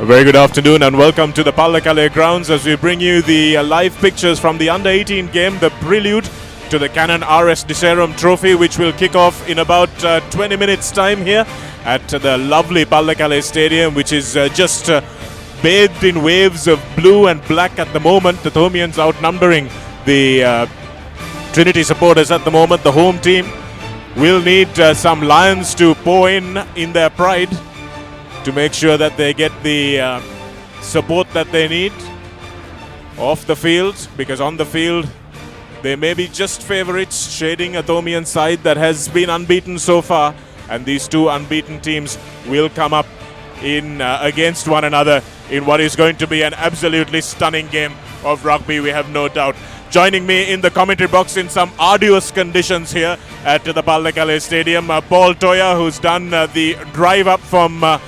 Very good afternoon and welcome to the Pallekele grounds as we bring you the live pictures from the under-18 game, the prelude to the Canon RS Deserum Trophy, which will kick off in about 20 minutes time here at the lovely Pallekele Stadium, which is just bathed in waves of blue and black at the moment. The Thomians outnumbering the Trinity supporters at the moment. The home team will need some Lions to pour in their pride to make sure that they get the support that they need off the field, because on the field they may be just favourites, shading a Thomian side that has been unbeaten so far, and these two unbeaten teams will come up in against one another in what is going to be an absolutely stunning game of rugby, we have no doubt. Joining me in the commentary box in some arduous conditions here at the Pallekele Stadium, Paul Toya, who's done the drive up from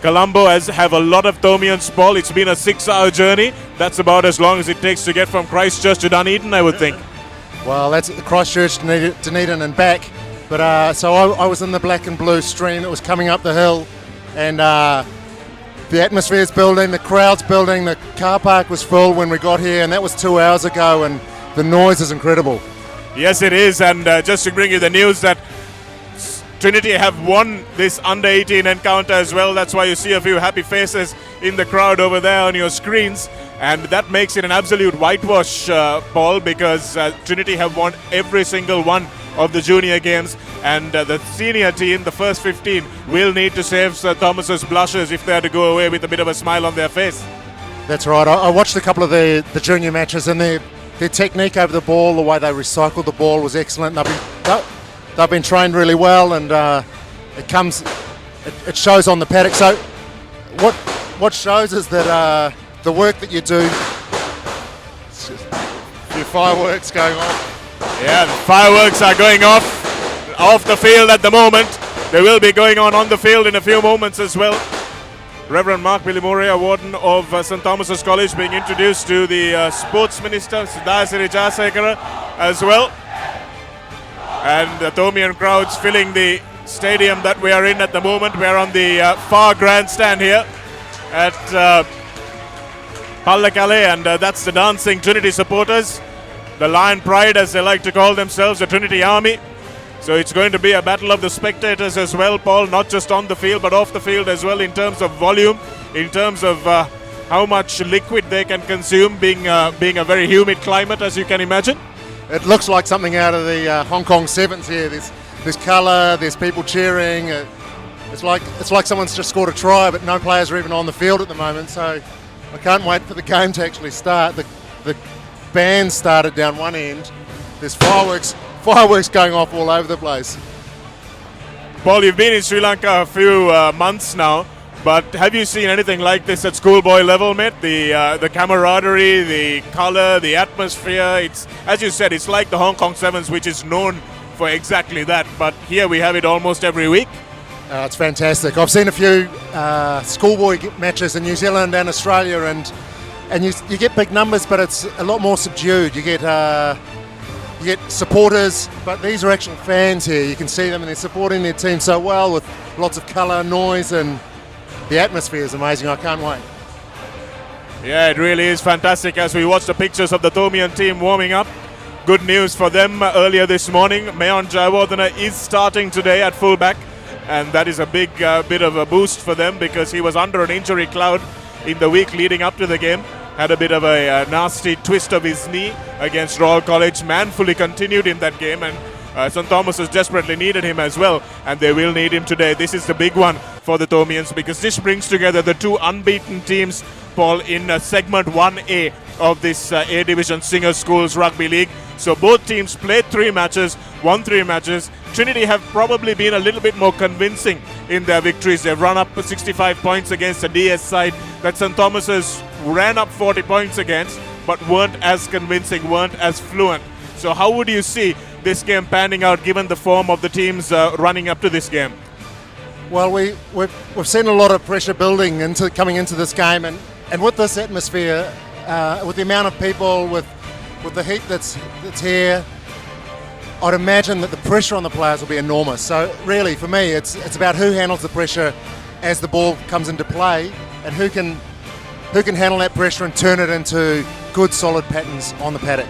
Colombo, have a lot of Thomians, Paul. It's been a 6-hour journey. That's about as long as it takes to get from Christchurch to Dunedin, I would think. Well, that's Christchurch, Dunedin and back. But so I was in the black and blue stream that was coming up the hill, and the atmosphere's building, the crowd's building, the car park was full when we got here, and that was 2 hours ago, and the noise is incredible. Yes, it is, and just to bring you the news that Trinity have won this under-18 encounter as well. That's why you see a few happy faces in the crowd over there on your screens. And that makes it an absolute whitewash, Paul, because Trinity have won every single one of the junior games. And the senior team, the first 15, will need to save Sir Thomas's blushes if they are to go away with a bit of a smile on their face. That's right. I watched a couple of the junior matches, and their technique over the ball, the way they recycled the ball was excellent. They've been trained really well, and it shows on the paddock. So what shows is that the work that you do, your fireworks going off. Yeah, the fireworks are going off the field at the moment. They will be going on the field in a few moments as well. Reverend Mark Bilimoria, Warden of St. Thomas's College, being introduced to the Sports Minister, Siddhasiri Jayasekara, as well. And the Thomian crowds filling the stadium that we are in at the moment. We are on the far grandstand here at Pallekele, and that's the dancing Trinity supporters, the Lion Pride as they like to call themselves, the Trinity Army. So it's going to be a battle of the spectators as well, Paul, not just on the field but off the field as well, in terms of volume, in terms of how much liquid they can consume, being a very humid climate, as you can imagine. It looks like something out of the Hong Kong Sevens here. There's colour, there's people cheering. It's like someone's just scored a try, but no players are even on the field at the moment. So I can't wait for the game to actually start. The band started down one end. There's fireworks going off all over the place. Paul, you've been in Sri Lanka a few months now, but have you seen anything like this at schoolboy level, mate? The camaraderie, the colour, the atmosphere. It's, as you said, it's like the Hong Kong Sevens, which is known for exactly that. But here we have it almost every week. It's fantastic. I've seen a few schoolboy matches in New Zealand and Australia, and you get big numbers, but it's a lot more subdued. You get supporters, but these are actual fans here. You can see them, and they're supporting their team so well with lots of colour, noise, and the atmosphere is amazing. I can't wait. Yeah, it really is fantastic as we watch the pictures of the Thomian team warming up. Good news for them earlier this morning. Mayon Jayawardena is starting today at fullback, and that is a big bit of a boost for them because he was under an injury cloud in the week leading up to the game. Had a bit of a nasty twist of his knee against Royal College. Manfully continued in that game, and St. Thomas has desperately needed him as well, and they will need him today. This is the big one for the Thomians because this brings together the two unbeaten teams, Paul, in segment 1A of this A Division Singers Schools Rugby League. So both teams played 3 matches, won 3 matches. Trinity have probably been a little bit more convincing in their victories. They've run up 65 points against the DS side that St. Thomas's ran up 40 points against, but weren't as convincing, weren't as fluent. So how would you see this game panning out given the form of the teams running up to this game? Well, we've seen a lot of pressure building coming into this game, and with this atmosphere, with the amount of people, with the heat that's here, I'd imagine that the pressure on the players will be enormous. So really, for me, it's about who handles the pressure as the ball comes into play, and who can who can handle that pressure and turn it into good solid patterns on the paddock.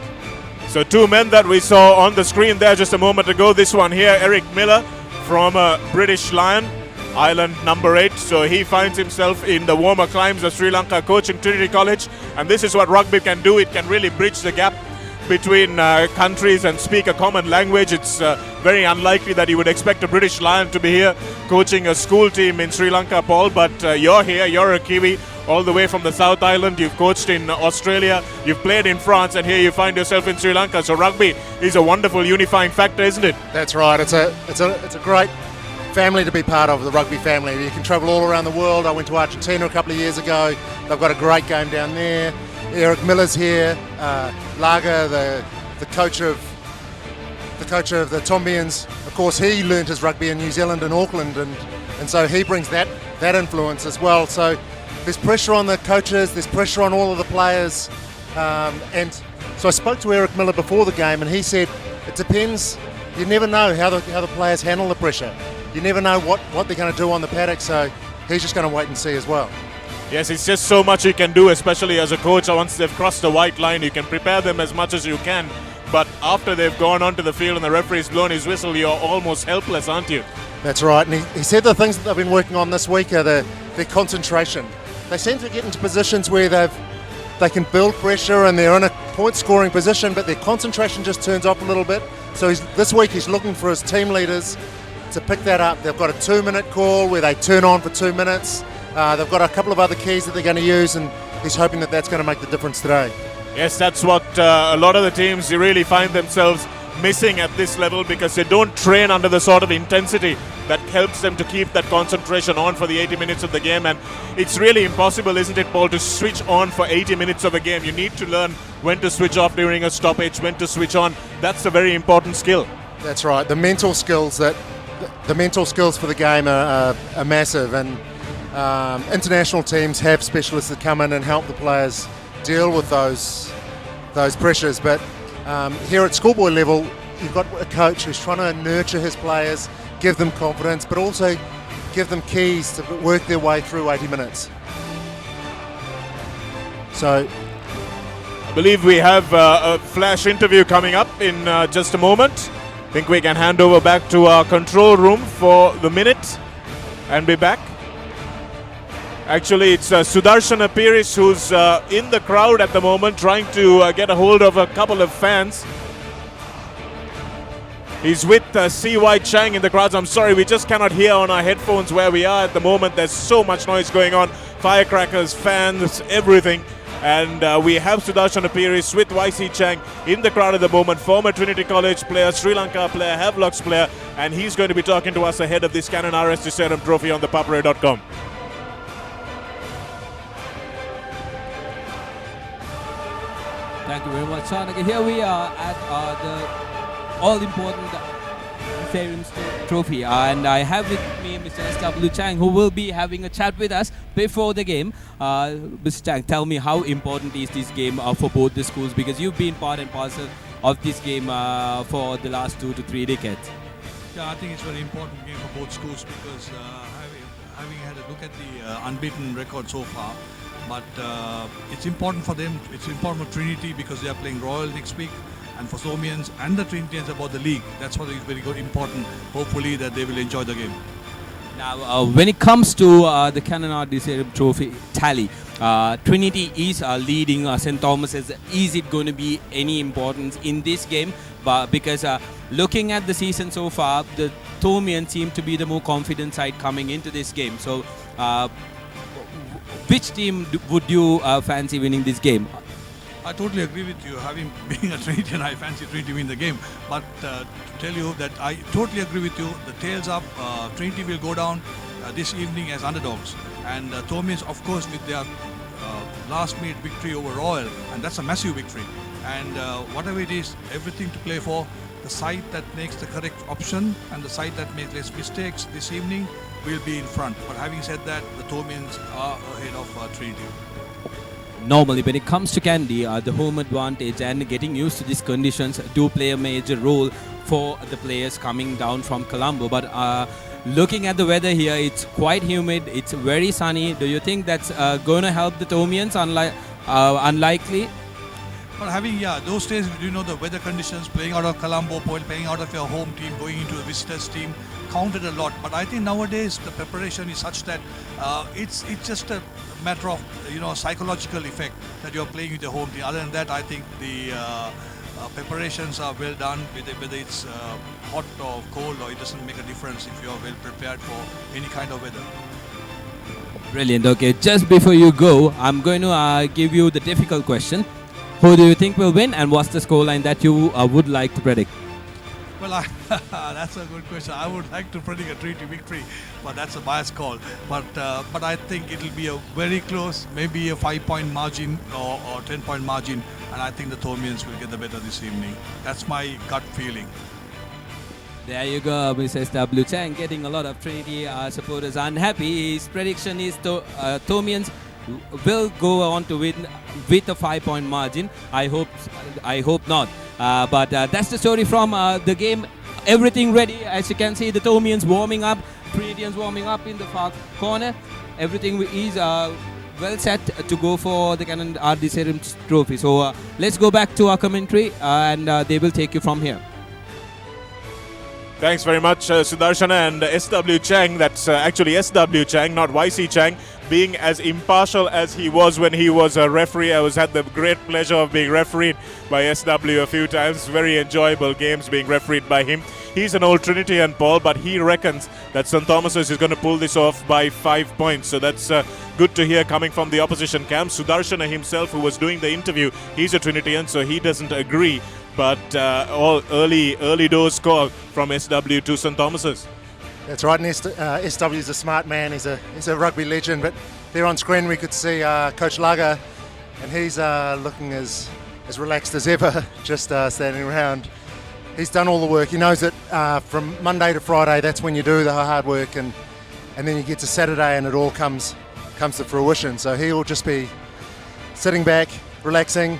So two men that we saw on the screen there just a moment ago. This one here, Eric Miller from British Lion, Island number 8. So he finds himself in the warmer climes of Sri Lanka, coaching Trinity College. And this is what rugby can do. It can really bridge the gap between countries and speak a common language. It's very unlikely that you would expect a British Lion to be here coaching a school team in Sri Lanka, Paul. But you're here, you're a Kiwi, all the way from the South Island. You've coached in Australia, you've played in France, and here you find yourself in Sri Lanka. So rugby is a wonderful unifying factor, isn't it? That's right. It's a great family to be part of, the rugby family. You can travel all around the world. I went to Argentina a couple of years ago. They've got a great game down there. Eric Miller's here. Lager, the coach of the Tombians, of course, he learnt his rugby in New Zealand and Auckland, and so he brings that influence as well. So there's pressure on the coaches, there's pressure on all of the players, and so I spoke to Eric Miller before the game, and he said it depends. You never know how the players handle the pressure. You never know what they're going to do on the paddock, so he's just going to wait and see as well. Yes, it's just so much you can do, especially as a coach. Once they've crossed the white line, you can prepare them as much as you can. But after they've gone onto the field and the referee's blown his whistle, you're almost helpless, aren't you? That's right. And he said the things that they've been working on this week are their concentration. They seem to get into positions where they can build pressure and they're in a point-scoring position, but their concentration just turns off a little bit. So this week he's looking for his team leaders to pick that up. They've got a 2-minute call where they turn on for 2 minutes. They've got a couple of other keys that they're going to use, and he's hoping that that's going to make the difference today. Yes, that's what a lot of the teams really find themselves missing at this level, because they don't train under the sort of intensity that helps them to keep that concentration on for the 80 minutes of the game. And it's really impossible, isn't it, Paul, to switch on for 80 minutes of a game. You need to learn when to switch off during a stoppage, when to switch on. That's a very important skill. That's right. The mental skills for the game are massive, and international teams have specialists that come in and help the players deal with those pressures. But here at schoolboy level, you've got a coach who's trying to nurture his players, give them confidence, but also give them keys to work their way through 80 minutes. So I believe we have a flash interview coming up in just a moment. I think we can hand over back to our control room for the minute and be back. Actually, it's Sudarshan Apiris who's in the crowd at the moment, trying to get a hold of a couple of fans. He's with C.Y. Chang in the crowds. I'm sorry, we just cannot hear on our headphones where we are at the moment. There's so much noise going on. Firecrackers, fans, everything. And we have Sudarshan Apiris with YC Chang in the crowd at the moment. Former Trinity College player, Sri Lanka player, Havelocks player. And he's going to be talking to us ahead of this Canon RS Deserum Trophy on ThePapare.com. Thank you very much, Sean. Okay, here we are at the all-important Deserum Trophy, and I have with me Mr. S.W. Chang, who will be having a chat with us before the game. Mr. Chang, tell me, how important is this game for both the schools, because you've been part and parcel of this game for the last 2 to 3 decades. Yeah, I think it's a very important game for both schools, because having had a look at the unbeaten record so far, but it's important for them, it's important for Trinity because they are playing Royal next week, and for Somians and the Trinitians about the league. That's what is very good, important, hopefully, that they will enjoy the game. Now, when it comes to the Canon Deserum Trophy tally, Trinity is leading St. Thomas's. Is it going to be any importance in this game? But because looking at the season so far, the Thomians seem to be the more confident side coming into this game. So, which team would you fancy winning this game? I totally agree with you. Being a Trinitian, I fancy Trinity win the game. But to tell you that I totally agree with you, the tails up, Trinity will go down this evening as underdogs. And Thomians, of course, with their last-minute victory over Royal, and that's a massive victory. And whatever it is, everything to play for. The side that makes the correct option and the side that makes less mistakes this evening will be in front. But having said that, the Thomians are ahead of Trinity. Normally, when it comes to Candy, the home advantage and getting used to these conditions do play a major role for the players coming down from Colombo. But looking at the weather here, it's quite humid. It's very sunny. Do you think that's going to help the Tomians? Unlikely. But having those days, the weather conditions, playing out of Colombo, playing out of your home team, going into the visitors team, counted a lot. But I think nowadays the preparation is such that it's just a matter of psychological effect that you're playing with your home team. Other than that, I think the preparations are well done, whether it's hot or cold, or it doesn't make a difference if you're well prepared for any kind of weather. Brilliant. Okay, just before you go, I'm going to give you the difficult question. Who do you think will win, and what's the scoreline that you would like to predict? Well, that's a good question. I would like to predict a Trinity victory, but that's a biased call. But I think it'll be a very close, maybe a 5-point margin or 10-point margin, and I think the Thomians will get the better this evening. That's my gut feeling. There you go, Mrs. W. Chang, getting a lot of Trinity supporters unhappy. His prediction is Thomians will go on to win with a 5-point margin. I hope not. But that's the story from the game. Everything ready. As you can see, the Tomians warming up, Trinitians warming up in the far corner. Everything is well set to go for the Canon Ardisserum trophy. So let's go back to our commentary and they will take you from here. Thanks very much, Sudarshana and SW Chang. That's actually SW Chang, not YC Chang. Being as impartial as he was when he was a referee, I had the great pleasure of being refereed by SW a few times. Very enjoyable games being refereed by him. He's an old Trinityan, Paul, but he reckons that St. Thomas's is going to pull this off by 5 points. So that's good to hear coming from the opposition camp. Sudarshana himself, who was doing the interview, he's a Trinityan, so he doesn't agree. But all early doors call from SW to St. Thomas's. That's right, and SW is a smart man. He's a rugby legend. But there on screen we could see Coach Laga, and he's looking as relaxed as ever, just standing around. He's done all the work. He knows that from Monday to Friday, that's when you do the hard work, and then you get to Saturday and it all comes to fruition. So he'll just be sitting back, relaxing,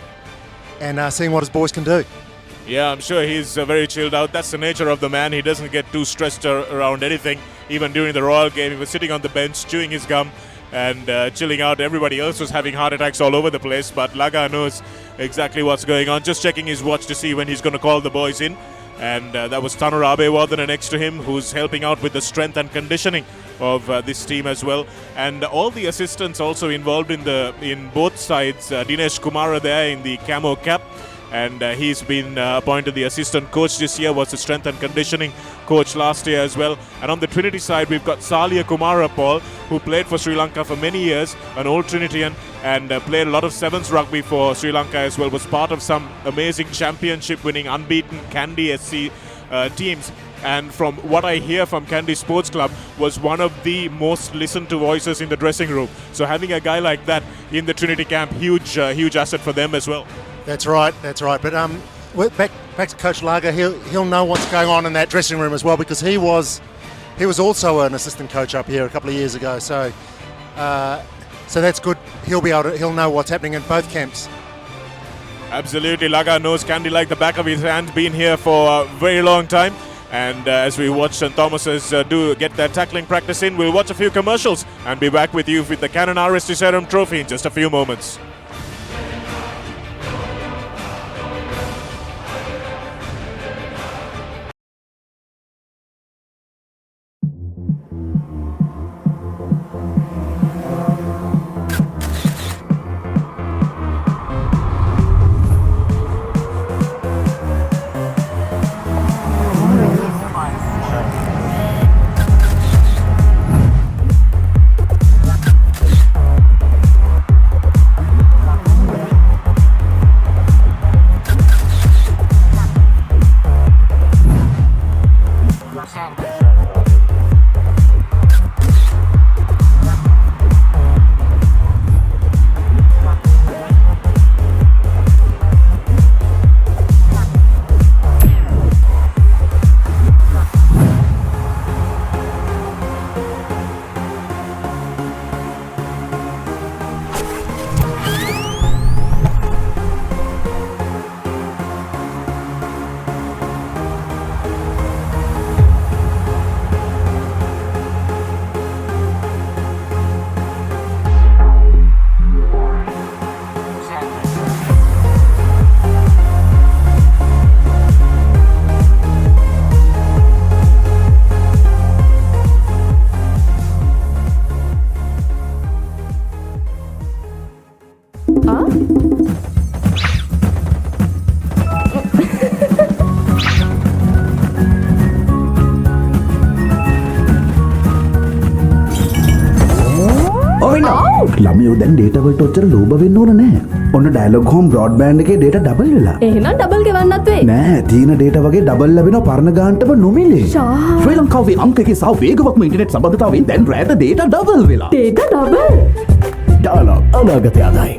and seeing what his boys can do. Yeah, I'm sure he's very chilled out. That's the nature of the man. He doesn't get too stressed around anything. Even during the Royal game, he was sitting on the bench, chewing his gum and chilling out. Everybody else was having heart attacks all over the place, but Laga knows exactly what's going on. Just checking his watch to see when he's going to call the boys in. And that was Tanur Abewardena next to him, who's helping out with the strength and conditioning of this team as well. And all the assistants also involved in both sides. Dinesh Kumara there in the camo cap. And he's been appointed the assistant coach this year, was the strength and conditioning coach last year as well. And on the Trinity side, we've got Salia Kumara, Paul, who played for Sri Lanka for many years, an old Trinitian, and played a lot of sevens rugby for Sri Lanka as well, was part of some amazing championship-winning, unbeaten Kandy SC teams. And from what I hear from Kandy Sports Club, was one of the most listened to voices in the dressing room. So having a guy like that in the Trinity camp, huge asset for them as well. That's right. But back to Coach Laga. He'll know what's going on in that dressing room as well, because he was also an assistant coach up here a couple of years ago. So that's good. He'll know what's happening in both camps. Absolutely, Laga knows Kandy like the back of his hand. Been here for a very long time. And as we watch St. Thomas's do get their tackling practice in, we'll watch a few commercials and be back with you with the Canon Ardisserum trophy in just a few moments. ළමයෝ දැන් data වලට ඔච්චර ලෝභ වෙන්න ඕන නැහැ. ඔන්න dialogue home broadband එකේ data double වෙලා. එහෙනම් ඩබල් ගෙවන්නත් වෙයි. නෑ, තියෙන ඩේටා වගේ ඩබල් ලැබෙනවා පරණ ගානටම නොමිලේ. ශ්‍රී ලංකාවේ අංකකේ සහ වේගවත්ම ඉන්ටර්නෙට් සම්බන්ධතාවයෙන් දැන් රෑට ඩේටා ඩබල් වෙලා. Data double. ඩයලොග් අනාගතය ආදායි.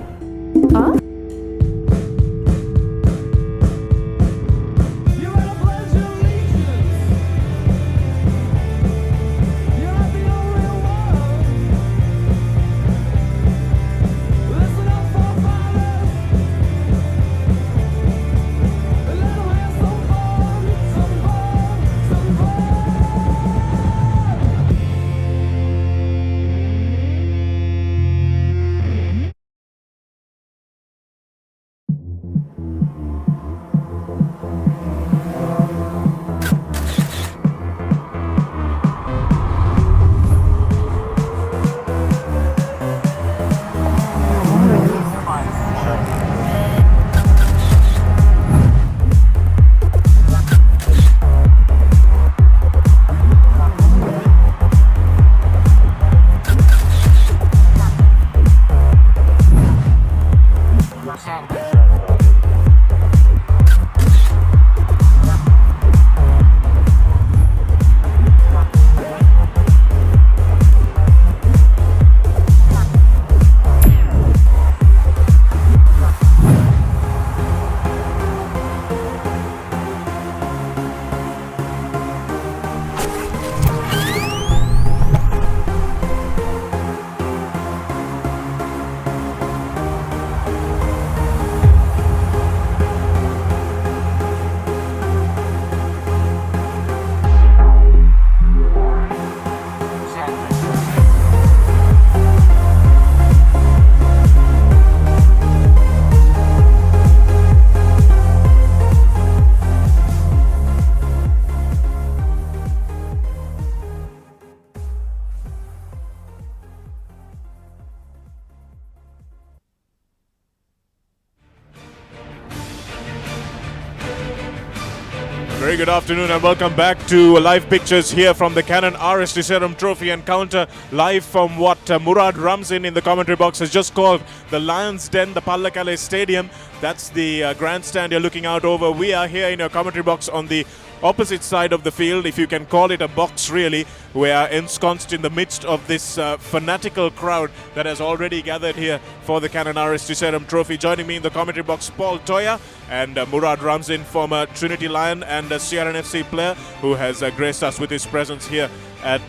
Very good afternoon and welcome back to live pictures here from the Canon RS Deserum Trophy encounter, live from what Murad Ramzin in the commentary box has just called the Lions Den, the Pallakale Stadium. That's the grandstand you're looking out over. We are here in your commentary box on the opposite side of the field, if you can call it a box really. We are ensconced in the midst of this fanatical crowd that has already gathered here for the Canon RS Deserum Trophy. Joining me in the commentary box, Paul Toya and Murad Ramzin, former Trinity Lion and CRNFC player who has graced us with his presence here at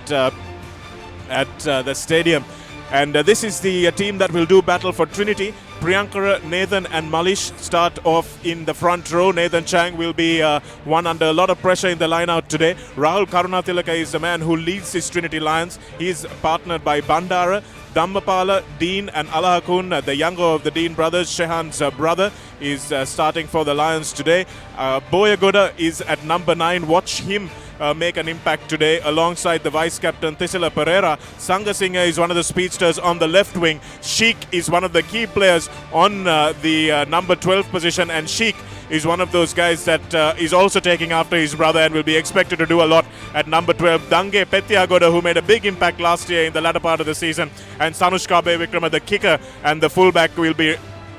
the stadium. And this is the team that will do battle for Trinity. Priyankara, Nathan and Malish start off in the front row. Nathan Chang will be one under a lot of pressure in the line-out today. Rahul Karunatilaka is the man who leads his Trinity Lions. He's partnered by Bandara, Dhammapala, Dean and Alahakun, the younger of the Dean brothers. Shehan's brother is starting for the Lions today. Boyagoda is at number 9. Watch him make an impact today alongside the vice-captain Tisila Pereira. Sangasinghe is one of the speedsters on the left wing. Sheikh is one of the key players on the number 12 position, and Sheikh is one of those guys that is also taking after his brother and will be expected to do a lot at number 12. Dange Pettiagoda, who made a big impact last year in the latter part of the season, and Sanushkabe Vikrama, the kicker and the fullback, will be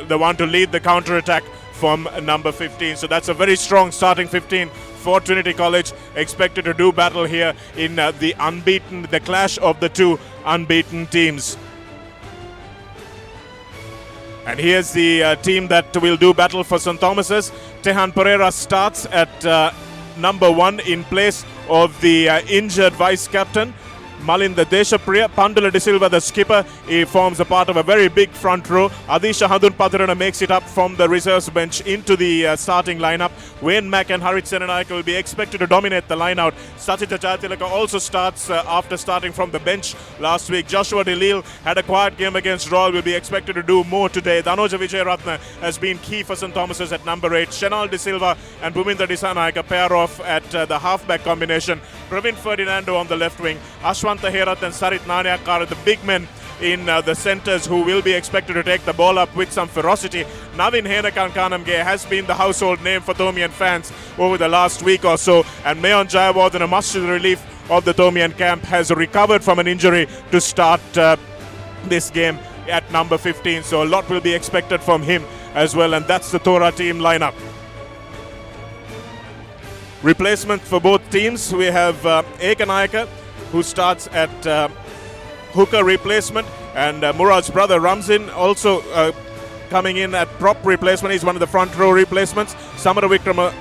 the one to lead the counter-attack from number 15. So that's a very strong starting 15 for Trinity College, expected to do battle here in the clash of the two unbeaten teams. And here's the team that will do battle for St. Thomas's. Tehan Pereira starts at number 1 in place of the injured vice-captain Malinda Deshapriya. Pandula De Silva, the skipper, he forms a part of a very big front row. Adisha Hadun Patirana makes it up from the reserves bench into the starting lineup. Wayne Mack and Harit Senanaika will be expected to dominate the line-out. Sachita Jayatilaka also starts after starting from the bench last week. Joshua DeLille had a quiet game against Royal, will be expected to do more today. Danoja Vijayaratna has been key for St. Thomas's at number 8. Shenal De Silva and Bhumindra Disanaika pair off at the halfback combination. Pravin Ferdinando on the left wing. Ashwanta Herath and Sarit Nanayakkar, the big men in the centres who will be expected to take the ball up with some ferocity. Navin Henakankanamge has been the household name for Thomian fans over the last week or so, and Mayon Jayawardena, much to the relief of the Thomian camp, has recovered from an injury to start this game at number 15. So a lot will be expected from him as well, and that's the Thora team lineup. Replacement for both teams, we have Ekanayaka, who starts at hooker replacement, and Murad's brother Ramzin also coming in at prop replacement. He's one of the front row replacements. Samara Vikrama,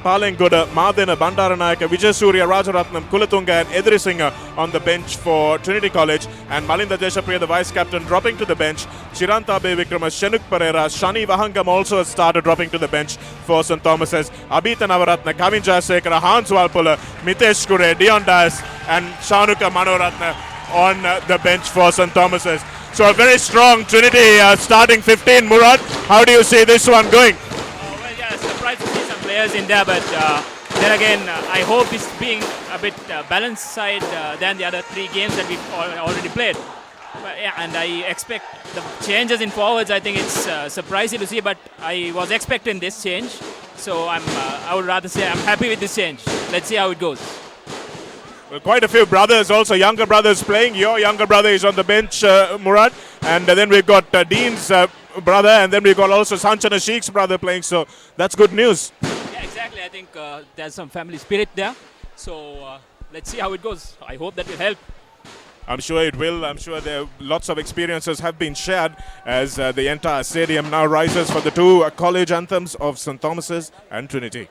Palengoda, Madena, Bandaranayaka, Vijay Surya, Rajaratnam, Kulatunga and Edrisingha on the bench for Trinity College, and Malinda Deshapriya, the vice captain, dropping to the bench. Chirantabe Vikrama, Shenuk Pereira, Shani Vahangam also started dropping to the bench for St. Thomas's. Abhita Navaratna, Kavin Jayasekara, Hans Walpola, Mitesh Kure, Dion Dias and Shanuka Manoratna on the bench for St. Thomas's. So a very strong Trinity starting 15. Murad, how do you see this one going? Well, yeah, surprised to see some players in there, but then again, I hope it's being a bit balanced side than the other 3 games that we've already played. But, yeah, and I expect the changes in forwards. I think it's surprising to see, but I was expecting this change. So I would rather say I'm happy with this change. Let's see how it goes. Well, quite a few brothers, also younger brothers playing. Your younger brother is on the bench, Murad. And then we've got Dean's brother, and then we've got also Sanchana Sheikh's brother playing. So that's good news. Yeah, exactly. I think there's some family spirit there. So let's see how it goes. I hope that will help. I'm sure it will. I'm sure there lots of experiences have been shared as the entire stadium now rises for the 2 college anthems of St. Thomas's and Trinity.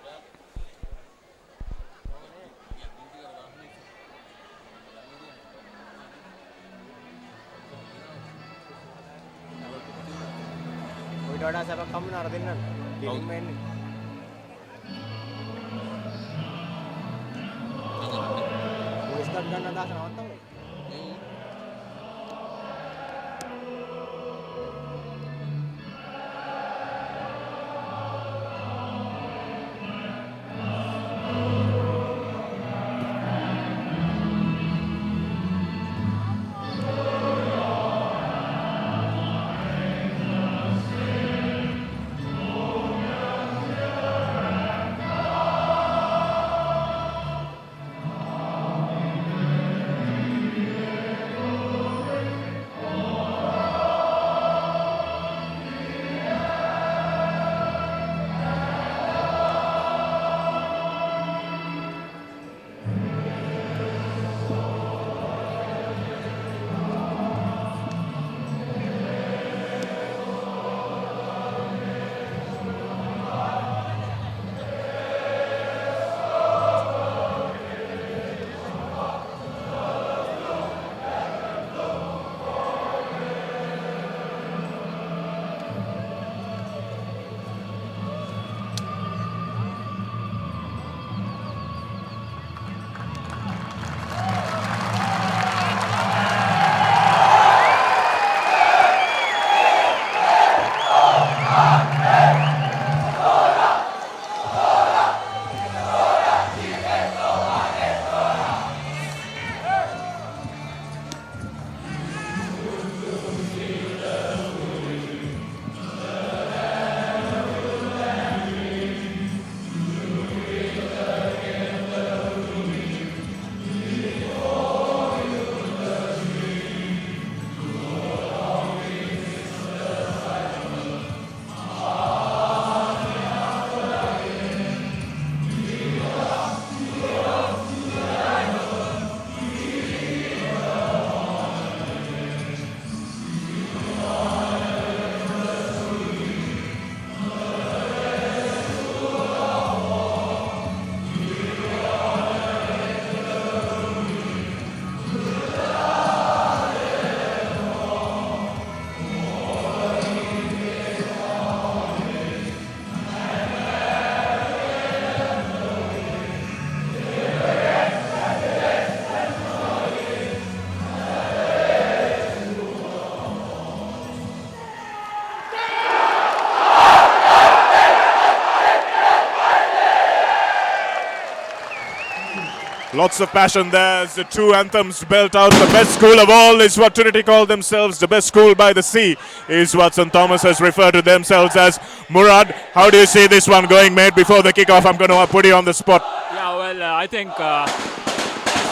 Lots of passion there as the 2 anthems belt out. The best school of all is what Trinity call themselves. The best school by the sea is what St. Thomas has referred to themselves as. Murad, how do you see this one going, mate? Before the kickoff, I'm going to put you on the spot. Yeah, well, I think, as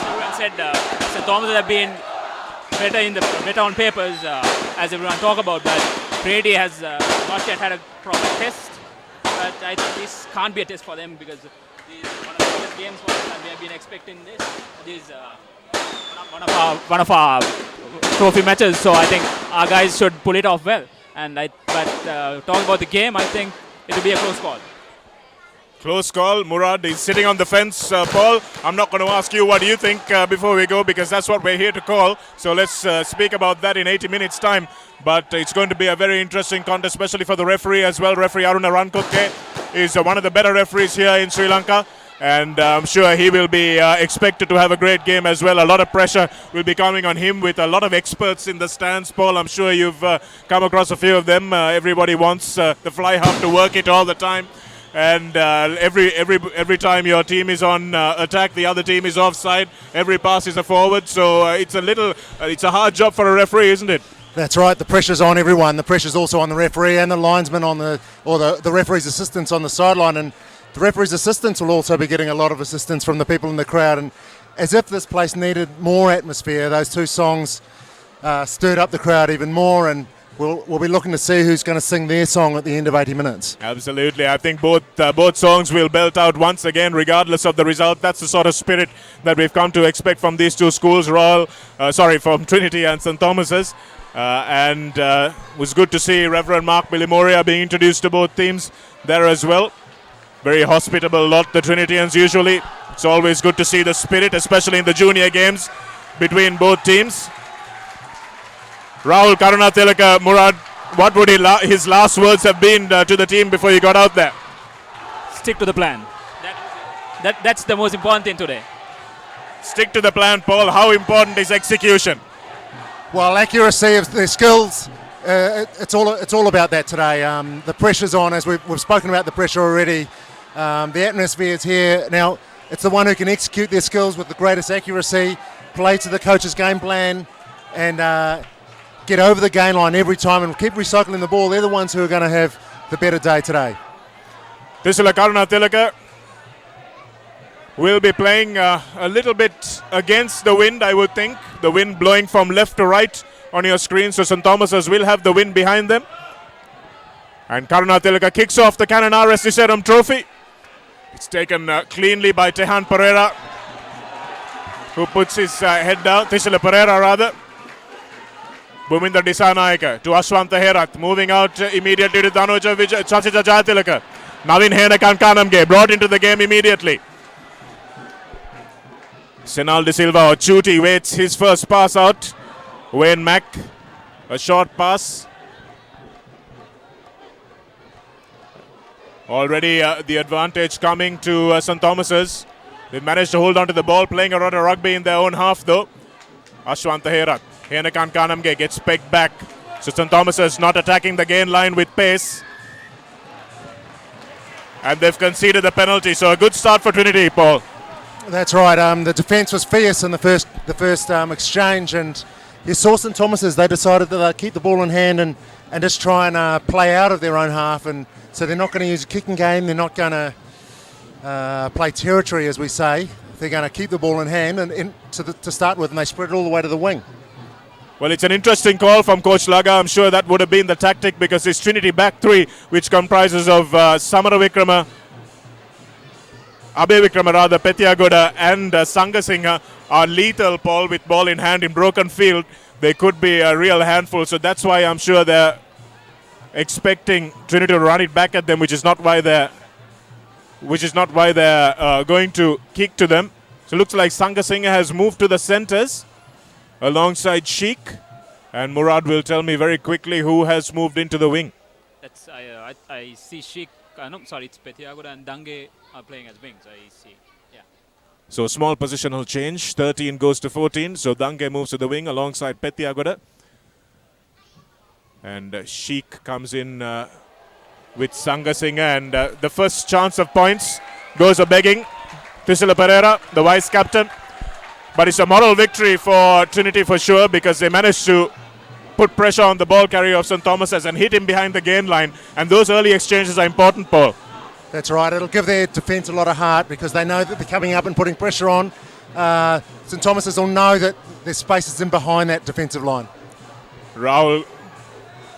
everyone said, St. Thomas have been better on papers, as everyone talk about. But Trinity has not yet had a proper test. But I think this can't be a test for them because this is one of the biggest games for us, and we have been expecting this. This is one of our trophy matches. So I think our guys should pull it off well. Talking about the game, I think it will be a close call. Close call. Murad is sitting on the fence. Paul, I'm not going to ask you what do you think before we go, because that's what we're here to call. So let's speak about that in 80 minutes time. But it's going to be a very interesting contest, especially for the referee as well. Referee Aruna Rankoke is one of the better referees here in Sri Lanka. And I'm sure he will be expected to have a great game as well. A lot of pressure will be coming on him with a lot of experts in the stands. Paul, I'm sure you've come across a few of them. Everybody wants the fly half to work it all the time. And every time your team is on attack, the other team is offside. Every pass is a forward. So it's a hard job for a referee, isn't it? That's right. The pressure's on everyone. The pressure's also on the referee and the linesman the referee's assistants on the sideline. And the referee's assistants will also be getting a lot of assistance from the people in the crowd. And as if this place needed more atmosphere, those two songs stirred up the crowd even more. And we'll be looking to see who's going to sing their song at the end of 80 minutes. Absolutely. I think both songs will belt out once again, regardless of the result. That's the sort of spirit that we've come to expect from these two schools, from Trinity and St. Thomas's. It was good to see Reverend Mark Bilimoria being introduced to both teams there as well. Very hospitable lot, the Trinitians usually. It's always good to see the spirit, especially in the junior games between both teams. Rahul Karunatilaka, Murad, what would his last words have been to the team before he got out there? Stick to the plan. That's the most important thing today. Stick to the plan, Paul. How important is execution? Well, accuracy of their skills, it's all about that today. The pressure's on, as we've spoken about the pressure already. The atmosphere is here. Now, it's the one who can execute their skills with the greatest accuracy, play to the coach's game plan, and get over the gain line every time and keep recycling the ball. They're the ones who are going to have the better day today. Tisula Karunatilaka will be playing a little bit against the wind, I would think. The wind blowing from left to right on your screen, so St. Thomas's will have the wind behind them. And Karunatilaka kicks off the Canon RS Diserum trophy. It's taken cleanly by Tehan Pereira, who puts his head down. Tisila Pereira, rather. Bhuminder Disanaika to Ashwanta Herat, moving out immediately to Dhanuja Chachita Jayatilaka. Navin Henakan Kanamge brought into the game immediately. Senal De Silva or Chuti waits his first pass out. Wayne Mack, a short pass. Already the advantage coming to St. Thomas's. They've managed to hold on to the ball, playing a lot of rugby in their own half though. Ashwanta Herat. Henakan Kanamge gets pegged back. So St. Thomas's not attacking the gain line with pace. And they've conceded the penalty. So a good start for Trinity, Paul. That's right. The defence was fierce in the first exchange, and you saw St. Thomas's. They decided that they'd keep the ball in hand and just try and play out of their own half. And so they're not going to use a kicking game. They're not going to play territory, as we say. They're going to keep the ball in hand and to start with, and they spread it all the way to the wing. Well, it's an interesting call from Coach Laga. I'm sure that would have been the tactic, because this Trinity back three, which comprises of Samara Vikrama, Abhay Vikrama rather, Petyagoda and Sangasingha are lethal, Paul, with ball in hand in broken field. They could be a real handful, so that's why I'm sure they're expecting Trinity to run it back at them, which is not why they're going to kick to them. So it looks like Sangasingha has moved to the centres alongside Sheikh, and Murad will tell me very quickly who has moved into the wing. That's I see Sheikh. It's Petyagoda and Dange are playing as wings. I see. Yeah. So small positional change. 13 goes to 14. So Dange moves to the wing alongside Petyagoda. And Sheikh comes in with Sangasingha. And the first chance of points goes a begging. Tisila Pereira, the vice captain. But it's a moral victory for Trinity for sure, because they managed to put pressure on the ball carrier of St. Thomas's and hit him behind the gain line. And those early exchanges are important, Paul. That's right. It'll give their defence a lot of heart, because they know that they're coming up and putting pressure on. St Thomas's will know that there's spaces in behind that defensive line. Rahul,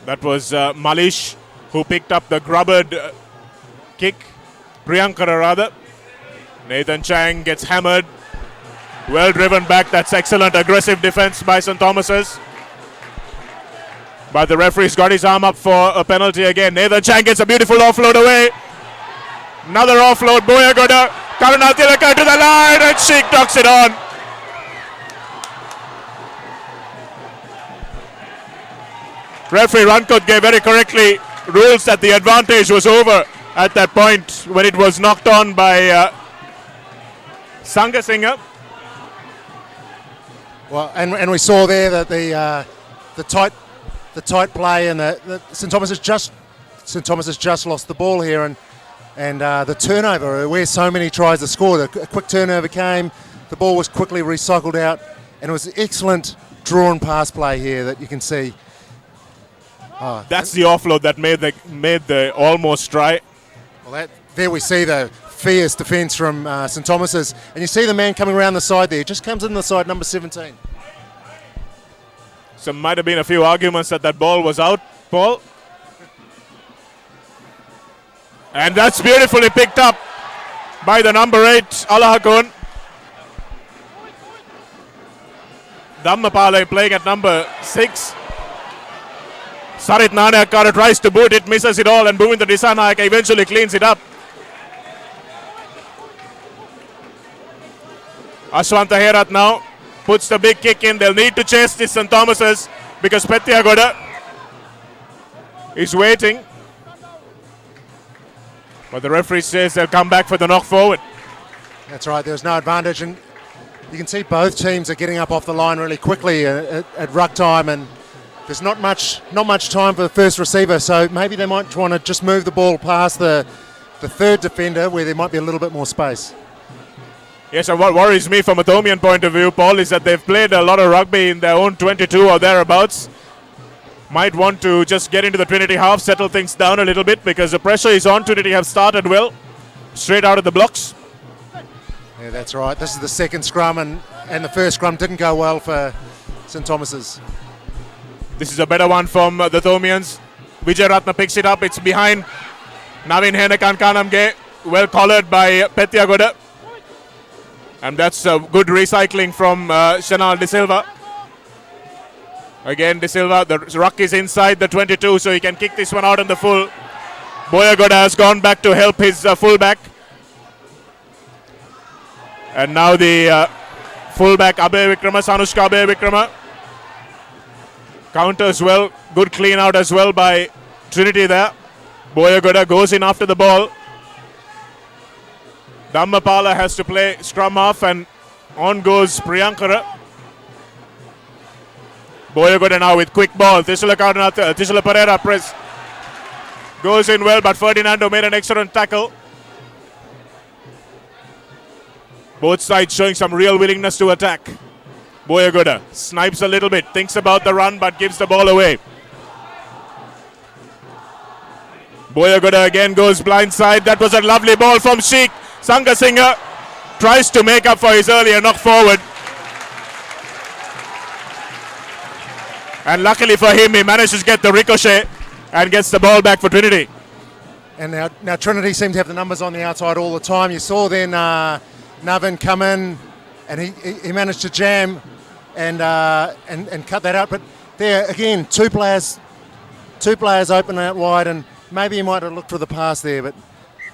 that was Malish who picked up the grubbered kick. Priyankara rather. Nathan Chang gets hammered. Well driven back. That's excellent aggressive defense by St Thomas's. But the referee's got his arm up for a penalty again. Nathan Chang gets a beautiful offload away. Another offload. Boyagoda. Karuna Tilaka to the line and Sheikh knocks it on. Referee Rankot gave very correctly rules that the advantage was over at that point when it was knocked on by Sangasinghe. Well, and we saw there that the tight play and the St Thomas has just lost the ball here, and the turnover where so many tries to score. A quick turnover came, the ball was quickly recycled out, and it was excellent drawn pass play here that you can see. That's the offload that made the almost try. Well, there we see the fierce defence from St Thomas's, and you see the man coming around the side there. Just comes in the side, number 17. So might have been a few arguments that ball was out, Paul. And that's beautifully picked up by the number 8, Alahakun. Dhammapala playing at number 6. Sarit Nanayakara tries to boot it, misses it all, and Bhuvinda Disanayaka eventually cleans it up. Ashwanta Herat now puts the big kick in. They'll need to chase this St Thomas's because Pettiagoda is waiting. But the referee says they'll come back for the knock forward. That's right, there's no advantage, and you can see both teams are getting up off the line really quickly at ruck time, and there's not much time for the first receiver, so maybe they might want to just move the ball past the third defender where there might be a little bit more space. Yes, and what worries me from a Thomian point of view, Paul, is that they've played a lot of rugby in their own 22 or thereabouts. Might want to just get into the Trinity half, settle things down a little bit because the pressure is on. Trinity have started well, straight out of the blocks. Yeah, that's right. This is the second scrum, and the first scrum didn't go well for St Thomas's. This is a better one from the Thomians. Vijay Ratna picks it up. It's behind Navin Henekan Kanamge. Well collared by Pettiagoda. And that's good recycling from Chanal De Silva. Again, De Silva, the ruck is inside the 22, so he can kick this one out in the full. Boyagoda has gone back to help his fullback. And now the fullback, Abhay Vikrama, Sanushka Abhay Vikrama. Counters well, good clean out as well by Trinity there. Boyagoda goes in after the ball. Dhammapala has to play scrum half, and on goes Priyankara. Boyagoda now with quick ball. Tishula Pereira press. Goes in well, but Ferdinando made an excellent tackle. Both sides showing some real willingness to attack. Boyagoda snipes a little bit, thinks about the run, but gives the ball away. Boyagoda again goes blindside. That was a lovely ball from Sheikh. Sangasinghe tries to make up for his earlier knock forward. And luckily for him, he manages to get the ricochet and gets the ball back for Trinity. And now Trinity seem to have the numbers on the outside all the time. You saw then Navin come in, and he managed to jam and cut that out. But there again, two players open out wide, and maybe he might have looked for the pass there, but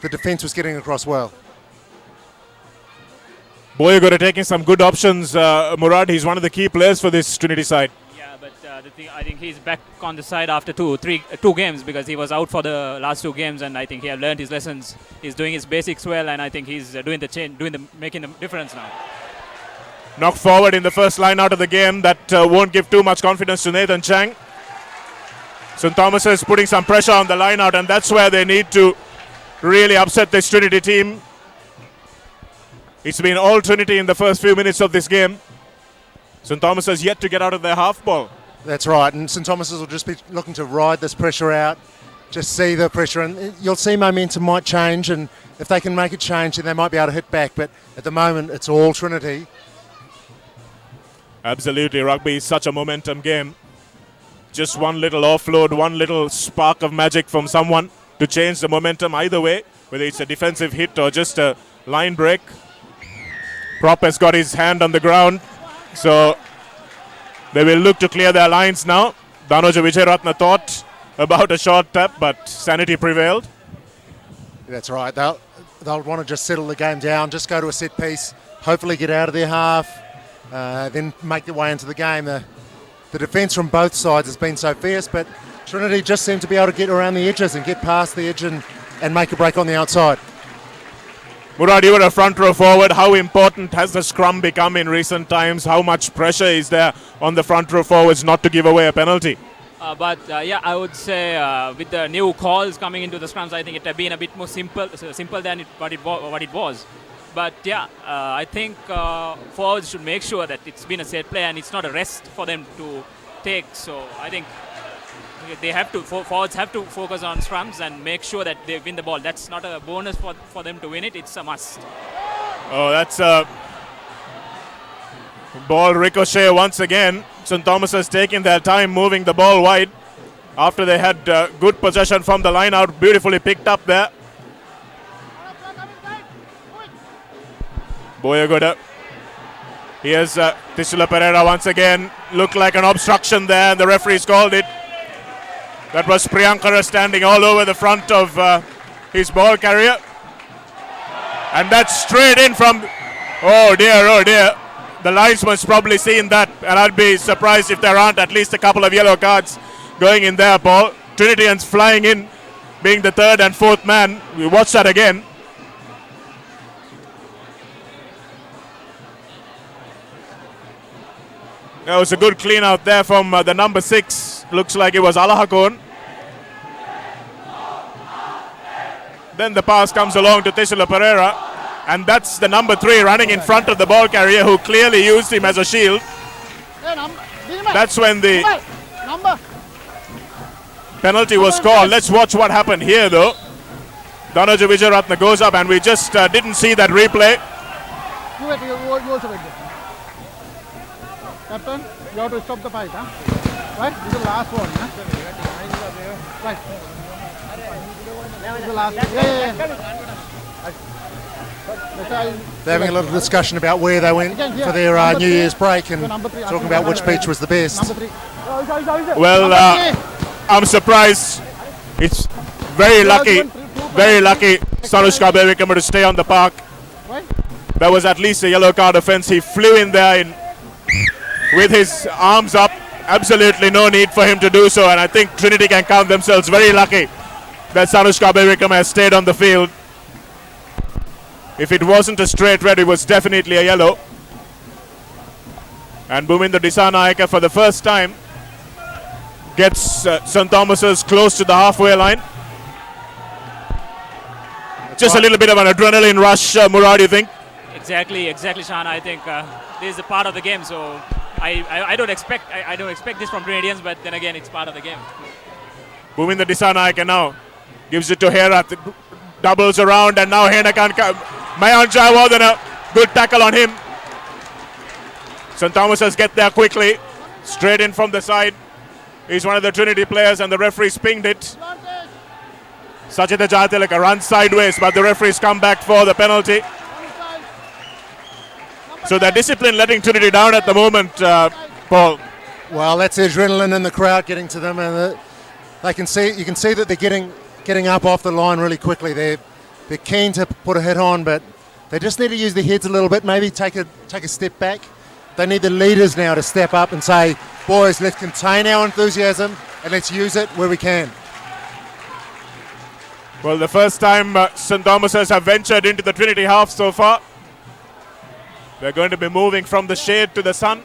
the defence was getting across well. Boyagoda taking some good options. Murad, he's one of the key players for this Trinity side. Yeah, but the thing, I think he's back on the side after two games because he was out for the last 2 games, and I think he has learned his lessons. He's doing his basics well, and I think he's making the difference now. Knock forward in the first line out of the game. That won't give too much confidence to Nathan Chang. St Thomas is putting some pressure on the line out, and that's where they need to really upset this Trinity team. It's been all Trinity in the first few minutes of this game. St Thomas has yet to get out of their half ball. That's right, and St Thomas's will just be looking to ride this pressure out, just see the pressure, and you'll see momentum might change, and if they can make it change, then they might be able to hit back. But at the moment, it's all Trinity, Absolutely, rugby is such a momentum game. Just one little offload, one little spark of magic from someone to change the momentum either way, whether it's a defensive hit or just a line break. Prop has got his hand on the ground, so they will look to clear their lines now. Danoja Vijayaratne thought about a short tap, but sanity prevailed. That's right. They'll want to just settle the game down, just go to a set piece, hopefully get out of their half, then make their way into the game. The defence from both sides has been so fierce, but Trinity just seem to be able to get around the edges and get past the edge and make a break on the outside. Murad, you were a front row forward. How important has the scrum become in recent times? How much pressure is there on the front row forwards not to give away a penalty? Yeah, I would say with the new calls coming into the scrums, I think it had been a bit more simple than what it was. But yeah, I think forwards should make sure that it's been a set play and it's not a rest for them to take. So I think forwards have to focus on scrums and make sure that they win the ball. That's not a bonus for them to win it, it's a must. Oh, that's a ball ricochet once again. St. Thomas has taken their time moving the ball wide after they had good possession from the line out. Beautifully picked up there. Boyagoda. Here's Tisula Pereira once again. Looked like an obstruction there and the referee's called it. That was Priyankara standing all over the front of his ball carrier. And that's straight in from... Oh dear. The linesman's probably seen that, and I'd be surprised if there aren't at least a couple of yellow cards going in there, Paul. Trinitians flying in, being the third and fourth man. We watch that again. That was a good clean out there from the number 6. Looks like it was Alahakon. Then the pass comes along to Tisula Pereira. And that's the number 3 running in front of the ball carrier who clearly used him as a shield. That's when the penalty was called. Let's watch what happened here though. Danoja Vijayaratne goes up and we just didn't see that replay. Captain, you have to stop the fight, huh? Right? This is the last one, huh? Right. This is the last one. Yeah. They're having a little discussion about where they went for their New Year's break and talking about which beach was the best. Well, I'm surprised. It's very lucky Sanushka Bevikama to stay on the park. There was at least a yellow card offence. He flew in there with his arms up. Absolutely no need for him to do so, and I think Trinity can count themselves very lucky that Sanushka Bevikama has stayed on the field. If it wasn't a straight red, it was definitely a yellow. And Bhuminder Dissanayake for the first time gets St. Thomas's close to the halfway line. Just a little bit of an adrenaline rush, Murad, you think? Exactly, Shahana. I think this is a part of the game, so I don't expect this from Grenadians, but then again, it's part of the game. Bhuminder Dissanayake now gives it to Herat. Doubles around, and now Hena can't come. Mayan Jayawardene, a good tackle on him. St. Thomas's get there quickly. Straight in from the side. He's one of the Trinity players, and the referee's pinged it. Sachita Jayatilaka runs sideways, but the referee's come back for the penalty. So they're discipline letting Trinity down at the moment, Paul. Well, that's the adrenaline in the crowd getting to them, and you can see that they're getting up off the line really quickly. They're keen to put a hit on, but they just need to use their heads a little bit, maybe take a step back. They need the leaders now to step up and say, boys, let's contain our enthusiasm and let's use it where we can. Well, the first time St. Thomas's have ventured into the Trinity half so far. They're going to be moving from the shade to the sun.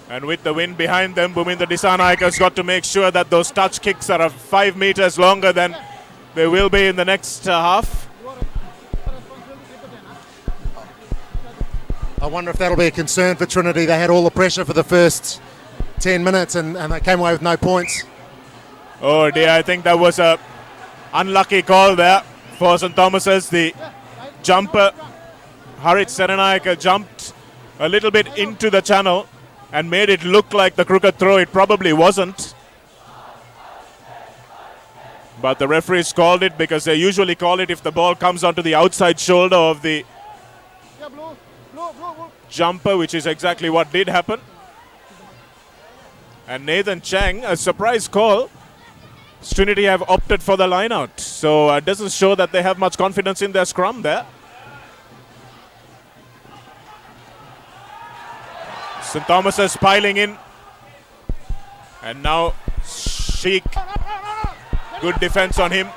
And with the wind behind them, Bhuminder Dissanayake has got to make sure that those touch kicks are 5 meters longer than they will be in the next half. I wonder if that'll be a concern for Trinity. They had all the pressure for the first 10 minutes and they came away with no points. Oh dear, I think that was a unlucky call there for St. Thomas's. The jumper, Harit Serenayake, jumped a little bit into the channel and made it look like the crooked throw. It probably wasn't. But the referees called it because they usually call it if the ball comes onto the outside shoulder of the jumper, which is exactly what did happen. And Nathan Chang, a surprise call. Trinity have opted for the line out. So it doesn't show that they have much confidence in their scrum there. St. Thomas is piling in. And now Sheikh. Good defense on him.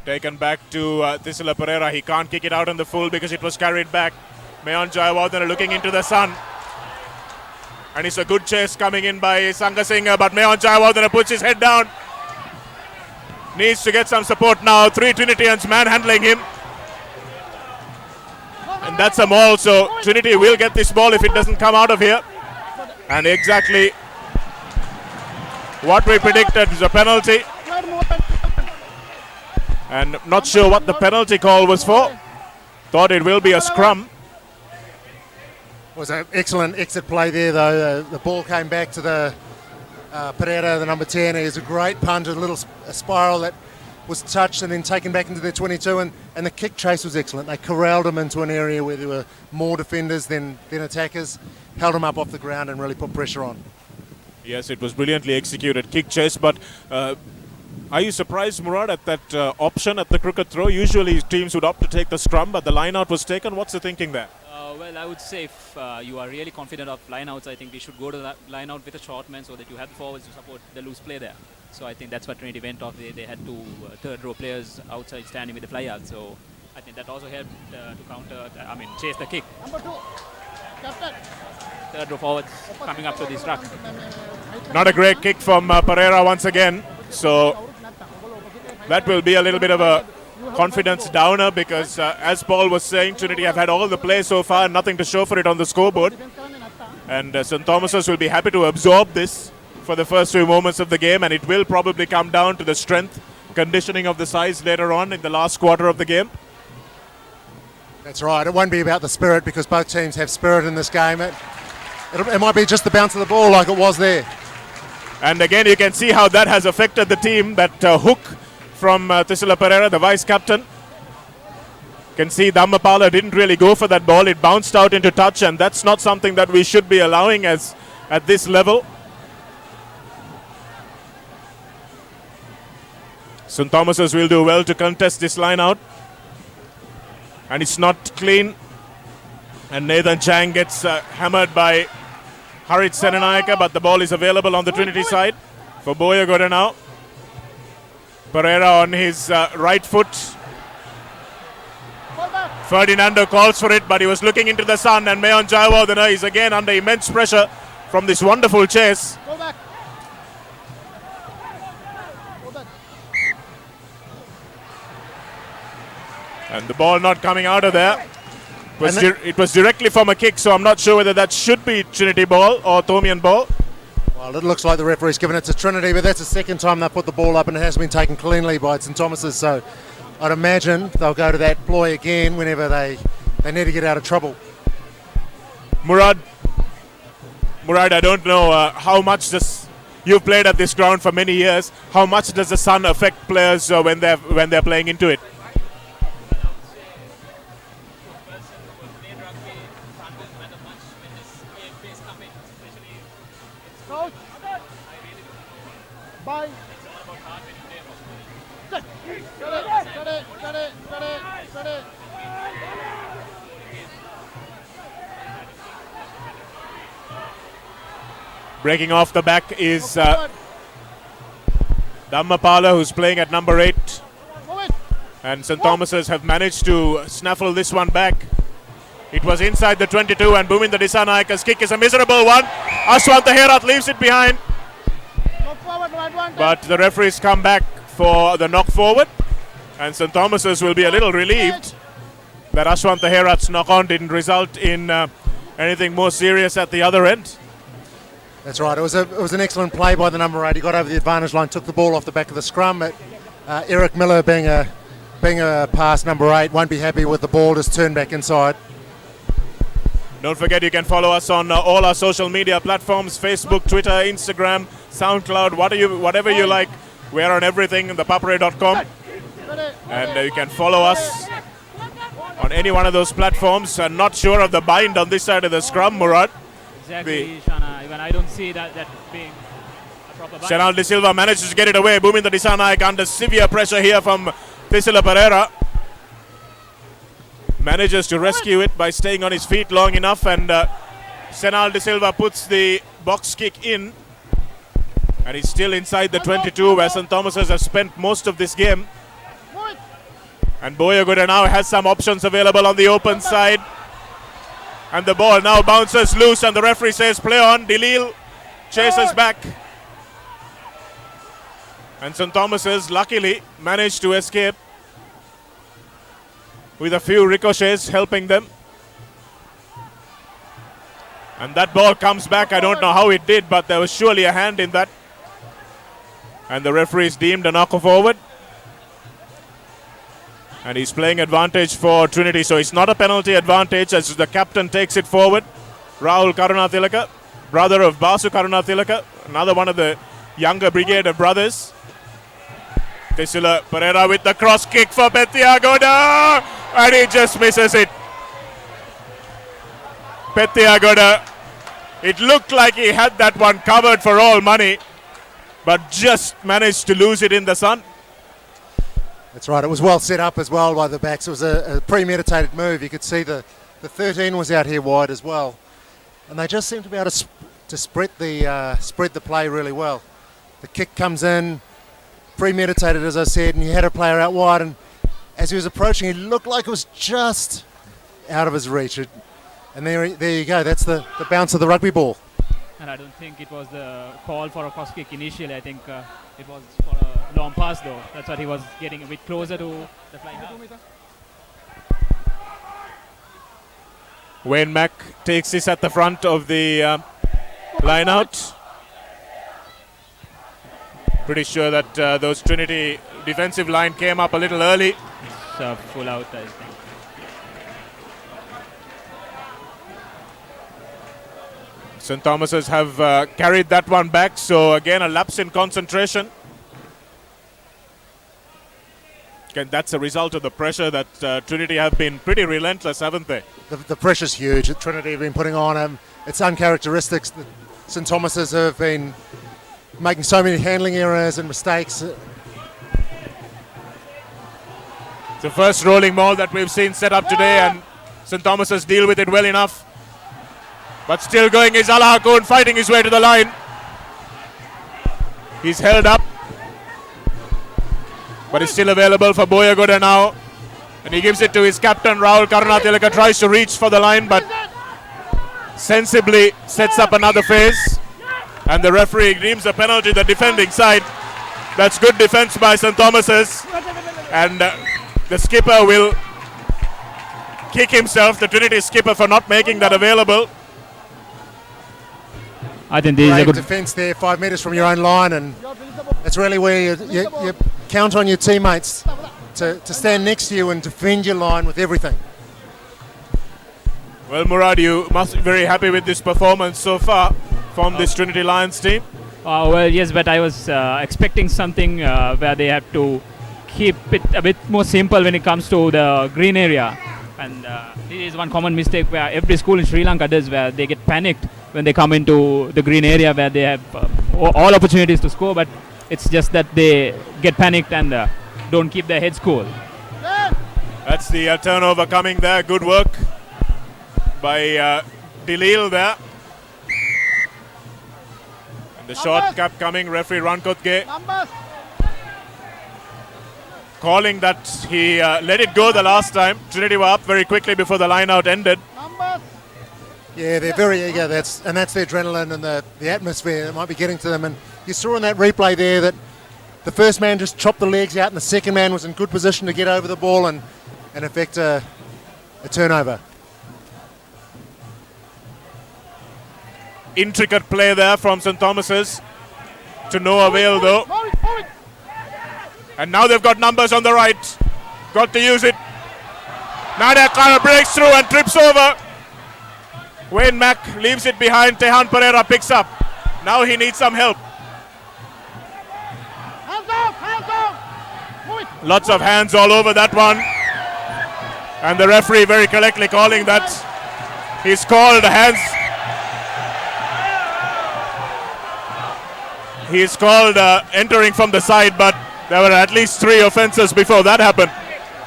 Taken back to Thisila Pereira. He can't kick it out in the full because it was carried back. Mayon Jayawardena looking into the sun. And it's a good chase coming in by Sangasinghe, but Mayon Jayawardena puts his head down. Needs to get some support now. 3 Trinitians manhandling him. And that's a maul, so Trinity will get this ball if it doesn't come out of here. And exactly what we predicted is a penalty. And not sure what the penalty call was for. Thought it will be a scrum. Was an excellent exit play there, though. The ball came back to the Pereira, the number 10. He has a great punt, a little spiral that was touched and then taken back into their 22. And the kick chase was excellent. They corralled him into an area where there were more defenders than attackers. Held him up off the ground and really put pressure on. Yes, it was brilliantly executed kick chase, but are you surprised, Murad, at that option at the crooked throw? Usually teams would opt to take the scrum, but the line out was taken. What's the thinking there? Well, I would say if you are really confident of lineouts, I think we should go to that lineout with a short man so that you have the forwards to support the loose play there. So I think that's what Trinity went off. They had 2 third row players outside standing with the fly out. So I think that also helped to counter, chase the kick. Number 2, captain. Third row forwards coming up to this ruck. Not a great kick from Pereira once again. So that will be a little bit of a confidence downer because as Paul was saying, Trinity have had all the play so far, nothing to show for it on the scoreboard. And St. Thomas's will be happy to absorb this for the first few moments of the game, and it will probably come down to the strength, conditioning of the sides later on in the last quarter of the game. That's right. It won't be about the spirit because both teams have spirit in this game. It might be just the bounce of the ball like it was there. And again, you can see how that has affected the team. That hook from Thisila Pereira, the vice captain. Can see Dhammapala didn't really go for that ball. It bounced out into touch, and that's not something that we should be allowing at this level. St. Thomas's will do well to contest this line out. And it's not clean. And Nathan Chang gets hammered by Harit Senanayake, but the ball is available on the Trinity side for Boyagoda now. Pereira on his right foot. Ferdinando calls for it, but he was looking into the sun, and Mayon Jayawardena is again under immense pressure from this wonderful chase. Go back. And the ball not coming out of there. It was directly from a kick, so I'm not sure whether that should be Trinity ball or Thomian ball. Well, it looks like the referee's given it to Trinity, but that's the second time they put the ball up and it has been taken cleanly by St. Thomas's, so I'd imagine they'll go to that ploy again whenever they need to get out of trouble. Murad, I don't know how much you've played at this ground for many years. How much does the sun affect players when they're playing into it? Bye. Breaking off the back is Dhammapala, who's playing at number 8. And St. Thomas's have managed to snaffle this one back. It was inside the 22, and Bhuminda Dissanayaka's kick is a miserable one. Ashwanta Herat leaves it behind. But the referees come back for the knock forward, and St. Thomas's will be a little relieved that Ashwanta Herat's knock on didn't result in anything more serious at the other end. That's right. It was an excellent play by the number 8. He got over the advantage line, took the ball off the back of the scrum. But Eric Miller, being a being a pass number 8, won't be happy with the ball just turned back inside. Don't forget you can follow us on all our social media platforms, Facebook, Twitter, Instagram, SoundCloud, whatever you like. We're on everything, ThePapare.com. And you can follow us on any one of those platforms. I'm not sure of the bind on this side of the scrum, Murad. Exactly, Shana. Even I don't see that being a proper bind. Shenal De Silva manages to get it away. Bhuminda Disanaik under severe pressure here from Thisila Pereira. Manages to rescue it by staying on his feet long enough, and Shenal De Silva puts the box kick in. And he's still inside the 22 where St. Thomas's have spent most of this game. And Boyagoda now has some options available on the open side. And the ball now bounces loose and the referee says play on. Dilil chases back. And St. Thomas's luckily managed to escape with a few ricochets helping them. And that ball comes back. I don't know how it did, but there was surely a hand in that. And the referee is deemed a knocker forward. And he's playing advantage for Trinity, so it's not a penalty advantage as the captain takes it forward. Rahul Karunathilaka, brother of Basu Karunathilaka, another one of the younger brigade of brothers. Thisila Pereira with the cross kick for Pettiagoda, and he just misses it. Pettiagoda, it looked like he had that one covered for all money, but just managed to lose it in the sun. That's right, it was well set up as well by the backs. It was a premeditated move. You could see the 13 was out here wide as well. And they just seemed to be able to spread the play really well. The kick comes in, premeditated as I said, and you had a player out wide, and as he was approaching, he looked like it was just out of his reach. And there you go, that's the bounce of the rugby ball. And I don't think it was the call for a cross kick initially. I think it was for a long pass though. That's what he was getting a bit closer to the flying half. Wayne Mack takes this at the front of the line out. Pretty sure that those Trinity defensive line came up a little early. It's a full out, I think. St. Thomas's have carried that one back, so again a lapse in concentration. Again, that's a result of the pressure that Trinity have been pretty relentless, haven't they? The pressure's huge that Trinity have been putting on him. It's uncharacteristics that St. Thomas's have been making so many handling errors and mistakes. It's the first rolling ball that we've seen set up today, and St. Thomas's deal with it well enough. But still going is Ala Hakoon fighting his way to the line. He's held up. But it's still available for Boyagoda now. And he gives it to his captain, Rahul Karunathilaka, tries to reach for the line, but sensibly sets up another phase. And the referee deems a penalty the defending side. That's good defense by St. Thomas's. And the skipper will kick himself, the Trinity skipper, for not making that available. I think this is a good defence there, 5 metres from your own line, and that's really where you count on your teammates to stand next to you and defend your line with everything. Well, Murad, you must be very happy with this performance so far from this Trinity Lions team. Well, yes, but I was expecting something where they have to keep it a bit more simple when it comes to the green area. And this is one common mistake where every school in Sri Lanka does, where they get panicked when they come into the green area where they have all opportunities to score, but it's just that they get panicked and don't keep their heads cool. That's the turnover coming there. Good work by Dilil there. And the short cap coming, referee Rankotge calling that he let it go the last time. Trinity were up very quickly before the line out ended. Yeah, they're very eager, that's the adrenaline and the atmosphere that might be getting to them. And you saw in that replay there that the first man just chopped the legs out and the second man was in good position to get over the ball and effect a turnover. Intricate play there from St. Thomas's to no avail though. And now they've got numbers on the right. got to use it. Nadia Kara breaks through and trips over. Wayne Mack leaves it behind. Tehan Pereira picks up. Now he needs some help. Hands off! Move it! Lots of hands all over that one. And the referee very correctly calling that. He's called hands. He's called entering from the side, but there were at least 3 offences before that happened.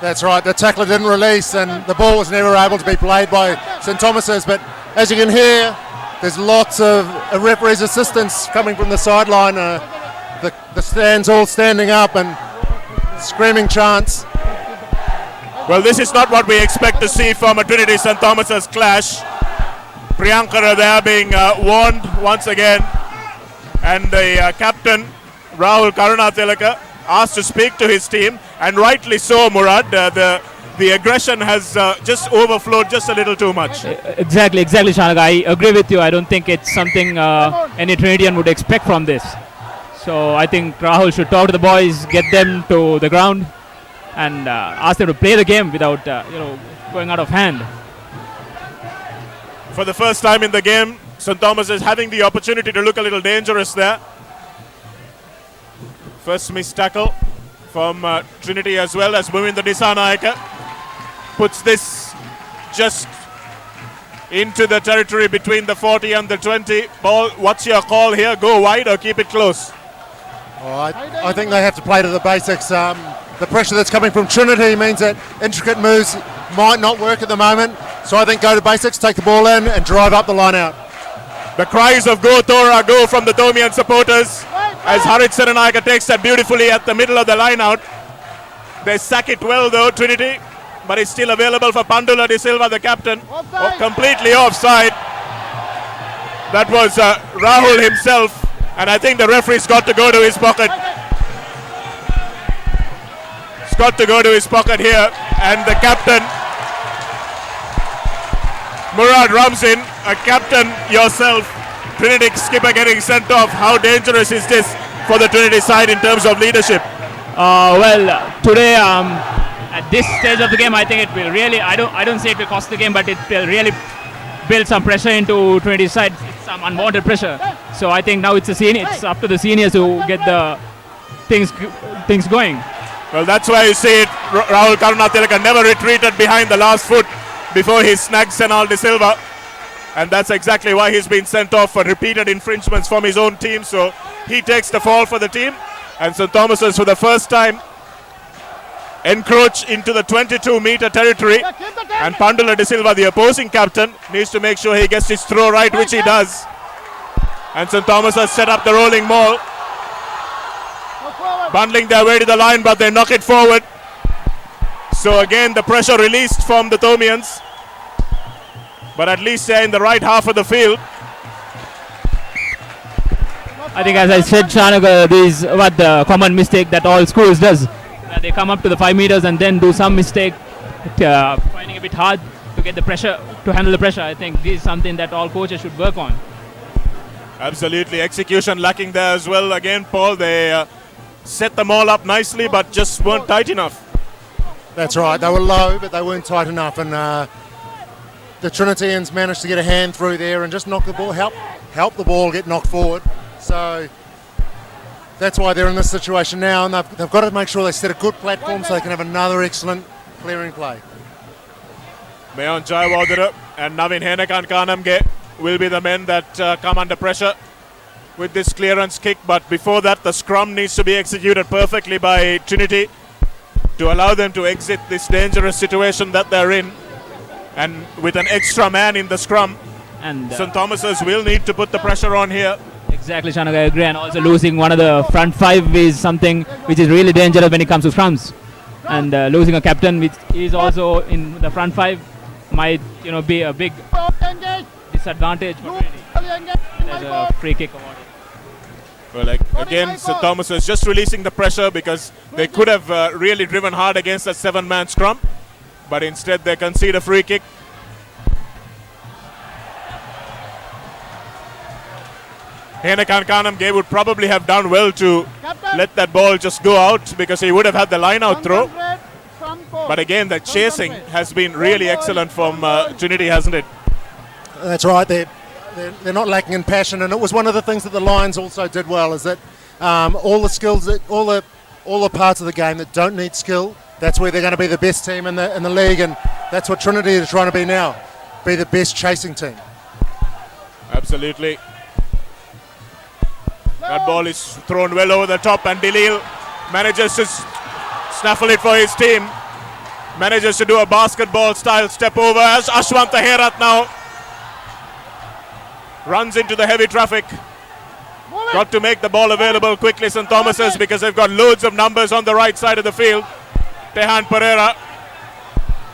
That's right, the tackler didn't release and the ball was never able to be played by St Thomas's, but as you can hear, there's lots of referee's assistance coming from the sideline. The stands all standing up and screaming chants. Well, this is not what we expect to see from a Trinity St Thomas's clash. Priyankara there being warned once again, and the captain Rahul Karunatilaka asked to speak to his team, and rightly so, Murad. The aggression has just overflowed just a little too much. Exactly, Shanaga. I agree with you. I don't think it's something any Trinitian would expect from this. So I think Rahul should talk to the boys, get them to the ground, and ask them to play the game without going out of hand. For the first time in the game, St Thomas is having the opportunity to look a little dangerous there. First missed tackle from Trinity as well as Muminda Disanaika puts this just into the territory between the 40 and the 20. Paul, what's your call here? Go wide or keep it close? Oh, I think they have to play to the basics. The pressure that's coming from Trinity means that intricate moves might not work at the moment. So I think go to basics, take the ball in and drive up the line out. The cries of Go Tora go from the Tomian supporters as Harit Serenayaka takes that beautifully at the middle of the line out. They sack it well though, Trinity, but it's still available for Pandula De Silva, the captain. Completely offside. That was Rahul himself, and I think the referee's got to go to his pocket. He's got to go to his pocket here, and the captain Murad Ramzin, a captain yourself, Trinity skipper getting sent off. How dangerous is this for the Trinity side in terms of leadership? Today at this stage of the game, I think it will really, I don't say it will cost the game, but it will really build some pressure into Trinity's side. It's some unwanted pressure. So I think now it's up to the seniors to get the things going. Well, that's why you see it. Rahul Karunatilaka never retreated behind the last foot before he snagged Senal De Silva, and that's exactly why he's been sent off for repeated infringements from his own team. So he takes the fall for the team, and St Thomas's for the first time encroach into the 22-meter territory, and Pandula De Silva, the opposing captain, needs to make sure he gets his throw right, which he does. And St Thomas has set up the rolling maul, bundling their way to the line, but they knock it forward. So again, the pressure released from the Tomians, but at least they're in the right half of the field. I think, as I said, Shanaga, this is what the common mistake that all schools does. They come up to the 5 meters and then do some mistake, finding it a bit hard to get the pressure, to handle the pressure. I think this is something that all coaches should work on. Absolutely, execution lacking there as well. Again, Paul, they set them all up nicely, but just weren't tight enough. That's right, they were low, but they weren't tight enough, and the Trinitians managed to get a hand through there and just knock the ball, help the ball get knocked forward. So that's why they're in this situation now, and they've got to make sure they set a good platform so they can have another excellent clearing play. Mayon Jayawardena and Navin Henekankanamge will be the men that come under pressure with this clearance kick, but before that the scrum needs to be executed perfectly by Trinity to allow them to exit this dangerous situation that they're in. And with an extra man in the scrum, and St Thomas's will need to put the pressure on here. Exactly, Shanaga, I agree. And also losing one of the front 5 is something which is really dangerous when it comes to scrums. And losing a captain which is also in the front 5 might be a big disadvantage for Trinity. There's a free kick awarded. Well, again, St Thomas is just releasing the pressure because they could have really driven hard against that 7-man scrum, but instead they concede a free kick. Henekankanamge would probably have done well to let that ball just go out because he would have had the line out throw. But again, the chasing has been really excellent from Trinity, hasn't it? That's right. They're not lacking in passion, and it was one of the things that the Lions also did well. Is that all the skills, all the parts of the game that don't need skill, that's where they're going to be the best team in the league, and that's what Trinity is trying to be now, be the best chasing team. Absolutely. That ball is thrown well over the top, and Dilil manages to snaffle it for his team. Manages to do a basketball-style step over as Ashwant Herat now runs into the heavy traffic. Got to make the ball available quickly, St. Thomas's, because they've got loads of numbers on the right side of the field. Tehan Pereira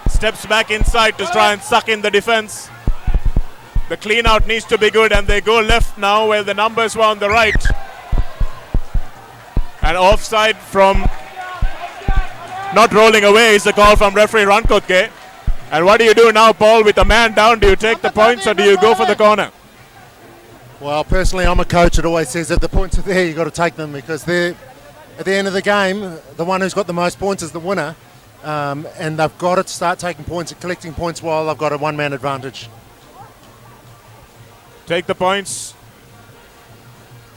steps back inside to try and suck in the defense. The clean out needs to be good, and they go left now where the numbers were on the right. And offside from not rolling away is the call from referee Rankotke. And what do you do now, Paul, with a man down? Do you take the points or do you go for the corner? Well, personally, I'm a coach that always says if the points are there, you've got to take them, because at the end of the game, the one who's got the most points is the winner. And they've got to start taking points and collecting points while they've got a one-man advantage. Take the points,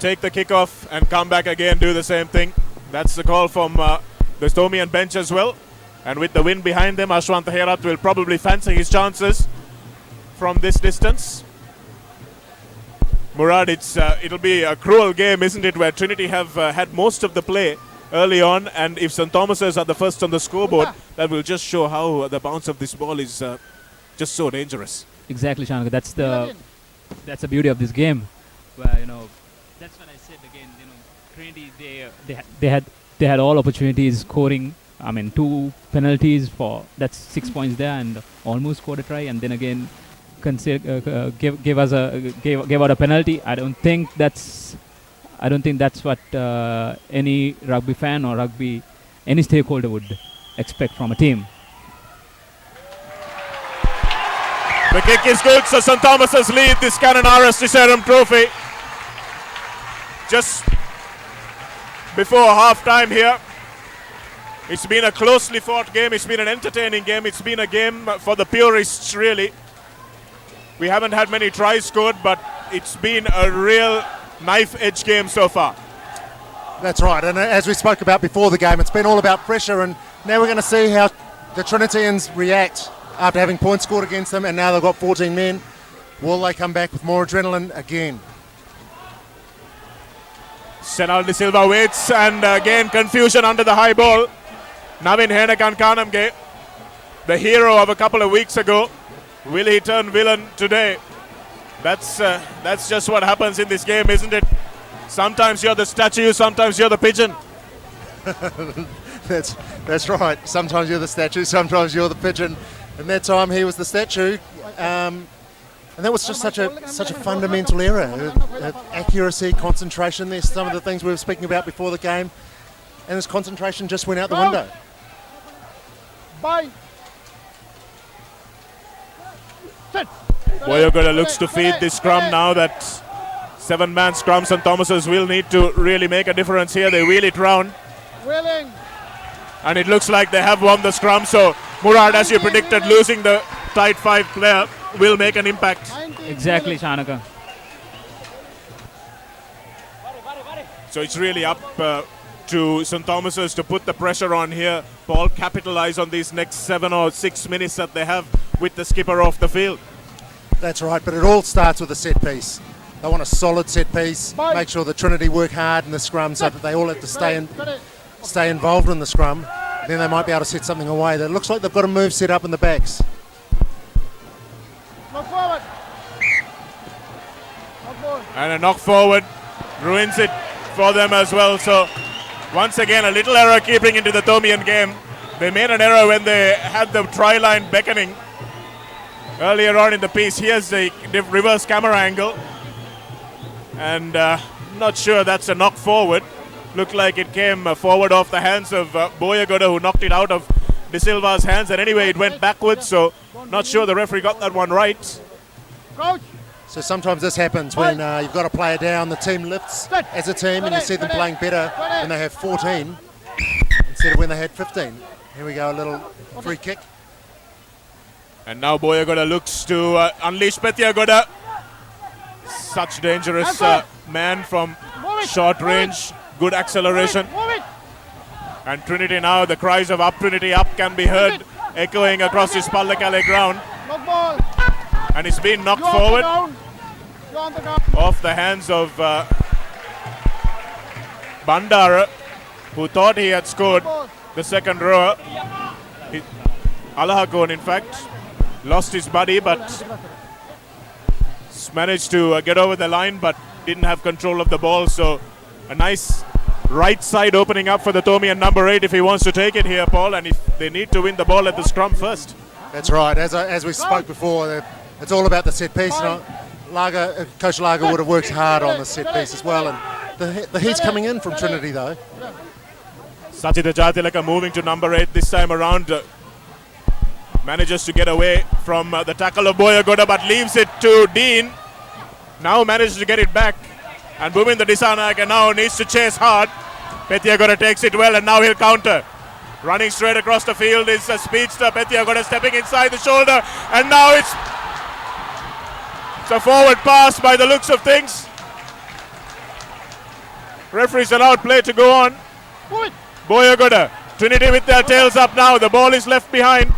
take the kickoff, and come back again, do the same thing. That's the call from the Stomian bench as well. And with the wind behind them, Ashwant Herat will probably fancy his chances from this distance. Murad, it'll be a cruel game, isn't it, where Trinity have had most of the play early on, and if St. Thomas's are the first on the scoreboard, that will just show how the bounce of this ball is just so dangerous. Exactly, Shanaka. That's the beauty of this game, where that's when I said again, Trinity they had all opportunities scoring. I mean, 2 penalties that's 6 points there, and almost scored a try, and then again gave out a penalty. I don't think that's what any rugby fan or any stakeholder would expect from a team. The kick is good, so St. Thomas's lead this Canon RS Deserum Trophy. Just before half-time here. It's been a closely fought game. It's been an entertaining game. It's been a game for the purists, really. We haven't had many tries scored, but it's been a real knife-edge game so far. That's right, and as we spoke about before the game, it's been all about pressure, and now we're going to see how the Trinitarians react after having points scored against them, and now they've got 14 men. Will they come back with more adrenaline again? Senal De Silva waits, and again confusion under the high ball. Navin Henakan Kanamge, the hero of a couple of weeks ago, will he turn villain today? That's just what happens in this game, isn't it? Sometimes you're the statue, sometimes you're the pigeon. That's right. Sometimes you're the statue, sometimes you're the pigeon. And that time he was the statue, and that was just such a fundamental error. Accuracy, concentration. There's some of the things we were speaking about before the game, and his concentration just went out the window. Bye. Boyogada looks to feed this scrum now. That 7-man scrum. St. Thomas's will need to really make a difference here. They wheel it round. Willing. And it looks like they have won the scrum. So Murad, as you predicted, losing the tight 5 player will make an impact. Exactly, Shanaka. So it's really up to St. Thomas's to put the pressure on here. Paul, capitalize on these next 7 or 6 minutes that they have with the skipper off the field. That's right, but it all starts with a set piece. They want a solid set piece, make sure the Trinity work hard in the scrum so that they all have to stay involved in the scrum. Then they might be able to set something away. It looks like they've got a move set up in the backs. Knock forward. And a knock forward ruins it for them as well. So once again, a little error keeping into the Thomian game. They made an error when they had the try line beckoning earlier on in the piece. Here's the reverse camera angle. And not sure that's a knock forward. Looked like it came forward off the hands of Boyagoda, who knocked it out of De Silva's hands. And anyway, it went backwards, so not sure the referee got that one right. Coach. So sometimes this happens when you've got a player down, the team lifts as a team, and you see them playing better when they have 14 instead of when they had 15. Here we go, a little free kick. And now Boyagoda looks to unleash Petyagoda. Such dangerous man from short range, good acceleration. And Trinity now, the cries of up Trinity up can be heard echoing across his Pallakale ground. And he's been knocked forward off the hands of Bandara, who thought he had scored the second rower. Alahakon, in fact, lost his body, but managed to get over the line, but didn't have control of the ball. So a nice right side opening up for the Tomian number 8 if he wants to take it here, Paul, and if they need to win the ball at the scrum first. That's right. As we spoke before, it's all about the set piece. Coach Lager would have worked hard on the set piece as well, and the heat's coming in from Trinity though. Sachita Jatilaka moving to number 8 this time around. Manages to get away from the tackle of Boyagoda, but leaves it to Dean. Now manages to get it back. And Bhuminder Disanayake now needs to chase hard. Petyagoda takes it well, and now he'll counter. Running straight across the field is a speedster. Petyagoda stepping inside the shoulder. And now it's a forward pass by the looks of things. Referees allowed play to go on. Boyagoda. Trinity with their tails up now. The ball is left behind.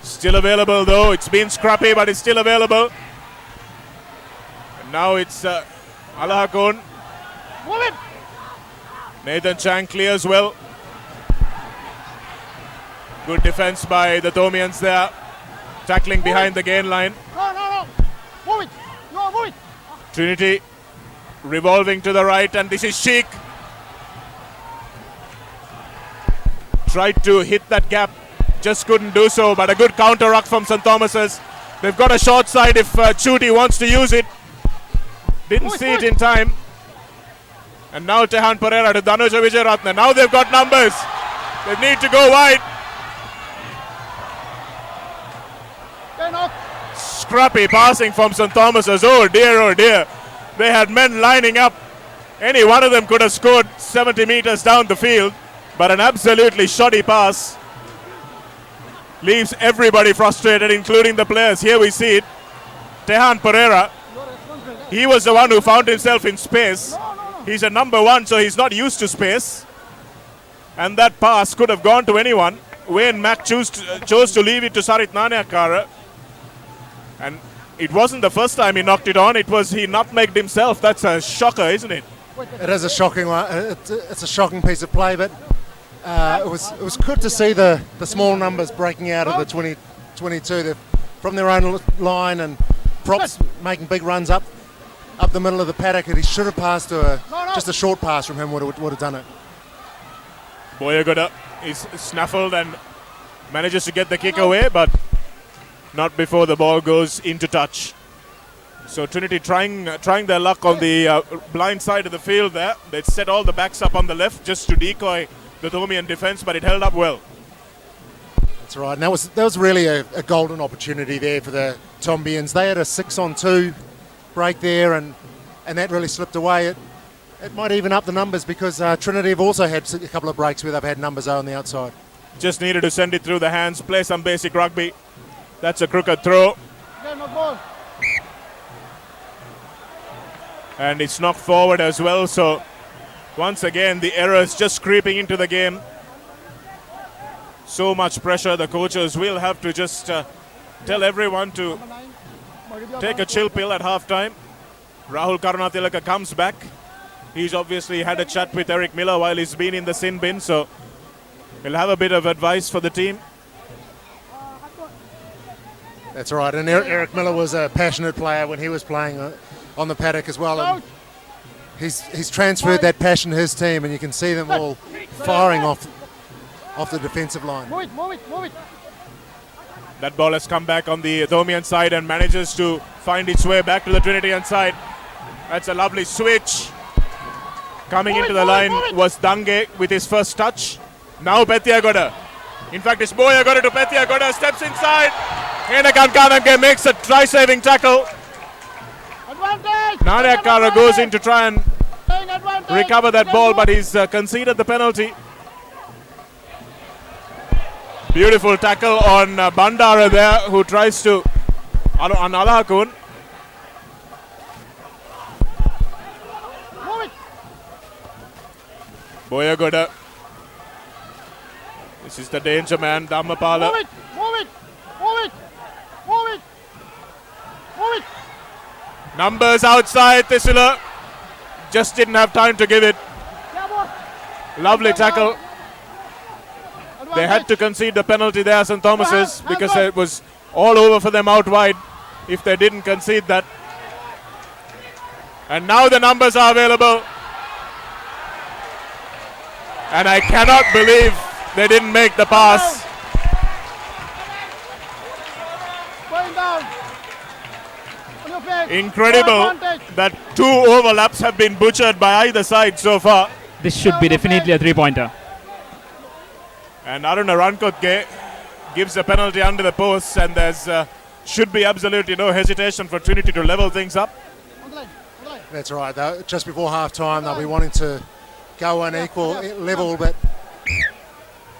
Still available though. It's been scrappy, but it's still available. And now it's Alahakon. Nathan Chang clears well. Good defense by the Tomians there. Tackling behind the gain line. Trinity revolving to the right, and this is Sheik. Tried to hit that gap, just couldn't do so, but a good counter ruck from St. Thomas's. They've got a short side if Chuti wants to use it. Didn't see it in time. And now Tehan Pereira to Dhanuja Vijayaratne. Now they've got numbers. They need to go wide. Scrappy passing from St. Thomas's. Oh dear, oh dear. They had men lining up. Any one of them could have scored 70 meters down the field. But an absolutely shoddy pass leaves everybody frustrated, including the players. Here we see it. Tehan Pereira, he was the one who found himself in space. He's a number 1, so he's not used to space. And that pass could have gone to anyone. Wayne Mack chose to leave it to Sarit Nanayakkara. And it wasn't the first time he knocked it on. It was he nutmegged himself. That's a shocker, isn't it? It is a shocking one. It's a shocking piece of play, but it was good to see the small numbers breaking out of the 2022. They're from their own line, and Props making big runs up the middle of the paddock, and he should have passed to just a short pass from him would have done it. Boyagoda is snaffled and manages to get the kick away, but not before the ball goes into touch. So Trinity trying their luck on the blind side of the field there. They set all the backs up on the left just to decoy the Tomian defense, but it held up well. That's right, and that was really a golden opportunity there for the Tombians. They had a 6-on-2 break there, and that really slipped away. It might even up the numbers because Trinity have also had a couple of breaks where they've had numbers on the outside. Just needed to send it through the hands, play some basic rugby. That's a crooked throw. And it's knocked forward as well, so once again the errors just creeping into the game. So much pressure, the coaches will have to just tell everyone to take a chill pill at halftime. Rahul Karunatilaka comes back. He's obviously had a chat with Eric Miller while he's been in the sin bin, so he'll have a bit of advice for the team. That's right, and Eric Miller was a passionate player when he was playing on the paddock as well. And he's transferred that passion to his team, and you can see them all firing off the defensive line. Move it. That ball has come back on the Tomian side and manages to find its way back to the Trinitian side. That's a lovely switch. Coming into the line was Dange with his first touch. Now Petyagoda. In fact, it's Boyagoda to Petyagoda, steps inside. Henakan Kanange makes a try-saving tackle. Nanayakkara goes in to try and recover that ball, but he's conceded the penalty. Beautiful tackle on Bandara there, who tries to on Alahakun. Boyagoda. This is the danger man, Dhammapala. Move it! Numbers outside, Thisila. Just didn't have time to give it. Lovely tackle. They had to concede the penalty there, St. Thomas's, because it was all over for them out wide if they didn't concede that. And now the numbers are available. And I cannot believe they didn't make the pass. Incredible that two overlaps have been butchered by either side so far. This should be definitely a three-pointer. And Aruna Rankotke gives a penalty under the post, and there's should be absolutely no hesitation for Trinity to level things up. That's right. Just before half time, they'll be wanting to go an equal level, but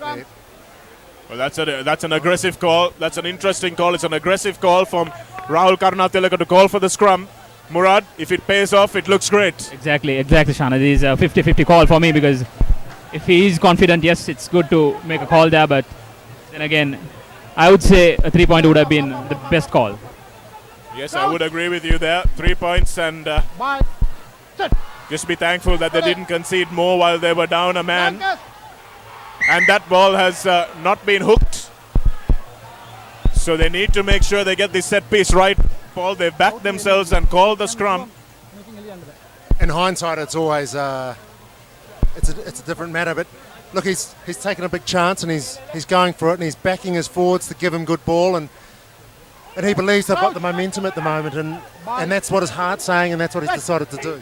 yeah. Well, that's an aggressive call. That's an interesting call. It's an aggressive call from Rahul Karunatilaka to call for the scrum. Murad, if it pays off, it looks great. Exactly, Shana. This is a 50-50 call for me, because if he is confident, yes, it's good to make a call there, but then again, I would say a three-pointer would have been the best call. Yes, I would agree with you there. 3 points, and just be thankful that they didn't concede more while they were down a man. And that ball has not been hooked. So they need to make sure they get this set piece right. Paul, they've backed themselves and called the scrum. In hindsight, it's always it's a different matter. But look, he's taken a big chance, and he's going for it, and he's backing his forwards to give him good ball, and he believes they've got the momentum at the moment, and that's what his heart's saying, and that's what he's decided to do.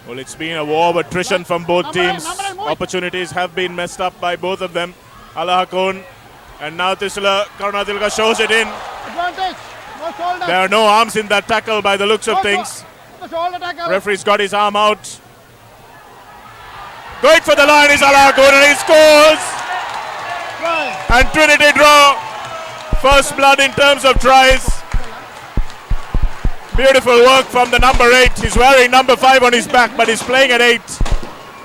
Well, it's been a war of attrition from both teams. Opportunities have been messed up by both of them. Alahakun and now Thisila Karunatilaka shows it in. There are no arms in that tackle by the looks of things. Referee's got his arm out. Going for the line is Alahakun, and he scores! And Trinity draw. First blood in terms of tries. Beautiful work from the number 8. He's wearing number 5 on his back, but he's playing at 8.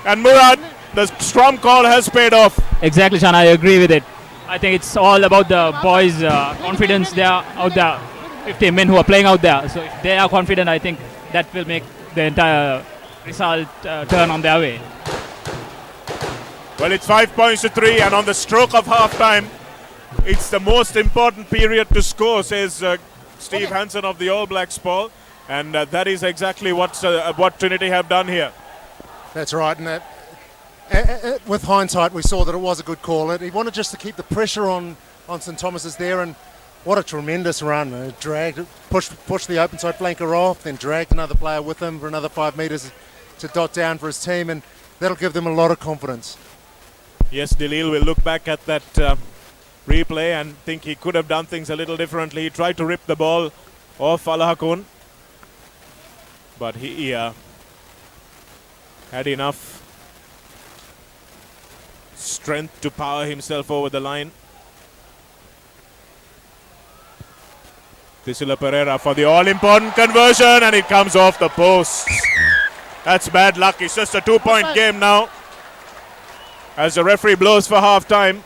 And Murad, the scrum call has paid off. Exactly, Shan. I agree with it. I think it's all about the boys' confidence. They are out there, 50 men who are playing out there. So if they are confident, I think that will make the entire result turn on their way. Well, it's 5 points to 3, and on the stroke of half-time, it's the most important period to score, says Steve Hansen of the All Blacks, Paul. And that is exactly what Trinity have done here. That's right, and with hindsight, we saw that it was a good call. He wanted just to keep the pressure on St Thomas's there, and what a tremendous run. Dragged, pushed the open side flanker off, then dragged another player with him for another 5 metres to dot down for his team, and that'll give them a lot of confidence. Yes, Dalil will look back at that replay and think he could have done things a little differently. He tried to rip the ball off Alahakun, but he had enough strength to power himself over the line. Thisila Pereira for the all-important conversion, and it comes off the post. That's bad luck. It's just a 2-point game now, as the referee blows for half-time.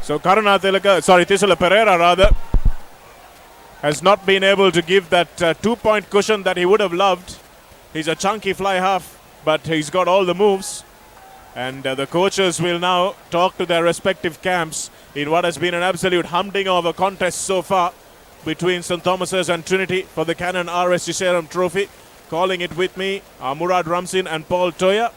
So Thisila Pereira rather has not been able to give that 2-point cushion that he would have loved. He's a chunky fly half, but he's got all the moves. And the coaches will now talk to their respective camps in what has been an absolute humdinger of a contest so far between St Thomas's and Trinity for the Canon RS Disserum Trophy. Calling it with me are Murad Ramsin and Paul Toya.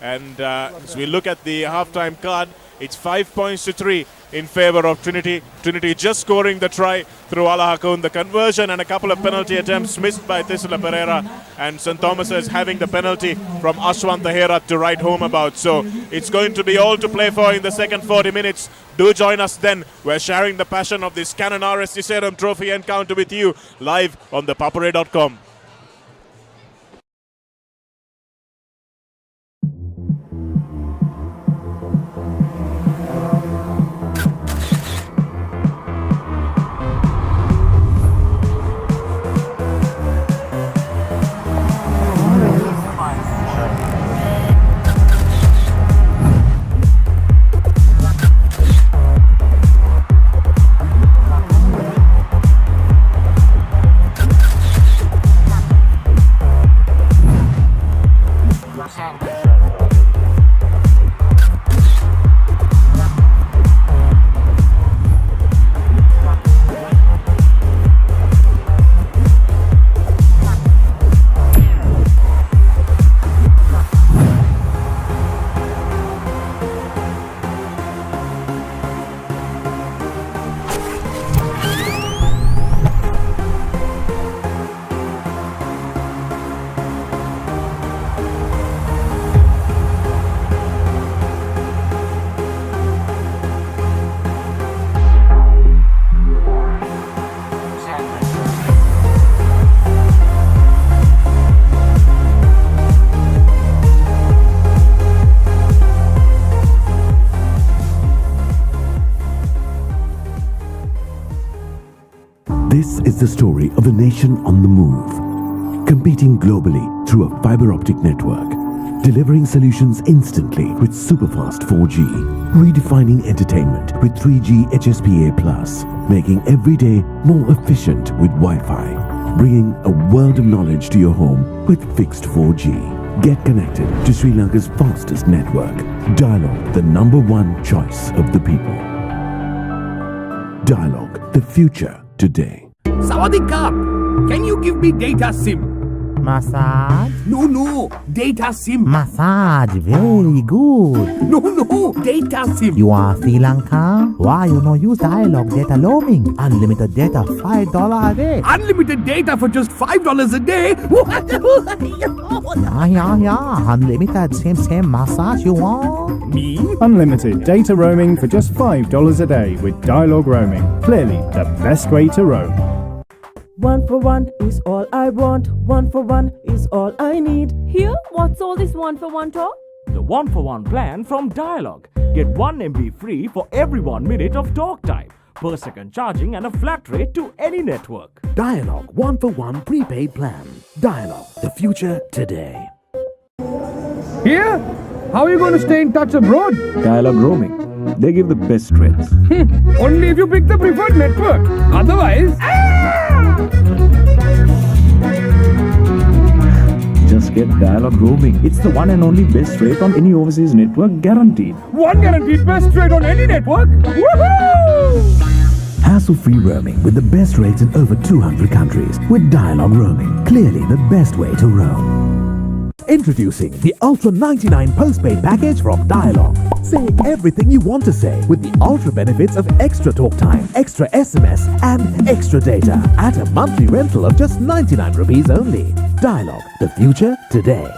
And as we look at the halftime card, it's 5 points to 3 in favour of Trinity. Trinity just scoring the try through Alahakun. The conversion and a couple of penalty attempts missed by Thisila Pereira. And St Thomas's having the penalty from Ashwant Herat to write home about. So it's going to be all to play for in the second 40 minutes. Do join us then. We're sharing the passion of this Canon RS Disserum Trophy encounter with you live on ThePapare.com. the story of a nation on the move, competing globally through a fiber optic network, delivering solutions instantly with superfast 4G, redefining entertainment with 3G HSPA+, making every day more efficient with Wi-Fi, bringing a world of knowledge to your home with fixed 4G. Get connected to Sri Lanka's fastest network. Dialog, the #1 choice of the people. Dialog, the future today. Sawadee-krap! Can you give me data SIM? Massage? No, data SIM. Massage, very good. No, data SIM. You are Sri Lanka? Why you no use Dialog data roaming? Unlimited data, $5 a day. Unlimited data for just $5 a day? Yeah. Unlimited, same massage you want? Me? Unlimited data roaming for just $5 a day with Dialog roaming. Clearly the best way to roam. 1 for 1 is all I want. 1 for 1 is all I need. Here, what's all this 1 for 1 talk? The 1 for 1 plan from Dialog. Get 1 MB free for every 1 minute of talk time, per second charging and a flat rate to any network. Dialog 1 for 1 prepaid plan. Dialog, the future today. Here? How are you going to stay in touch abroad? Dialog roaming. They give the best rates. Only if you pick the preferred network. Otherwise... Just get Dialog roaming. It's the one and only best rate on any overseas network, guaranteed. One guaranteed best rate on any network? Woohoo! Hassle-free roaming with the best rates in over 200 countries. With Dialog roaming, clearly the best way to roam. Introducing the Ultra 99 postpaid package from Dialog. Say everything you want to say with the ultra benefits of extra talk time, extra SMS and extra data at a monthly rental of just 99 rupees only. Dialog, the future today.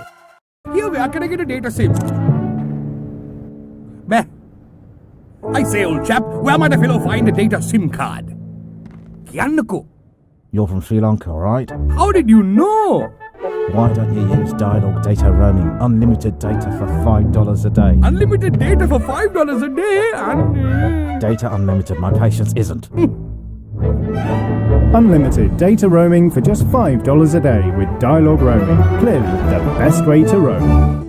Here, where can I get a data SIM? Bah. I say, old chap, where might a fellow find a data SIM card? Kiannako. You're from Sri Lanka, right? How did you know? Why don't you use Dialog data roaming? Unlimited data for $5 a day. Unlimited data for $5 a day and... Data unlimited, my patience isn't. Unlimited data roaming for just $5 a day with Dialog roaming. Clearly the best way to roam.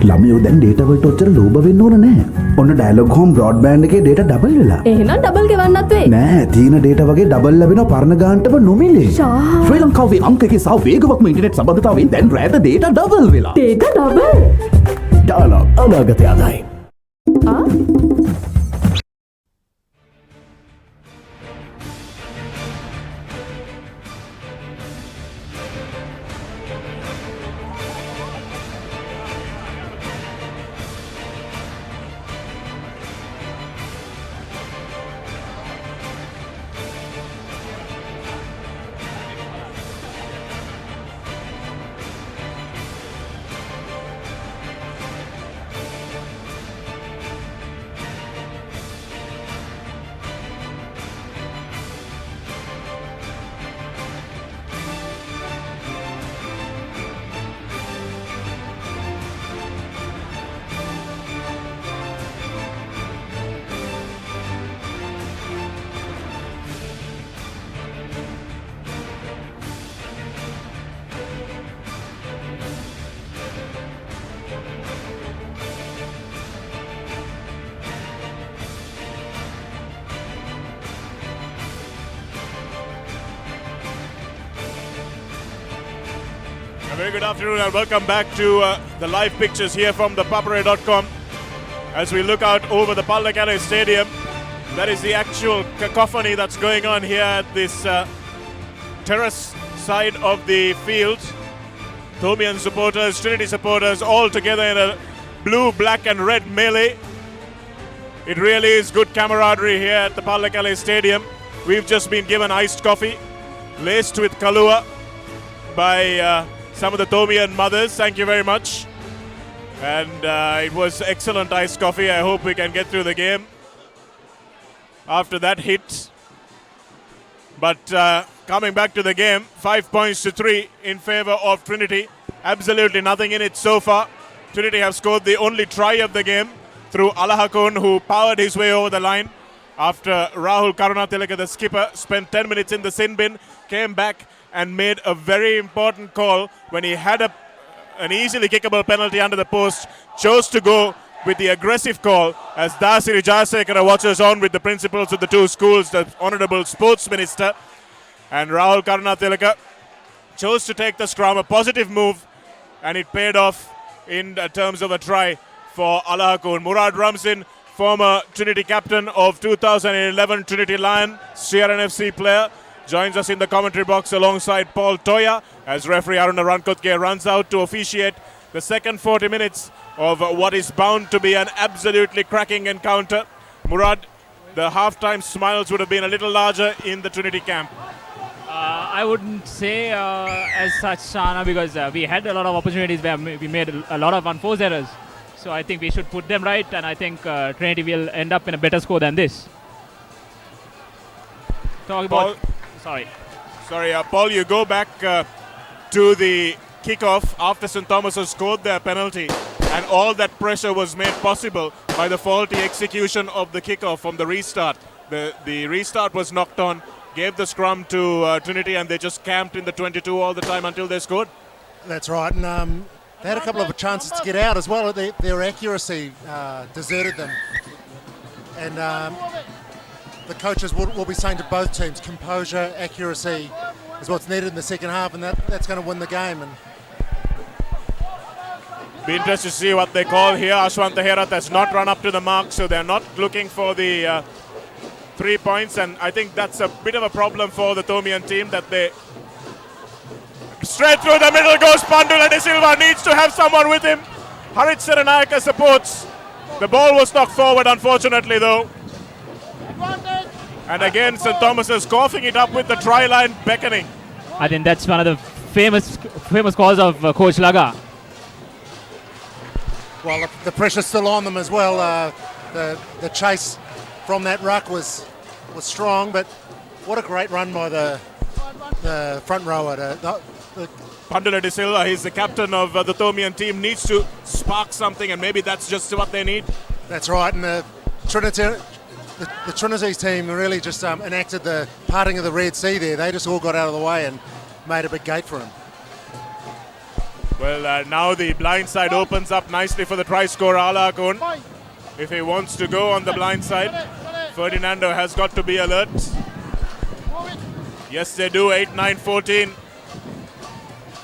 ළමයෝ දැන් data වලට ඔච්චර ලෝභ වෙන්න ඕන නැහැ. ඔන්න dialogue home broadband එකේ data double වෙලා. එහෙනම් ඩබල් ගෙවන්නත් වෙයි. නෑ, තියෙන ඩේටා වගේ ඩබල් ලැබෙනවා පරණ ගානටම නොමිලේ. ශ්‍රී ලංකාවේ අංකකේ සහ වේගවත්ම ඉන්ටර්නෙට් සම්බන්ධතාවයෙන් දැන් රෑට ඩේටා ඩබල් වෙලා. Data double. ඩයලොග් අනාගතය ආදායි. A very good afternoon and welcome back to the live pictures here from ThePapare.com. As we look out over the Pallakale Stadium, that is the actual cacophony that's going on here at this terrace side of the field. Thomian supporters, Trinity supporters, all together in a blue, black and red melee. It really is good camaraderie here at the Pallekele Stadium. We've just been given iced coffee, laced with Kalua by some of the Thomian mothers. Thank you very much. And it was excellent iced coffee. I hope we can get through the game after that hit. But coming back to the game, 5 points to 3 in favor of Trinity. Absolutely nothing in it so far. Trinity have scored the only try of the game through Alahakon, who powered his way over the line after Rahul Karunatilaka, the skipper, spent 10 minutes in the sin bin, came back and made a very important call when he had an easily kickable penalty under the post, chose to go with the aggressive call as Dasiri Jayasekara watches on with the principals of the two schools, the Honourable Sports Minister, and Rahul Karunatilaka chose to take the scrum, a positive move, and it paid off in terms of a try for Alahakon. Murad Ramzin, former Trinity captain of 2011 Trinity Lion, CRNFC player, joins us in the commentary box alongside Paul Toya as referee Aruna Rankotke runs out to officiate the second 40 minutes of what is bound to be an absolutely cracking encounter. Murad, the halftime smiles would have been a little larger in the Trinity camp. I wouldn't say as such, Shana, because we had a lot of opportunities where we made a lot of unforced errors. So I think we should put them right, and I think Trinity will end up in a better score than this. Talk about... Sorry, Paul, you go back to the kickoff after St. Thomas has scored their penalty, and all that pressure was made possible by the faulty execution of the kickoff from the restart. The restart was knocked on, gave the scrum to Trinity, and they just camped in the 22 all the time until they scored. That's right, and they had a couple of chances to get out as well. Their accuracy deserted them. And the coaches will be saying to both teams, composure, accuracy is what's needed in the second half, and that's going to win the game. And be interested to see what they call here. Ashwanta Herat has not run up to the mark, so they're not looking for the 3 points, and I think that's a bit of a problem for the Thomian team, that they straight through the middle goes Pandula De Silva, needs to have someone with him. Harit Siranayaka supports. The ball was knocked forward, unfortunately, though. And again, St. Thomas is coughing it up with the try line beckoning. I think that's one of the famous calls of Coach Laga. Well, the pressure's still on them as well. The chase from that ruck was strong, but what a great run by the front rower. Pandula De Silva, he's the captain of the Thomian team, needs to spark something, and maybe that's just what they need. That's right, and the Trinity's team really just enacted the parting of the Red Sea there. They just all got out of the way and made a big gate for him. Well, now the blind side opens up nicely for the try scorer Alahakon. If he wants to go on the blind side, Ferdinando has got to be alert. Yes, they do. 8-9-14.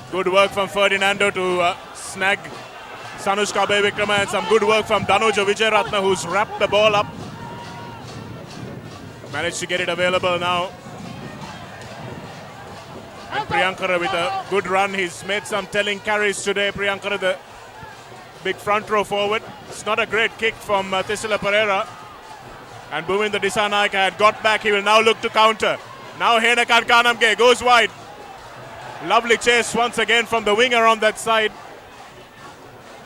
Good work from Ferdinando to snag Sanushka Bevikrama, and some good work from Danuja Vijayaratna, who's wrapped the ball up. Managed to get it available now. And Priyankara with a good run. He's made some telling carries today. Priyankara, the big front row forward. It's not a great kick from Tisila Pereira. And Bhuminder Disanaika had got back. He will now look to counter. Now Henakan Kanamge goes wide. Lovely chase once again from the winger on that side.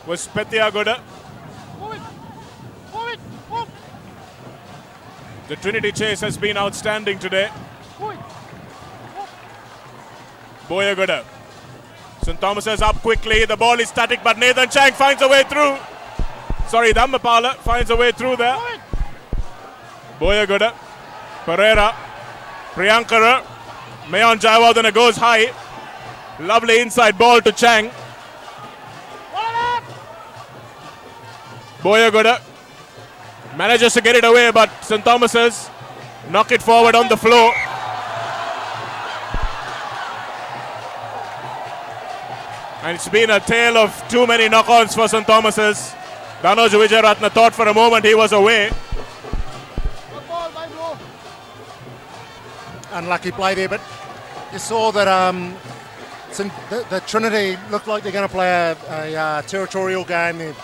Was Petia Goda. The Trinity chase has been outstanding today. Boyagoda. St. Thomas is up quickly. The ball is static, but Nathan Chang finds a way through. Sorry, Dhammapala finds a way through there. Boyagoda. Pereira. Priyankara. Mayon Jayawardena goes high. Lovely inside ball to Chang. Boyagoda manages to get it away, but St. Thomas's knock it forward on the floor. And it's been a tale of too many knock-ons for St. Thomas's. Danuja Vijayaratna thought for a moment he was away. Unlucky play there, but you saw that the Trinity look like they're going to play a territorial game. They've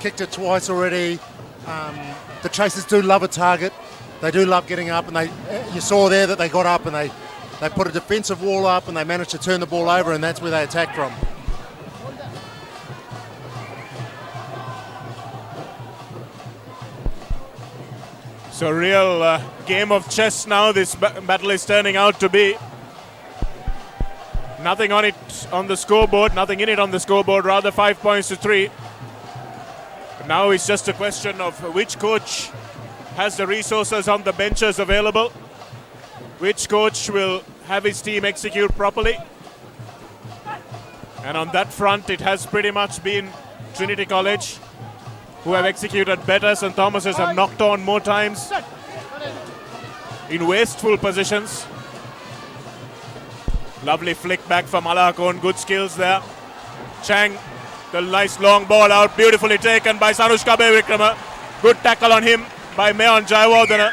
kicked it twice already. The Chasers do love a target. They do love getting up, and you saw there that they got up and they put a defensive wall up and they managed to turn the ball over, and that's where they attacked from. So real game of chess now this battle is turning out to be. Nothing on it on the scoreboard, nothing in it on the scoreboard, rather 5 points to 3. Now it's just a question of which coach has the resources on the benches available, which coach will have his team execute properly. And on that front, it has pretty much been Trinity College who have executed better. St. Thomas's have knocked on more times in wasteful positions. Lovely flick back from Alakon, good skills there. Chang, the nice long ball out, beautifully taken by Sanushka Bevikrama. Good tackle on him by Mayon Jayawardena.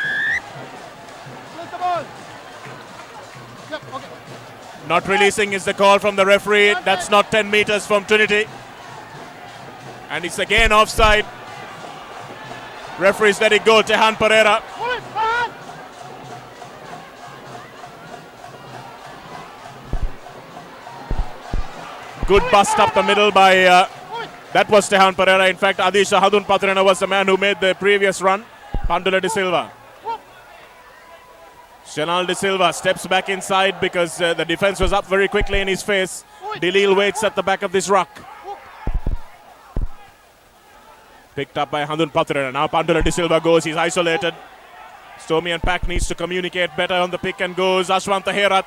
Not releasing is the call from the referee. That's not 10 meters from Trinity. And it's again offside. Referees let it go. Tehan Pereira. Good bust up the middle by, that was Tehan Pereira. In fact, Adisha Hadun Patrena was the man who made the previous run. Pandula De Silva. Chanal De Silva steps back inside because the defense was up very quickly in his face. Delil waits at the back of this ruck. Picked up by Handun Patrena. Now Pandula De Silva goes. He's isolated. Stormy and Pack needs to communicate better on the pick and goes. Ashwanta Herat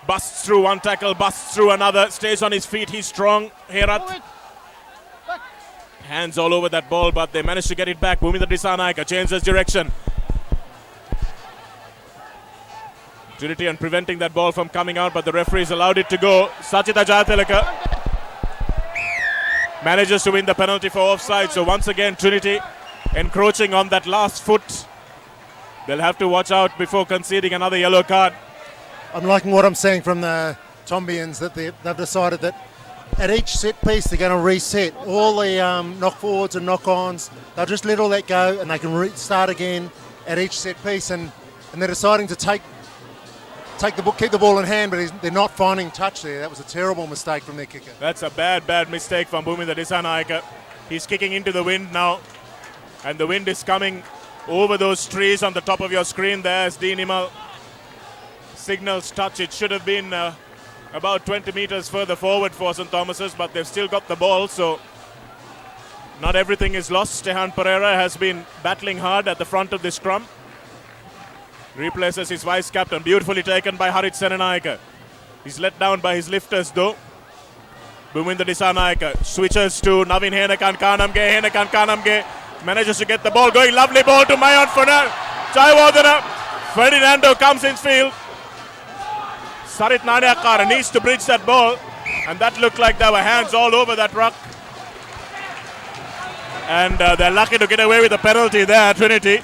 busts through one tackle, busts through another, stays on his feet. He's strong. Herat. Hands all over that ball, but they managed to get it back. Bhumindra Disanaika changes direction. Trinity and preventing that ball from coming out, but the referees allowed it to go. Sachita Jayatilaka manages to win the penalty for offside. So once again, Trinity encroaching on that last foot. They'll have to watch out before conceding another yellow card. I'm liking what I'm seeing from the Tombians, that they've decided that at each set piece they're going to reset all the knock forwards and knock ons. They'll just let all that go and they can restart again at each set piece. And they're deciding to keep the ball in hand, but they're not finding touch there. That was a terrible mistake from their kicker. That's a bad mistake from Bhumindra Disanaika. He's kicking into the wind now, and the wind is coming over those trees on the top of your screen there as Dean Imal signals touch. It should have been about 20 meters further forward for St. Thomas's, but they've still got the ball, so not everything is lost. Tehan Pereira has been battling hard at the front of the scrum. Replaces his vice-captain. Beautifully taken by Harit Senanaika. He's let down by his lifters though. Bhumindra Disanaika switches to Navin Henekan Kanamge. Manages to get the ball going. Lovely ball to Mayon Jayawardena. Ferdinando comes in field. Sarit Nanyakara needs to bridge that ball. And that looked like there were hands all over that ruck. And they're lucky to get away with the penalty there, Trinity.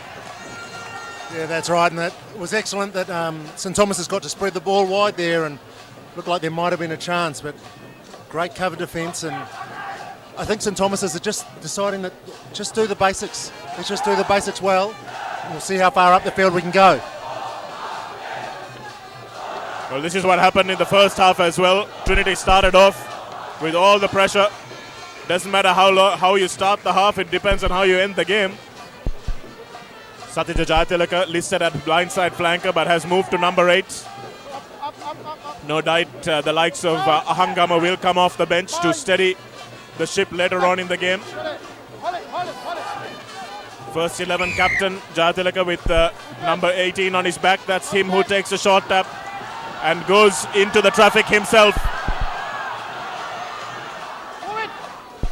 Yeah, that's right, and that was excellent that St. Thomas has got to spread the ball wide there, and looked like there might have been a chance, but great cover defence. And I think St. Thomas's are just deciding that just do the basics. Let's just do the basics well, and we'll see how far up the field we can go. Well, this is what happened in the first half as well. Trinity started off with all the pressure. Doesn't matter how you start the half, it depends on how you end the game. Satija Jayatilaka listed at blindside flanker but has moved to number 8. No doubt the likes of Ahangama will come off the bench to steady the ship later on in the game. First 11 captain Jayatilaka with number 18 on his back. That's him who takes a short tap and goes into the traffic himself.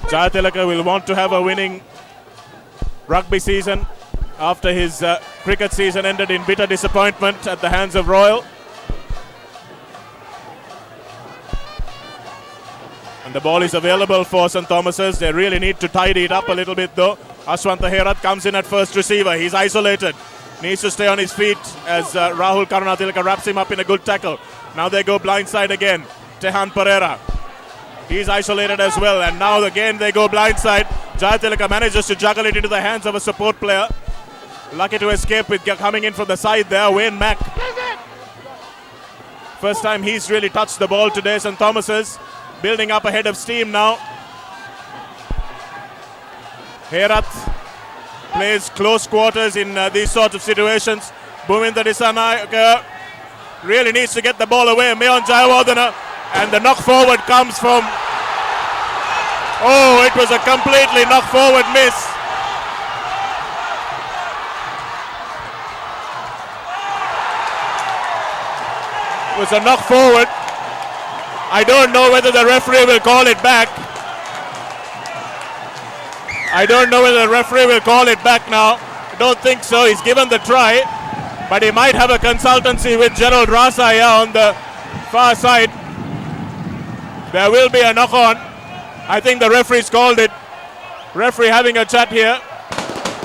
Jayatilaka will want to have a winning rugby season after his cricket season ended in bitter disappointment at the hands of Royal. And the ball is available for St. Thomas's. They really need to tidy it up a little bit though. Ashwanta Herat comes in at first receiver. He's isolated. Needs to stay on his feet as Rahul Karunatilaka wraps him up in a good tackle. Now they go blindside again. Tehan Pereira. He's isolated as well, and now again they go blindside. Jayatilaka manages to juggle it into the hands of a support player. Lucky to escape with coming in from the side there, Wayne Mack. First time he's really touched the ball today. St. Thomas's building up a head of steam now. Herath plays close quarters in these sorts of situations. Bhuminda Dissanayake really needs to get the ball away. Mayon Jayawardena, and the knock forward comes from... Oh, it was a completely knock forward miss. It was a knock forward. I don't know whether the referee will call it back. I don't know whether the referee will call it back now. I don't think so. He's given the try, but he might have a consultancy with Gerald Rasaya on the far side. There will be a knock on. I think the referee's called it. Referee having a chat here.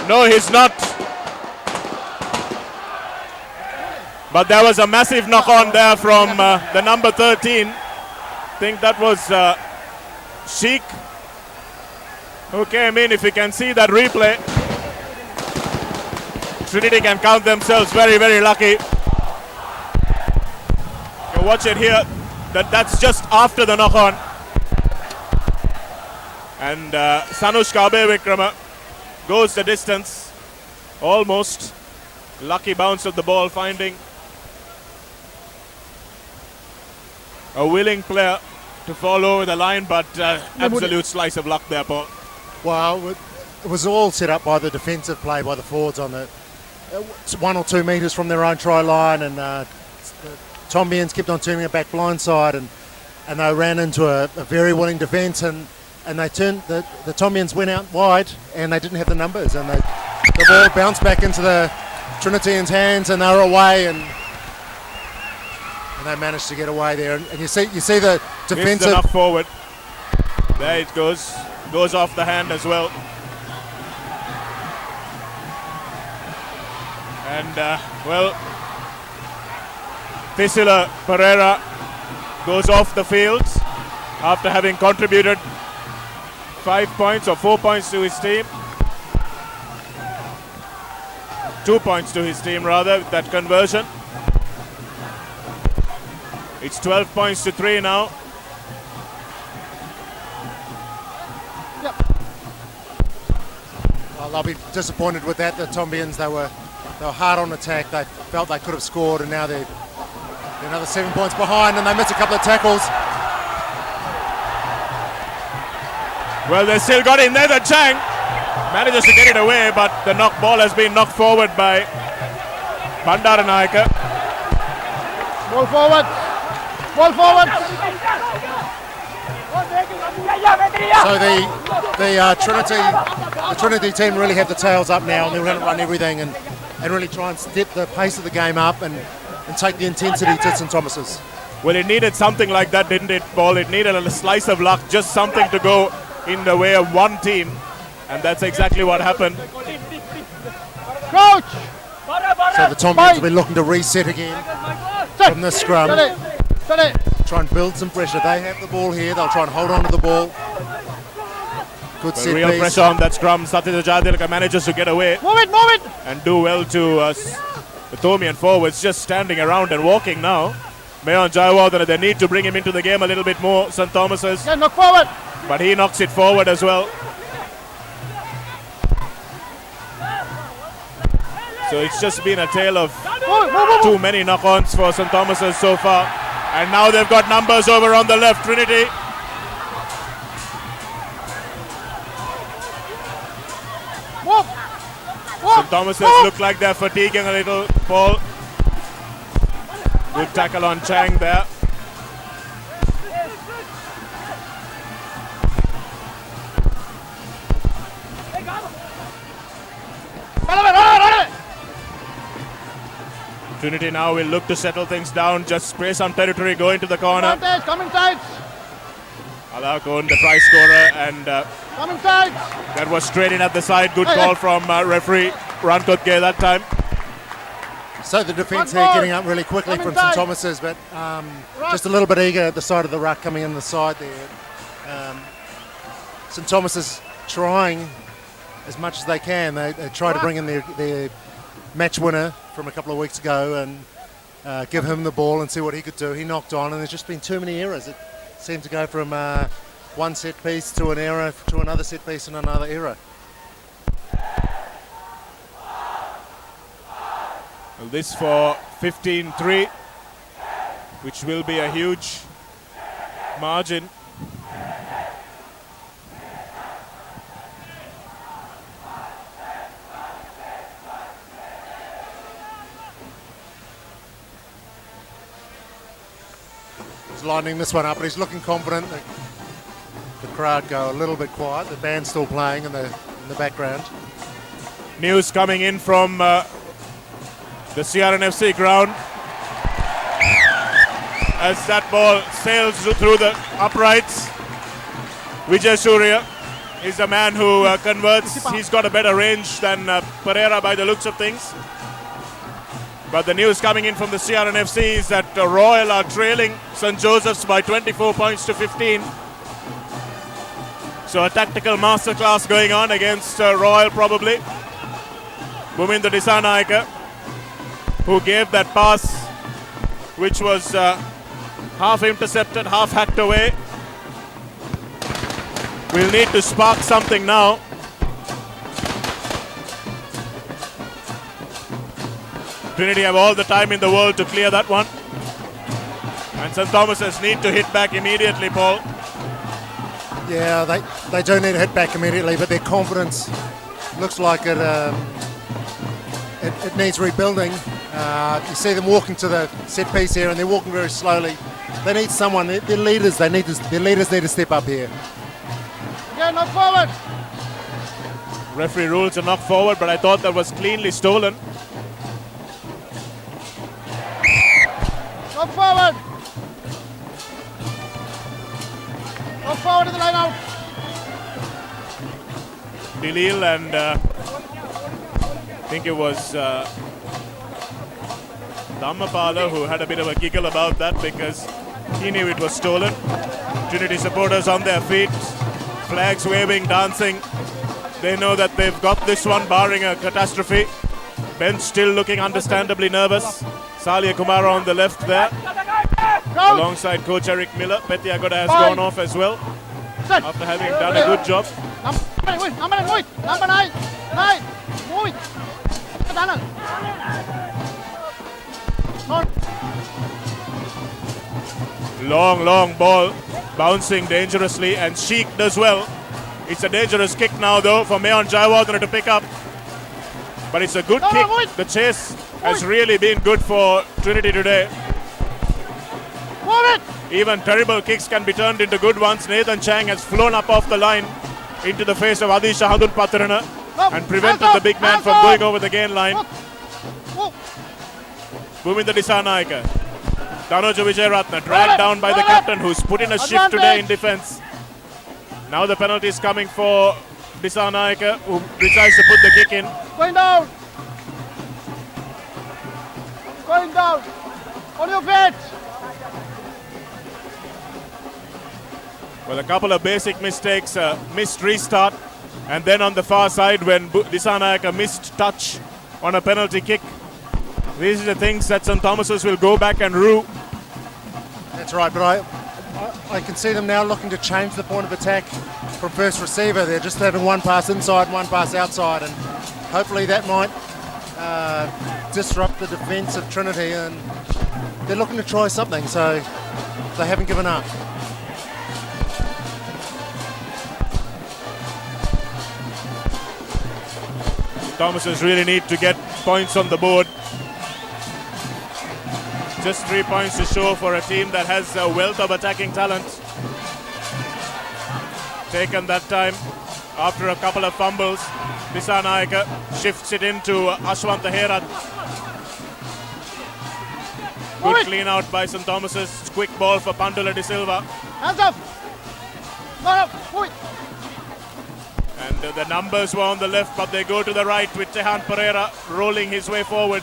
No, he's not. But there was a massive knock on there from the number 13. I think that was Sheikh who came in. If you can see that replay, Trinity can count themselves very, very lucky. You watch it here. That's just after the knock on. And Sanush Kabe Vikrama goes the distance. Almost. Lucky bounce of the ball, finding a willing player to fall over the line, but absolute slice of luck there, Paul. Well, it was all set up by the defensive play by the forwards on the 1 or 2 metres from their own try line, and Tombians kept on turning it back blindside, and they ran into a very willing defence, and they turned the Tombians went out wide, and they didn't have the numbers, and the ball bounced back into the Trinitarians' hands, and they were away, and they managed to get away there. And you see the defensive knock forward. There it goes off the hand as well. And well, Tisila Pereira goes off the field after having contributed 5 points or 4 points to his team. 2 points to his team rather with that conversion. It's 12 points to 3 now. Yep. Well, they'll be disappointed with that. The Tombians, they were hard on attack. They felt they could have scored, and now they're another 7 points behind, and they missed a couple of tackles. Well, they still got in there. The Chang manages to get it away, but the knock ball has been knocked forward by Bandaranayake. Ball forward. Ball forward. So the Trinity team really have the tails up now, and they're going to run everything and really try and step the pace of the game up and take the intensity to St. Thomas's. Well, it needed something like that, didn't it, Paul? It needed a slice of luck, just something to go in the way of one team, and that's exactly what happened. Coach! So the Tombians will be looking to reset again from this scrum. Try and build some pressure. They have the ball here. They'll try and hold on to the ball. Good set real piece. pressure on that scrum. Satya Jayatilaka manages to get away. Move it! And do well to the Thomian forwards just standing around and walking now. Mayon Jayawardena, they need to bring him into the game a little bit more, St. Thomas's. Yeah, knock forward. But he knocks it forward as well. So it's just been a tale of too many knock-ons for St. Thomas's so far. And now they've got numbers over on the left, Trinity. St. Thomas's look like they're fatiguing a little, Paul. Good tackle on Chang there. Trinity now will look to settle things down, just spray some territory, go into the corner. Come inside. Alakon, the try scorer, and Come inside. that was straight in at the side. Good call from referee Rankotke that time. So the defence here getting up really quickly from St Thomas's, but just a little bit eager at the side of the ruck coming in the side there. St Thomas's trying as much as they can. They try to bring in their match winner from a couple of weeks ago and give him the ball and see what he could do. He knocked on, and there's just been too many errors. It seemed to go from one set piece to an error to another set piece and another error. Well, this for 15-3, which will be a huge margin. He's lining this one up, but he's looking confident. The crowd go a little bit quiet. The band's still playing in the background. News coming in from the CRNFC ground as that ball sails through the uprights. Vijay Surya is a man who converts. He's got a better range than Pereira by the looks of things. But the news coming in from the CRNFC is that Royal are trailing St. Joseph's by 24 points to 15. So a tactical masterclass going on against Royal probably. Bhuminder Dissanayake, who gave that pass which was half intercepted, half hacked away. We'll need to spark something now. Trinity have all the time in the world to clear that one. And St. Thomas's need to hit back immediately, Paul. Yeah, they do need to hit back immediately, but their confidence looks like it needs rebuilding. You see them walking to the set piece here, and they're walking very slowly. They need someone. Their leaders. Their leaders need to step up here. Yeah, knock forward. Referee rules a knock forward, but I thought that was cleanly stolen. Knock forward. Knock forward to the line out. Dalil and I think it was Dhammapala who had a bit of a giggle about that because he knew it was stolen. Trinity supporters on their feet, flags waving, dancing. They know that they've got this one barring a catastrophe. Bench still looking understandably nervous. Salia Kumara on the left there. Alongside coach Eric Miller. Petty Agoda has gone off as well after having done a good job. Number 9. Long ball bouncing dangerously and cheeked as well. It's a dangerous kick now though for Mayon Jayawardena to pick up. But it's a good kick. The chase has really been good for Trinity today. Even terrible kicks can be turned into good ones. Nathan Chang has flown up off the line into the face of Adi Shahadun Patrana and prevented the big man from going over the gain line. Bhuminder Dissanayake. Danoja Vijayaratne dragged down by the captain who's put in a shift today in defence. Now the penalty is coming for Dissanayake who decides to put the kick in. Going down. On your feet. Well, a couple of basic mistakes, missed restart, and then on the far side when Dissanayake missed touch on a penalty kick. These are the things that St. Thomas's will go back and rue. That's right, but I can see them now looking to change the point of attack from first receiver. They're just having one pass inside, one pass outside, and hopefully that might disrupt the defence of Trinity, and they're looking to try something, so they haven't given up. Thomas's really need to get points on the board. Just 3 points to show for a team that has a wealth of attacking talent. Taken that time after a couple of fumbles. Dissanayake shifts it into Ashwanta Herat. Good clean out by St. Thomas's. Quick ball for Pandula De Silva. Hands up. And the numbers were on the left, but they go to the right with Tehan Pereira rolling his way forward.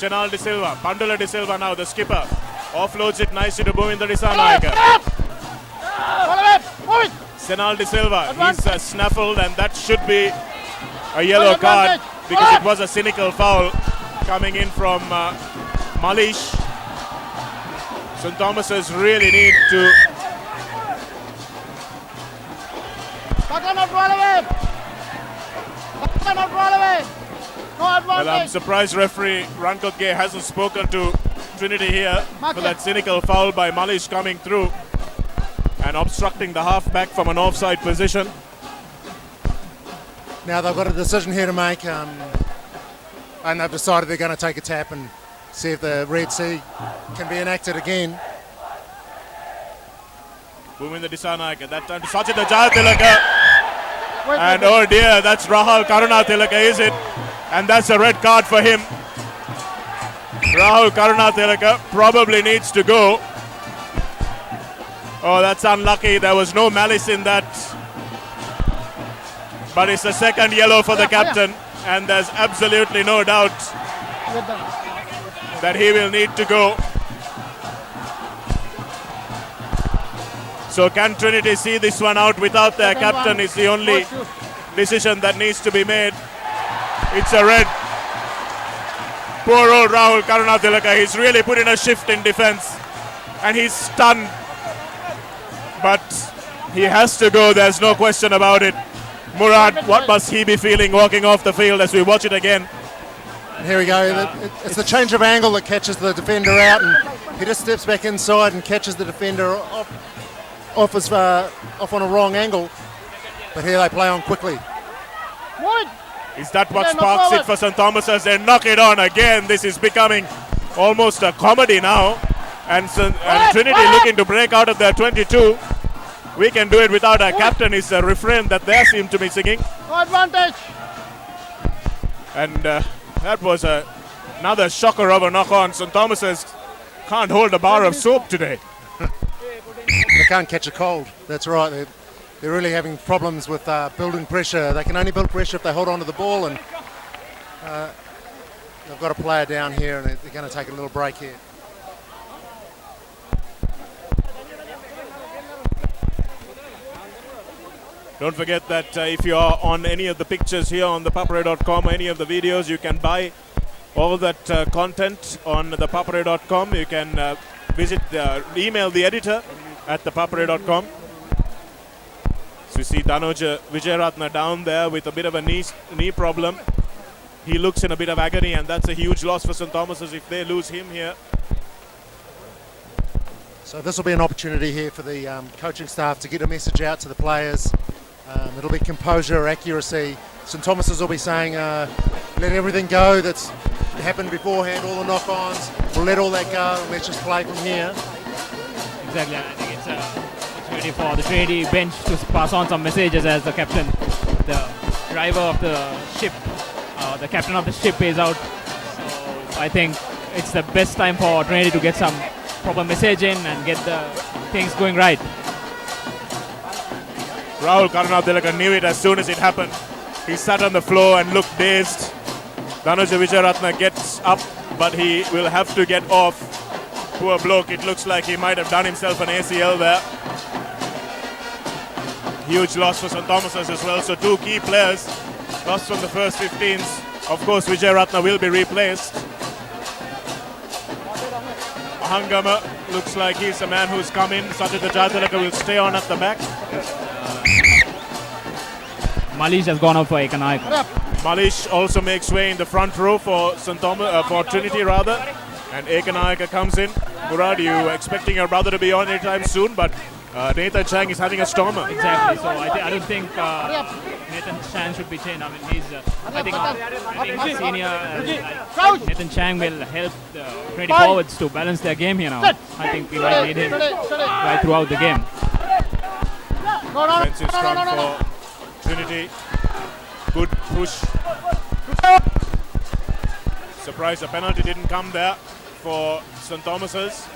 Shenal De Silva, Pandula De Silva now, the skipper. Offloads it nicely to Bhuvinder Dissanayake. Senal De Silva, he's snaffled, and that should be a yellow card because it was a cynical foul coming in from Malish. St. Thomas's really need to... Well, I'm surprised referee Rankot Gay hasn't spoken to Trinity here for that cynical foul by Malish coming through and obstructing the halfback from an offside position. Now they've got a decision here to make, and they've decided they're going to take a tap and see if the Red Sea can be enacted again. Bhuvinder Dissanayake, that time to Sachita Jayatilaka. And oh dear, that's Rahul Karunatilaka, is it? And that's a red card for him. Rahul Karunatilaka probably needs to go. Oh, that's unlucky. There was no malice in that. But it's the second yellow for the captain, and there's absolutely no doubt that he will need to go. So can Trinity see this one out without their captain is the only decision that needs to be made. It's a red. Poor old Rahul Karunatilaka, he's really put in a shift in defense and he's stunned. But he has to go, there's no question about it. Murad, what must he be feeling walking off the field as we watch it again? And here we go, it's the change of angle that catches the defender out, and he just steps back inside and catches the defender off on a wrong angle. But here they play on quickly. Is that what sparks it for St. Thomas's? They knock it on again. This is becoming almost a comedy now. And Trinity looking to break out of their 22. We can do it without our captain is a refrain that they seem to be singing. Advantage. And that was another shocker of a knock-on. St. Thomas's can't hold a bar of soap today. They can't catch a cold. That's right. They're really having problems with building pressure. They can only build pressure if they hold on to the ball, and they've got a player down here, and they're going to take a little break here. Don't forget that if you are on any of the pictures here on ThePapare.com, any of the videos, you can buy all that content on ThePapare.com. You can email the editor at ThePapare.com. So you see Danuja Vijayaratna down there with a bit of a knee problem. He looks in a bit of agony, and that's a huge loss for St. Thomas's if they lose him here. So this will be an opportunity here for the coaching staff to get a message out to the players. It'll be composure, accuracy. St. Thomas's will be saying, let everything go that's happened beforehand, all the knock-ons. We'll let all that go and let's just play from here. Exactly, I think it's an opportunity for the Trinity bench to pass on some messages as the captain, the driver of the ship, the captain of the ship is out. So I think it's the best time for Trinity to get some proper message in and get the things going right. Rahul Karunatilaka knew it as soon as it happened. He sat on the floor and looked dazed. Danuja Vijayaratna gets up, but he will have to get off. Poor bloke, it looks like he might have done himself an ACL there. Huge loss for St. Thomas's as well, so two key players lost from the first 15s. Of course, Vijayaratna will be replaced. Mahangama looks like he's the man who's come in. Sachita Jayatilaka will stay on at the back. Malish has gone out for Ekanaik. Malish also makes way in the front row for for Trinity rather, and Ekanaika comes in. Murad, you expecting your brother to be on anytime soon, but Nathan Chang is having a stormer. Exactly. So I don't think Nathan Chang should be changed. I mean, I think senior Nathan Chang will help the Trinity forwards to balance their game here now. I think we might need him right throughout the game. Defensive scrum for Trinity. Good push. Surprise, a penalty didn't come there for St. Thomas's.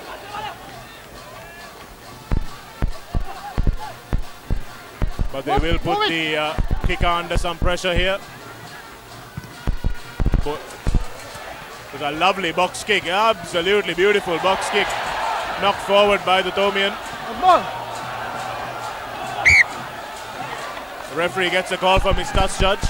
But they will put the kicker under some pressure here. was a lovely box kick, absolutely beautiful box kick. Knocked forward by the Tomian. The referee gets a call from his touch judge.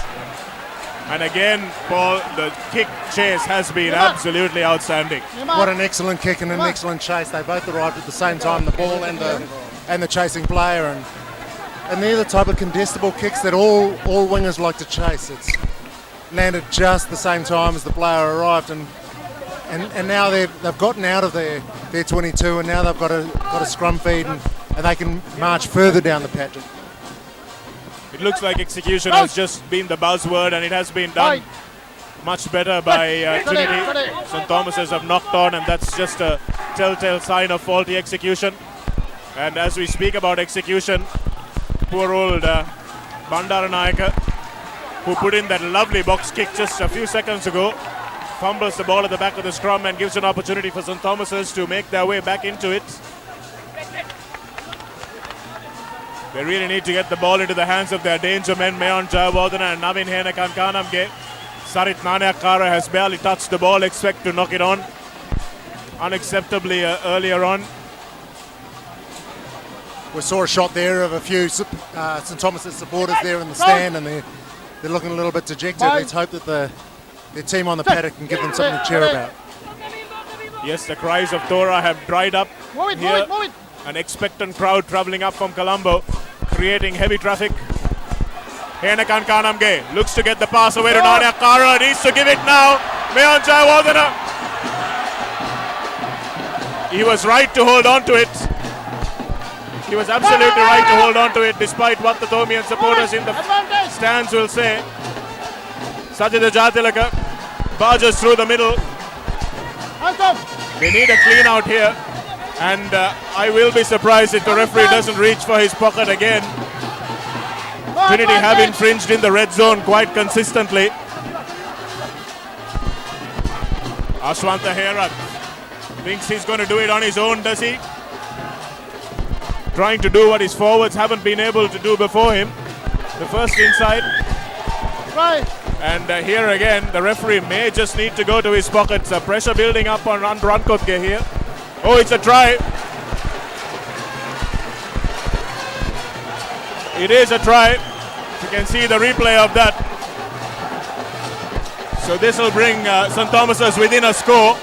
And again, Paul, the kick chase has been absolutely outstanding. What an excellent kick and an excellent chase. They both arrived at the same time, the ball and the chasing player. And they're the type of contestable kicks that all wingers like to chase. It's landed just the same time as the player arrived, and now they've gotten out of their 22, and now they've got a scrum feed, and they can march further down the patch. It looks like execution has just been the buzzword, and it has been done much better by Trinity. St. Thomas's have knocked on, and that's just a telltale sign of faulty execution. And as we speak about execution, poor old Bandaranayaka, who put in that lovely box kick just a few seconds ago, fumbles the ball at the back of the scrum and gives an opportunity for St. Thomas's to make their way back into it. They really need to get the ball into the hands of their danger men, Mayon Jayawardena and Navin Henakankanamge. Sarit Nanayakkara has barely touched the ball, expect to knock it on unacceptably earlier on. We saw a shot there of a few St. Thomas's supporters there in the stand, and they're looking a little bit dejected. Let's hope that their team on the paddock can give them something to cheer about. Yes, the cries of Tora have dried up here. An expectant crowd travelling up from Colombo, creating heavy traffic. Henakankanamge looks to get the pass away to Nanayakkara, needs to give it now. Mayon Jayawardena. He was right to hold on to it. He was absolutely right to hold on to it, despite what the Tomian supporters in the stands will say. Sajida Jatilaka barges through the middle. They need a clean out here, and I will be surprised if the referee doesn't reach for his pocket again. Trinity have infringed in the red zone quite consistently. Ashwanta Herath thinks he's going to do it on his own, does he? Trying to do what his forwards haven't been able to do before him. The first inside. And here again, the referee may just need to go to his pockets. Pressure building up on Rankotke here. Oh, it's a try. It is a try. You can see the replay of that. So this will bring St. Thomas's within a score.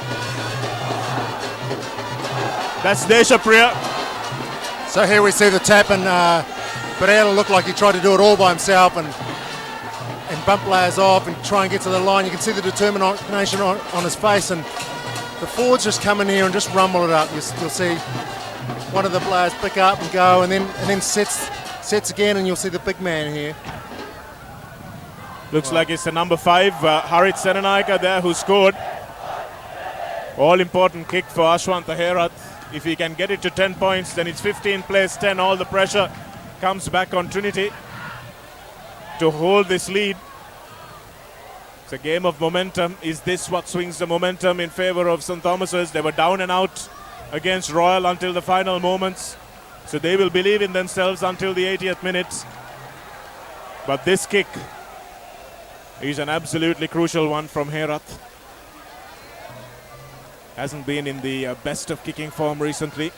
That's Deshapriya. So here we see the tap, and Pereira looked like he tried to do it all by himself and bump players off and try and get to the line. You can see the determination on his face, and the forwards just come in here and just rumble it up. You'll see one of the players pick up and go, and then sets again, and you'll see the big man here. Looks like it's the number 5, Harit Senanayaka there, who scored. All important kick for Ashwanta Herath. If he can get it to 10 points, then it's 15 plays 10. All the pressure comes back on Trinity to hold this lead. It's a game of momentum. Is this what swings the momentum in favour of St. Thomas's? They were down and out against Royal until the final moments, so they will believe in themselves until the 80th minute. But this kick is an absolutely crucial one from Herath. Hasn't been in the best of kicking form recently.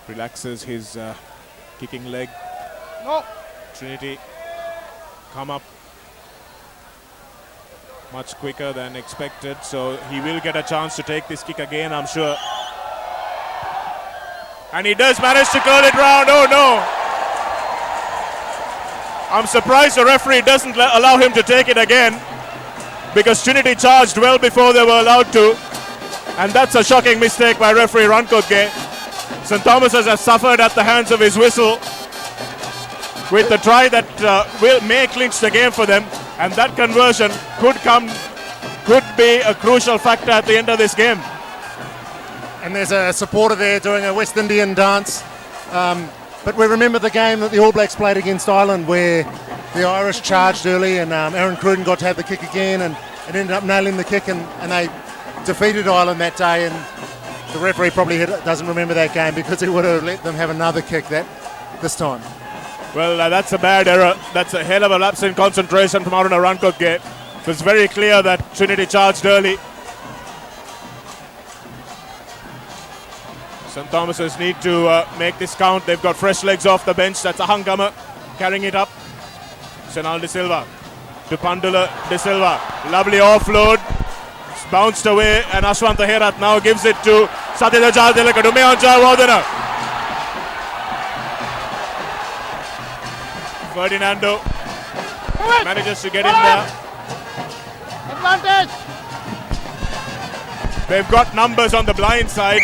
Relaxes his kicking leg. No. Trinity come up much quicker than expected, so he will get a chance to take this kick again, I'm sure. And he does manage to curl it round. Oh no! I'm surprised the referee doesn't allow him to take it again, because Trinity charged well before they were allowed to, and that's a shocking mistake by referee Rankotke. St. Thomas's has suffered at the hands of his whistle with the try that may clinch the game for them, and that conversion could be a crucial factor at the end of this game. And there's a supporter there doing a West Indian dance. But we remember the game that the All Blacks played against Ireland, where the Irish charged early, and Aaron Cruden got to have the kick again and ended up nailing the kick, and they defeated Ireland that day. And the referee probably doesn't remember that game, because he would have let them have another kick this time. Well, that's a bad error. That's a hell of a lapse in concentration from Aruna Rankotge. It was very clear that Trinity charged early. St. Thomas's need to make this count. They've got fresh legs off the bench. That's a Hangama carrying it up. Senal De Silva to Pandula De Silva. Lovely offload. It's bounced away, and Ashwanta Herat now gives it to Satya Jardilaka to Meonja Wadana. Ferdinando manages to get in there. Advantage! They've got numbers on the blind side.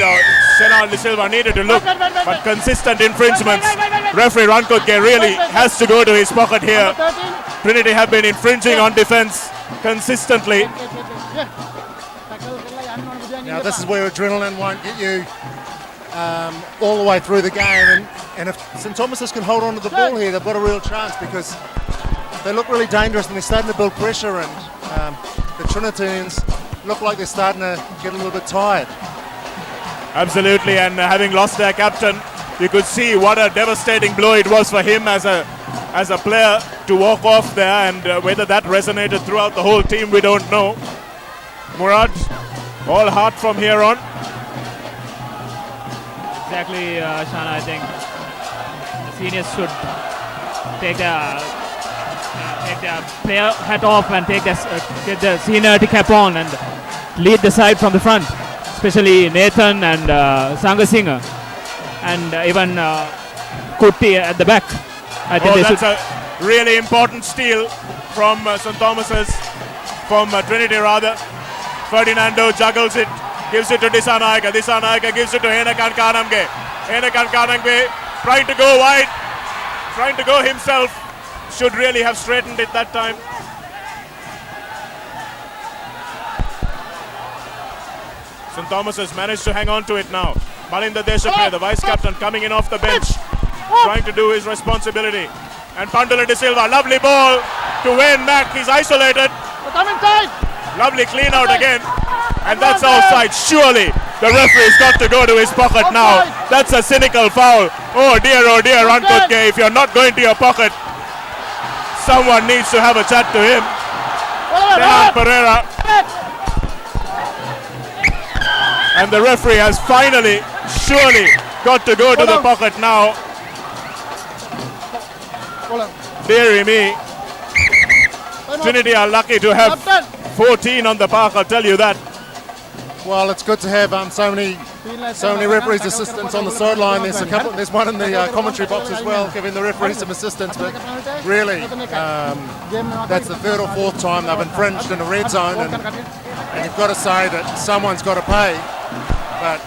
Senal De Silva needed to look, but consistent infringements. Referee Rankotge really has to go to his pocket here. Trinity have been infringing on defense consistently. Now this is where adrenaline won't get you all the way through the game, and if St. Thomas's can hold on to the ball here, they've got a real chance, because they look really dangerous and they're starting to build pressure, and the Trinitarians look like they're starting to get a little bit tired. Absolutely, and having lost their captain, you could see what a devastating blow it was for him as a player to walk off there, and whether that resonated throughout the whole team, we don't know. Murad, all heart from here on. Exactly, Shana. I think the seniors should take their player hat off and get the seniority cap on and lead the side from the front, especially Nathan and Sangasingh and even Kutti at the back. I think that's a really important steal from St. Thomas's, from Trinity rather. Ferdinando juggles it, gives it to Disanaika. Disanaika gives it to Henakan Kanamge. Henakan Kanamge trying to go wide, trying to go himself. Should really have straightened it that time. St. Thomas has managed to hang on to it now. Malinda Deshapre, the vice captain, coming in off the bench, trying to do his responsibility. And Pandula De Silva, lovely ball to Wayne Mack. He's isolated. Lovely clean out again. And that's offside. Surely the referee's got to go to his pocket now. That's a cynical foul. Oh dear, Rankotge, if you're not going to your pocket, someone needs to have a chat to him. Dejan Pereira. And the referee has finally, surely, got to go to the pocket now. Deary me. Trinity are lucky to have 14 on the park, I'll tell you that. Well, it's good to have so many referees' assistants on the sideline. There's one in the commentary box as well, giving the referees some assistance. But really, that's the third or fourth time they've infringed in the red zone, and you've got to say that someone's got to pay. But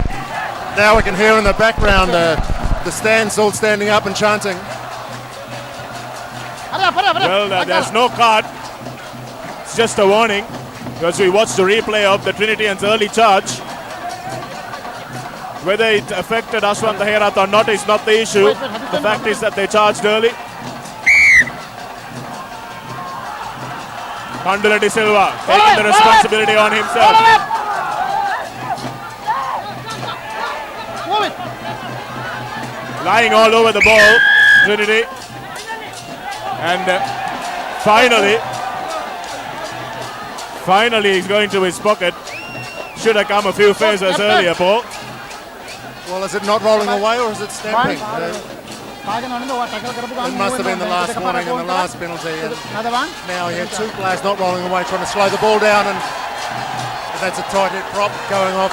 now we can hear in the background the stands all standing up and chanting. Well, there's no card. It's just a warning, because we watched the replay of the Trinitians' early charge. Whether it affected Ashwanta Herat or not is not the issue. The fact is that they charged early. Pandula De Silva taking the responsibility on himself. Lying all over the ball, Trinity. And finally he's going to his pocket. Should have come a few phases earlier, Paul. Well, is it not rolling away or is it stamping? It must have been the last warning and the last penalty. And now he had two players not rolling away, trying to slow the ball down, and that's a tight hit prop going off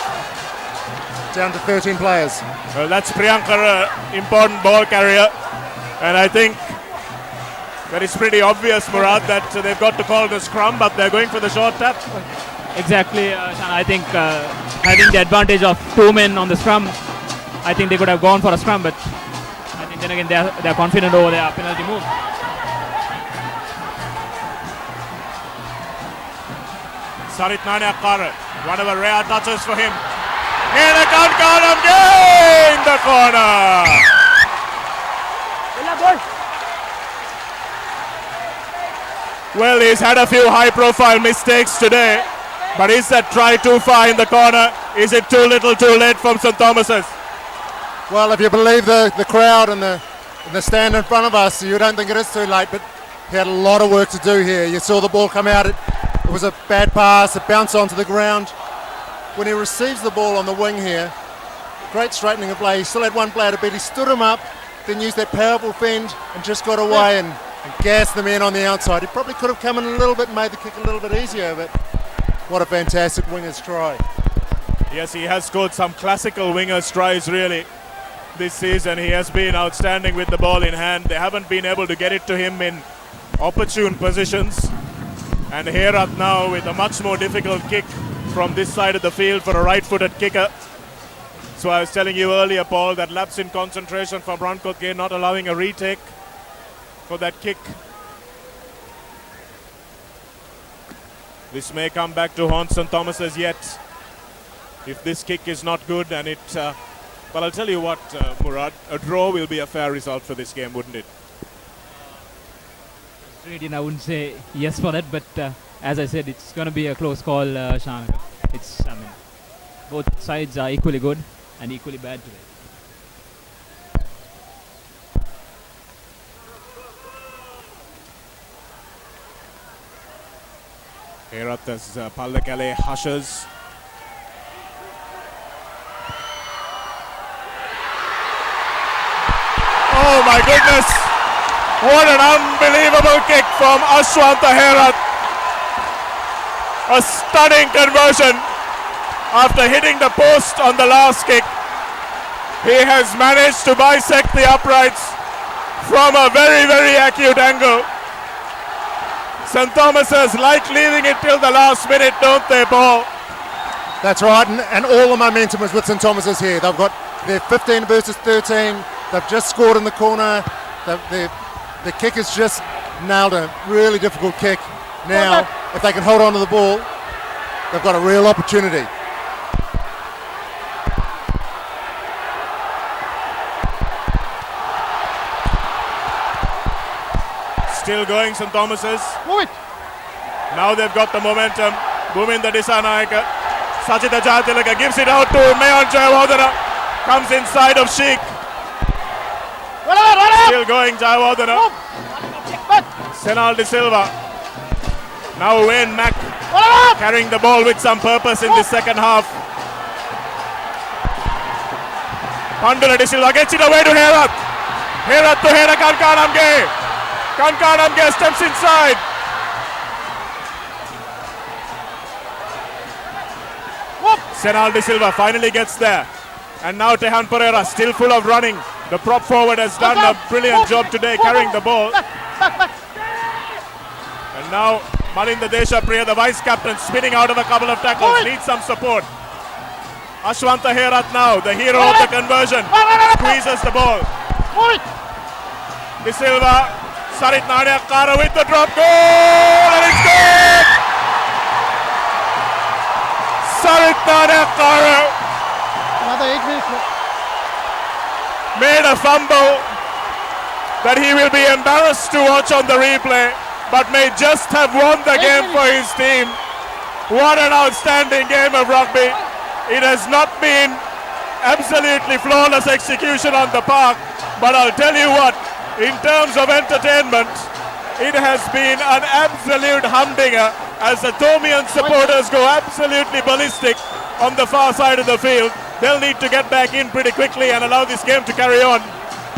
down to 13 players. Well, that's Priyankar, important ball carrier, and I think that it's pretty obvious, Murad, that they've got to call the scrum, but they're going for the short tap. Exactly, Shan. I think having the advantage of two men on the scrum, I think they could have gone for a scrum, but I think then again they're confident over their penalty move. Sarit Nanayakkar, one of the rare touches for him. Henakan Kanamge in the corner. Well, he's had a few high-profile mistakes today, but is that try too far in the corner? Is it too little too late from St. Thomas's? Well, if you believe the crowd and the in the stand in front of us. You don't think it is too late, but he had a lot of work to do here. You saw the ball come out. It was a bad pass. It bounced onto the ground. When he receives the ball on the wing here, great straightening of play. He still had one player to beat. He stood him up, then used that powerful fend and just got away and gassed the man on the outside. He probably could have come in a little bit and made the kick a little bit easier, but what a fantastic winger's try. Yes, he has scored some classical winger's tries really this season. He has been outstanding with the ball in hand. They haven't been able to get it to him in opportune positions. And Herat now with a much more difficult kick from this side of the field for a right-footed kicker. So I was telling you earlier, Paul, that lapse in concentration from Rankoke, not allowing a retake for that kick. This may come back to haunt St. Thomas's yet, if this kick is not good. And it, but I'll tell you what, Murad, a draw will be a fair result for this game, wouldn't it? Trinity, I wouldn't say yes for that, but as I said, it's going to be a close call, Shanaka. I mean, both sides are equally good and equally bad today. Herat as Pallekele hushes. Oh my goodness! What an unbelievable kick from Ashwanta Herat. A stunning conversion after hitting the post on the last kick. He has managed to bisect the uprights from a very, very acute angle. St. Thomas's like leaving it till the last minute, don't they, Paul? That's right, and all the momentum is with St. Thomas's here. They've got their 15 versus 13. They've just scored in the corner. The kickers just nailed a really difficult kick. Now, if they can hold on to the ball, they've got a real opportunity. Still going, St. Thomas's. Move it. Now they've got the momentum. Bhuminda Disanaika. Sachita Jatilaka gives it out to Mayon Jayawardena. Comes inside of Sheikh. Still going, Jayawardena. Senal De Silva. Now Wayne Mack carrying the ball with some purpose in the second half. Pandula De Silva gets it away to Herat. Herat to Hera Kankanamge. Kankanamge steps inside. Senal De Silva finally gets there. And now Tehan Pereira still full of running. The prop forward has done a brilliant job today carrying the ball. And now Malinda Deshapriya, the vice captain, spinning out of a couple of tackles, needs some support. Ashwanta Herat now, the hero of the conversion, squeezes the ball. De Silva, Sarit Nanayakkara with the drop goal, and it's good! Sarit Nanayakkara Another 8 minutes. made a fumble that he will be embarrassed to watch on the replay, but may just have won the game for his team. What an outstanding game of rugby. It has not been absolutely flawless execution on the park, but I'll tell you what, in terms of entertainment, it has been an absolute humdinger as the Tomian supporters go absolutely ballistic on the far side of the field. They'll need to get back in pretty quickly and allow this game to carry on.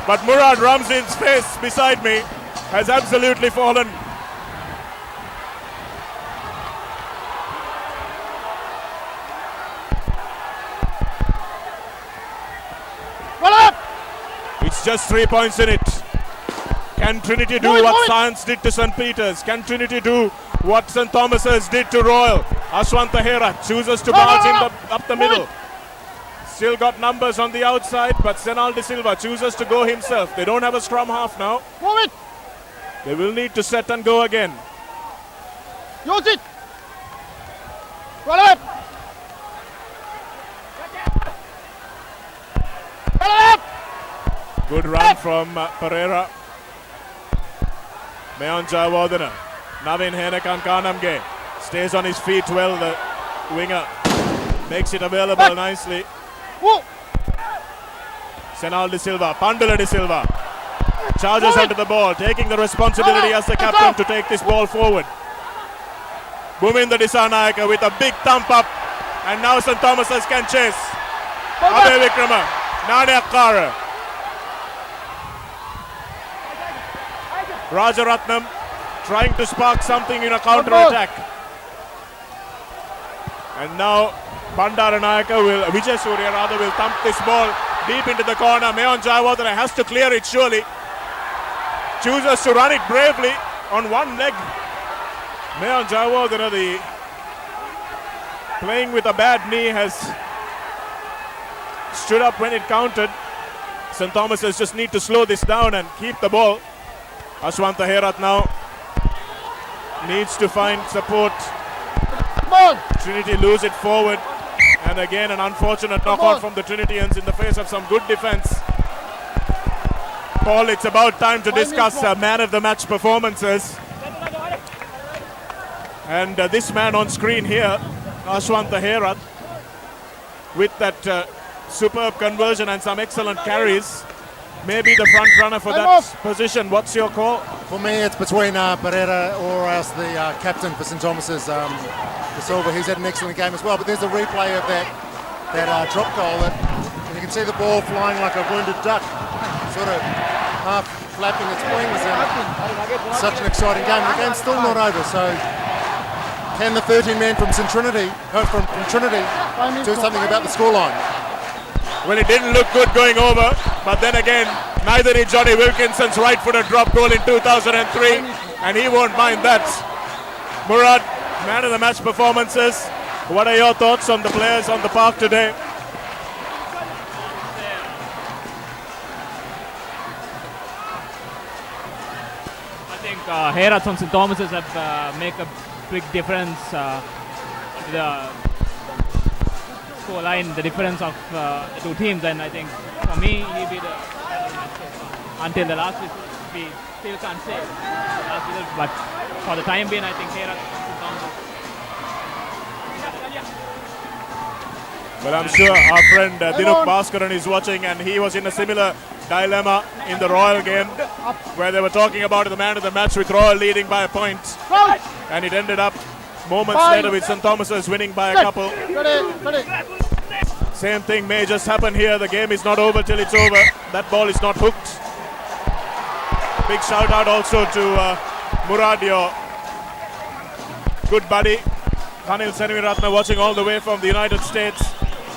But Murad Ramzin's face beside me has absolutely fallen. It's just 3 points in it. Can Trinity do what Science did to St. Peter's? Can Trinity do what St. Thomas's did to Royal? Ashwanta Herat chooses to barge in up the middle. Still got numbers on the outside, but Senal De Silva chooses to go himself. They don't have a scrum half now. They will need to set and go again. Use it. Roll up. Good run from Pereira. Mayon Jayawardena. Navin Henekankanamge stays on his feet well, the winger. Makes it available nicely. Senal De Silva, Pandula De Silva. Charges onto the ball, taking the responsibility as the captain to take this ball forward. Bhuminder Dissanayake with a big thump up, and now St. Thomas's can chase. Abhay Vikrama, Nanayakkara. Rajaratnam trying to spark something in a counter-attack. And now Vijay Surya will thump this ball deep into the corner. Mayon Jayawardene has to clear it surely. Chooses to run it bravely on one leg. Mayon Jayawardene, playing with a bad knee, has stood up when it counted. St. Thomas's just need to slow this down and keep the ball. Ashwanta Herat now needs to find support. Trinity lose it forward, and again an unfortunate knockout from the Trinitians in the face of some good defense. Paul, it's about time to discuss man of the match performances. And this man on screen here, Ashwanta Herat, with that superb conversion and some excellent carries, maybe the front runner for that position. What's your call? For me, it's between Pereira or else the captain for St. Thomas's, De Silva. He's had an excellent game as well. But there's a replay of that drop goal, and you can see the ball flying like a wounded duck, sort of half flapping its wings. And such an exciting game. The game's still not over, so can the 13 men from Trinity do something about the scoreline? Well, it didn't look good going over, but then again, neither did Johnny Wilkinson's right-footed drop goal in 2003, and he won't mind that. Murad, man of the match performances. What are your thoughts on the players on the park today? I think Herat from St. Thomas's have make a big difference to the scoreline, the difference of the two teams, and I think for me he'll be the until the last result. We still can't say the last result, but for the time being I think Herat St. Thomas's. Well, I'm sure our friend Dinuk Bhaskaran is watching, and he was in a similar dilemma in the Royal game where they were talking about the man of the match with Royal leading by a point, and it ended up moments later with St. Thomas's winning by a couple. Same thing may just happen here. The game is not over till it's over. That ball is not hooked. Big shout out also to Murad, your good buddy. Khanil Senviratna watching all the way from the United States.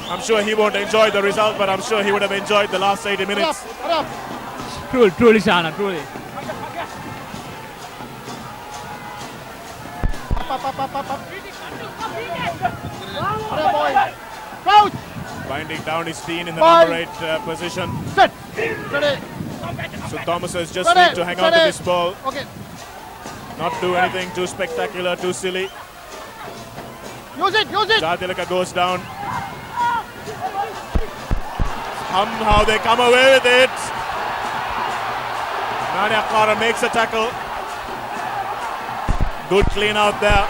I'm sure he won't enjoy the result, but I'm sure he would have enjoyed the last 80 minutes. Truly, Shana, truly. Binding down his team in the number 8 position. So Thomas's just need to hang on to this ball. Not do anything too spectacular, too silly. Use it! Jadilaka goes down. Somehow they come away with it. Nanayakkara makes a tackle. Good clean out there.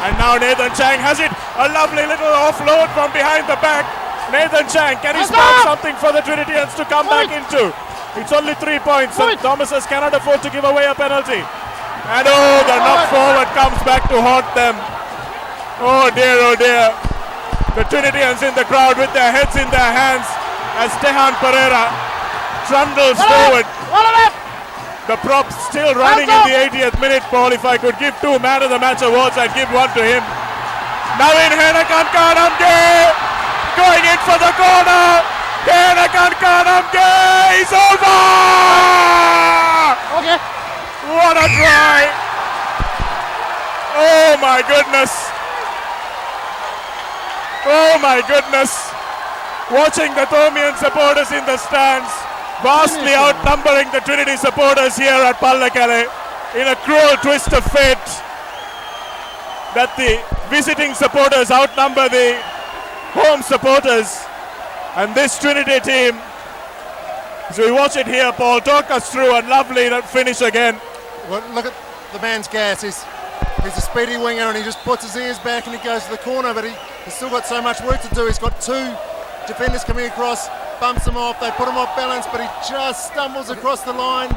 And now Nathan Chang has it. A lovely little offload from behind the back. Nathan Chang, can he spark something for the Trinitians to come back into? It's only 3 points. St. Thomas's cannot afford to give away a penalty. And oh, the knock forward comes back to haunt them. Oh dear. The Trinitians in the crowd with their heads in their hands as Tehan Pereira trundles forward. The prop still running in the 80th minute, Paul. If I could give 2 man of the match awards, I'd give one to him. Navin Henakankanamge going in for the corner. Henakankanamge is over! Okay. What a try! Oh my goodness! Oh my goodness! Watching the Thomian supporters in the stands, vastly outnumbering the Trinity supporters here at Pallekele in a cruel twist of fate, that the visiting supporters outnumber the home supporters, and this Trinity team, as we watch it here, Paul, talk us through a lovely finish again. Well, look at the man's gas. He's a speedy winger, and he just puts his ears back and he goes to the corner, but he's still got so much work to do. He's got 2 defenders coming across, bumps them off, they put him off balance, but he just stumbles across the line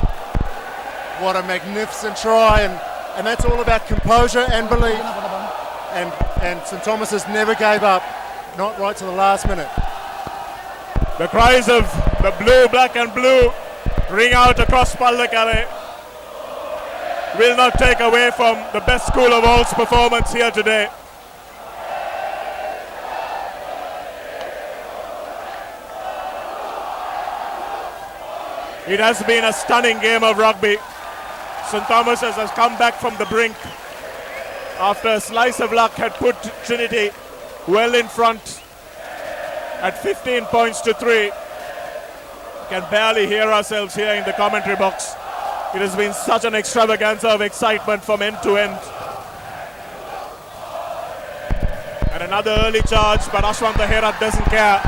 What a magnificent try, and that's all about composure and belief. And St Thomas's never gave up, not right to the last minute. The cries of the blue, black and blue ring out across Pallekele. Will not take away from the best school of all's performance here today. It has been a stunning game of rugby. St Thomas's has come back from the brink after a slice of luck had put Trinity well in front at 15 points to 3. Can barely hear ourselves here in the commentary box. It has been such an extravaganza of excitement from end to end. And another early charge, but Ashwanta Herat doesn't care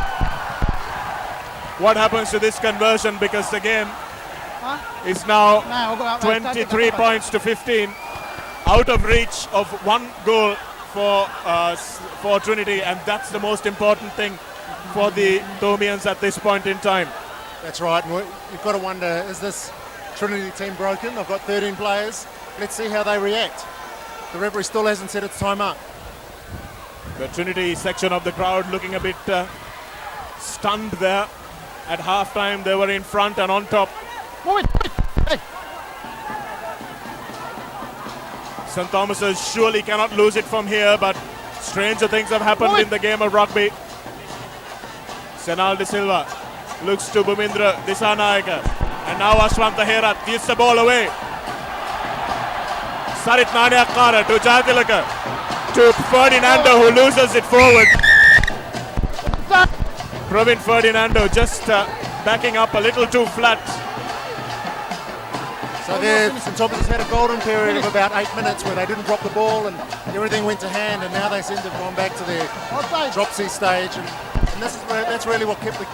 what happens to this conversion, because the game is now 23 points to 15, out of reach of one goal for Trinity, and that's the most important thing for the Thomians at this point in time. That's right. And you've got to wonder, is this Trinity team broken? I've got 13 players. Let's see how they react. The referee still hasn't said it's time up. The Trinity section of the crowd looking a bit stunned there. At half-time, they were in front and on top. Hey. St Thomas's surely cannot lose it from here, but stranger things have happened in the game of rugby. Senal De Silva looks to Bhumindra Disanayaka, and now Ashwanta Herat gives the ball away. Sarit Nanayakkara to Jayatilaka, to Ferdinando, who loses it forward. Pravin Ferdinando just backing up a little too flat. So there, St Thomas has had a golden period of about 8 minutes where they didn't drop the ball and everything went to hand, and now they seem to have gone back to their dropsy stage, and that's really what kept the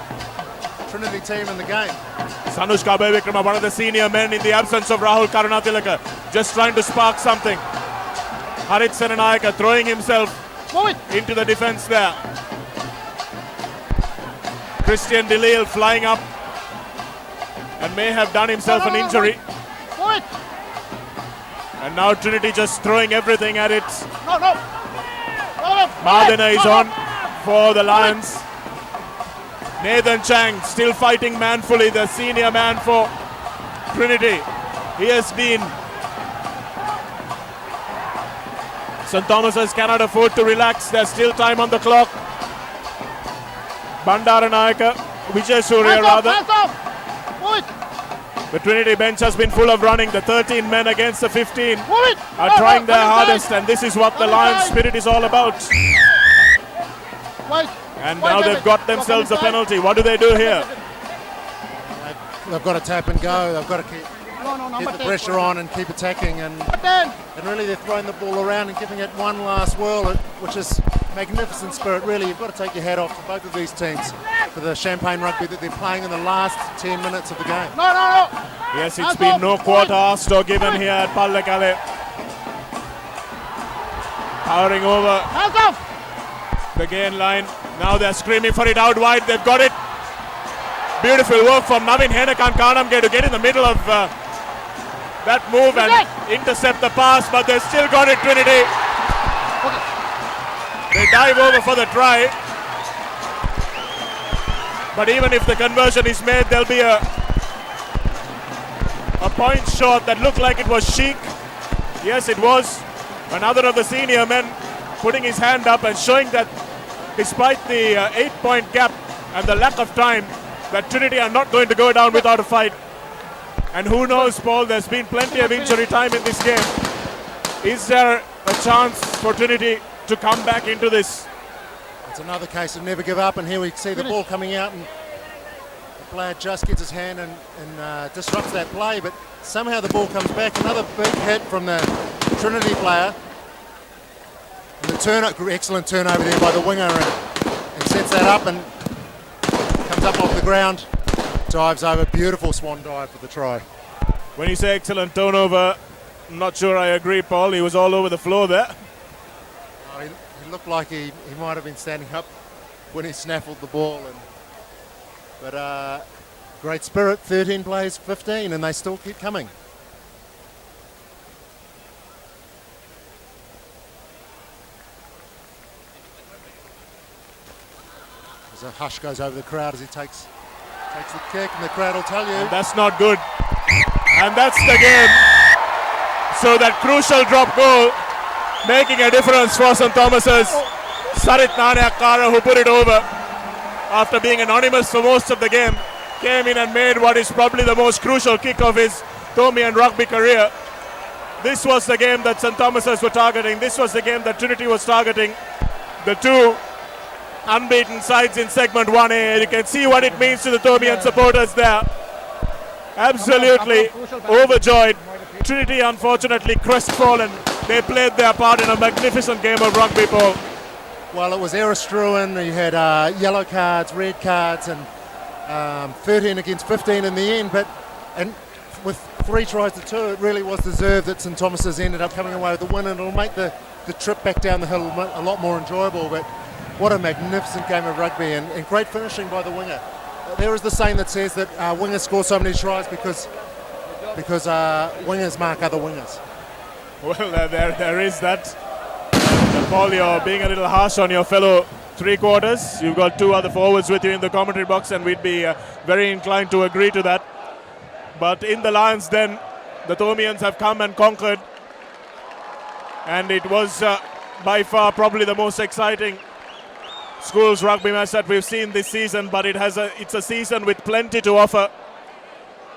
Trinity team in the game. Sanushka Bevikrama, one of the senior men in the absence of Rahul Karunatilaka, just trying to spark something. Harit Senanayaka throwing himself into the defense there. Christian Delil flying up and may have done himself an injury. And now Trinity just throwing everything at it. Madena is on for the Lions. Nathan Chang still fighting manfully, the senior man for Trinity. Here's Dean. St Thomas's cannot afford to relax. There's still time on the clock. Bandaranayaka, Vijay Surya rather. The Trinity bench has been full of running. The 13 men against the 15 are trying their hardest, and this is what the Lions spirit is all about. And now they've got themselves a penalty. What do they do here? They've got to tap and go. They've got to keep the pressure on and keep attacking, and really they're throwing the ball around and giving it one last whirl, which is magnificent spirit. Really, you've got to take your hat off to both of these teams for the champagne rugby that they're playing in the last 10 minutes of the game. Yes, it's been no quarter asked or given here at Pallekele. Powering over the gain line. Now they're screaming for it out wide. They've got it. Beautiful work from Navin Henakan Kanamge to get in the middle of that move and intercept the pass, but they've still got it, Trinity. They dive over for the try. But even if the conversion is made, there'll be a point shot that looked like it was Sheikh. Yes, it was. Another of the senior men putting his hand up and showing that despite the 8-point gap and the lack of time, that Trinity are not going to go down without a fight. And who knows, Paul, there's been plenty of injury time in this game. Is there a chance for Trinity to come back into this? It's another case of never give up, and here we see the ball coming out, and the player just gets his hand and disrupts that play, but somehow the ball comes back. Another big hit from the Trinity player. And the excellent turnover there by the winger, and sets that up and comes up off the ground, dives over, beautiful swan dive for the try. When you say excellent turnover, I'm not sure I agree, Paul. He was all over the floor there. Oh, he looked like he might have been standing up when he snaffled the ball. But great spirit, 13 plays 15, and they still keep coming. As a hush goes over the crowd as he takes the kick, and the crowd will tell you. And that's not good. And that's the game. So that crucial drop goal, making a difference for St. Thomas's. Sarit Nanayakara, who put it over after being anonymous for most of the game, came in and made what is probably the most crucial kick of his Thomian rugby career. This was the game that St. Thomas's were targeting. This was the game that Trinity was targeting. The two unbeaten sides in segment 1A. You can see what it means to the Thomian supporters there. Absolutely overjoyed. Trinity, unfortunately, crestfallen. They played their part in a magnificent game of rugby, Paul. Well, it was error-strewn. You had yellow cards, red cards, and 13 against 15 in the end. And with 3 tries to 2, it really was deserved that St. Thomas's ended up coming away with the win, and it'll make the trip back down the hill a lot more enjoyable. But what a magnificent game of rugby, and great finishing by the winger. There is the saying that says that wingers score so many tries because wingers mark other wingers. Well, there is that. Paul, you're being a little harsh on your fellow three-quarters. You've got 2 other forwards with you in the commentary box, and we'd be very inclined to agree to that. But in the Lions Den, the Thomians have come and conquered. And it was by far probably the most exciting schools rugby match that we've seen this season, but it's a season with plenty to offer.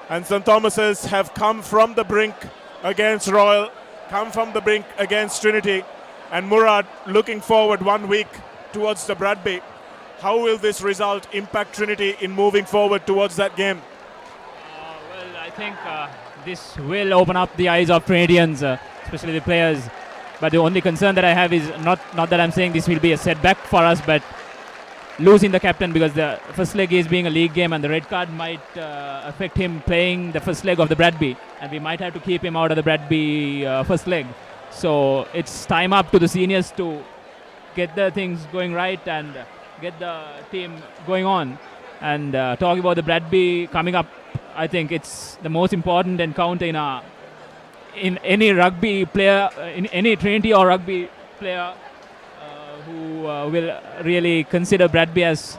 And St. Thomas's have come from the brink against Royal, come from the brink against Trinity, and Murad looking forward 1 week towards the Bradby. How will this result impact Trinity in moving forward towards that game? Well, I think this will open up the eyes of Trinitians, especially the players. But the only concern that I have is not that I'm saying this will be a setback for us, but losing the captain, because the first leg is being a league game and the red card might affect him playing the first leg of the Bradby, and we might have to keep him out of the Bradby first leg. So it's time up to the seniors to get the things going right and get the team going on. And talking about the Bradby coming up, I think it's the most important encounter in any rugby player, in any Trinity or rugby player who will really consider Bradby as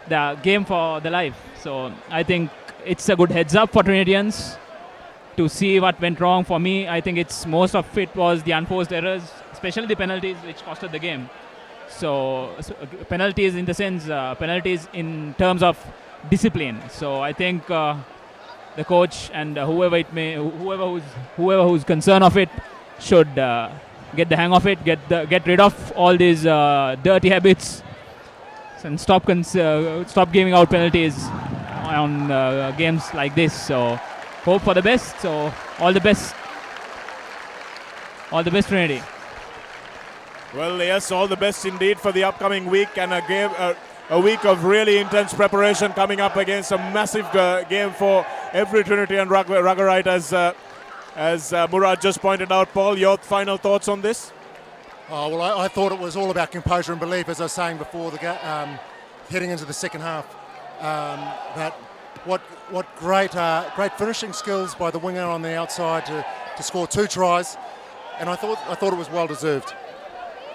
the game for the life. So I think it's a good heads up for Trinitians to see what went wrong. For me, I think it's most of it was the unforced errors, especially the penalties which costed the game. So penalties in the sense, penalties in terms of discipline. So I think the coach and whoever who's concerned of it should get the hang of it, get rid of all these dirty habits, and stop giving out penalties on games like this. So hope for the best. So all the best, Trinity. Well, yes, all the best indeed for the upcoming week, and a week of really intense preparation coming up against a massive game for every Trinity and Ruggerite, as Murad just pointed out. Paul, your final thoughts on this? Oh, well, I thought it was all about composure and belief, as I was saying before, heading into the second half. But what great finishing skills by the winger on the outside to score 2 tries, and I thought it was well deserved.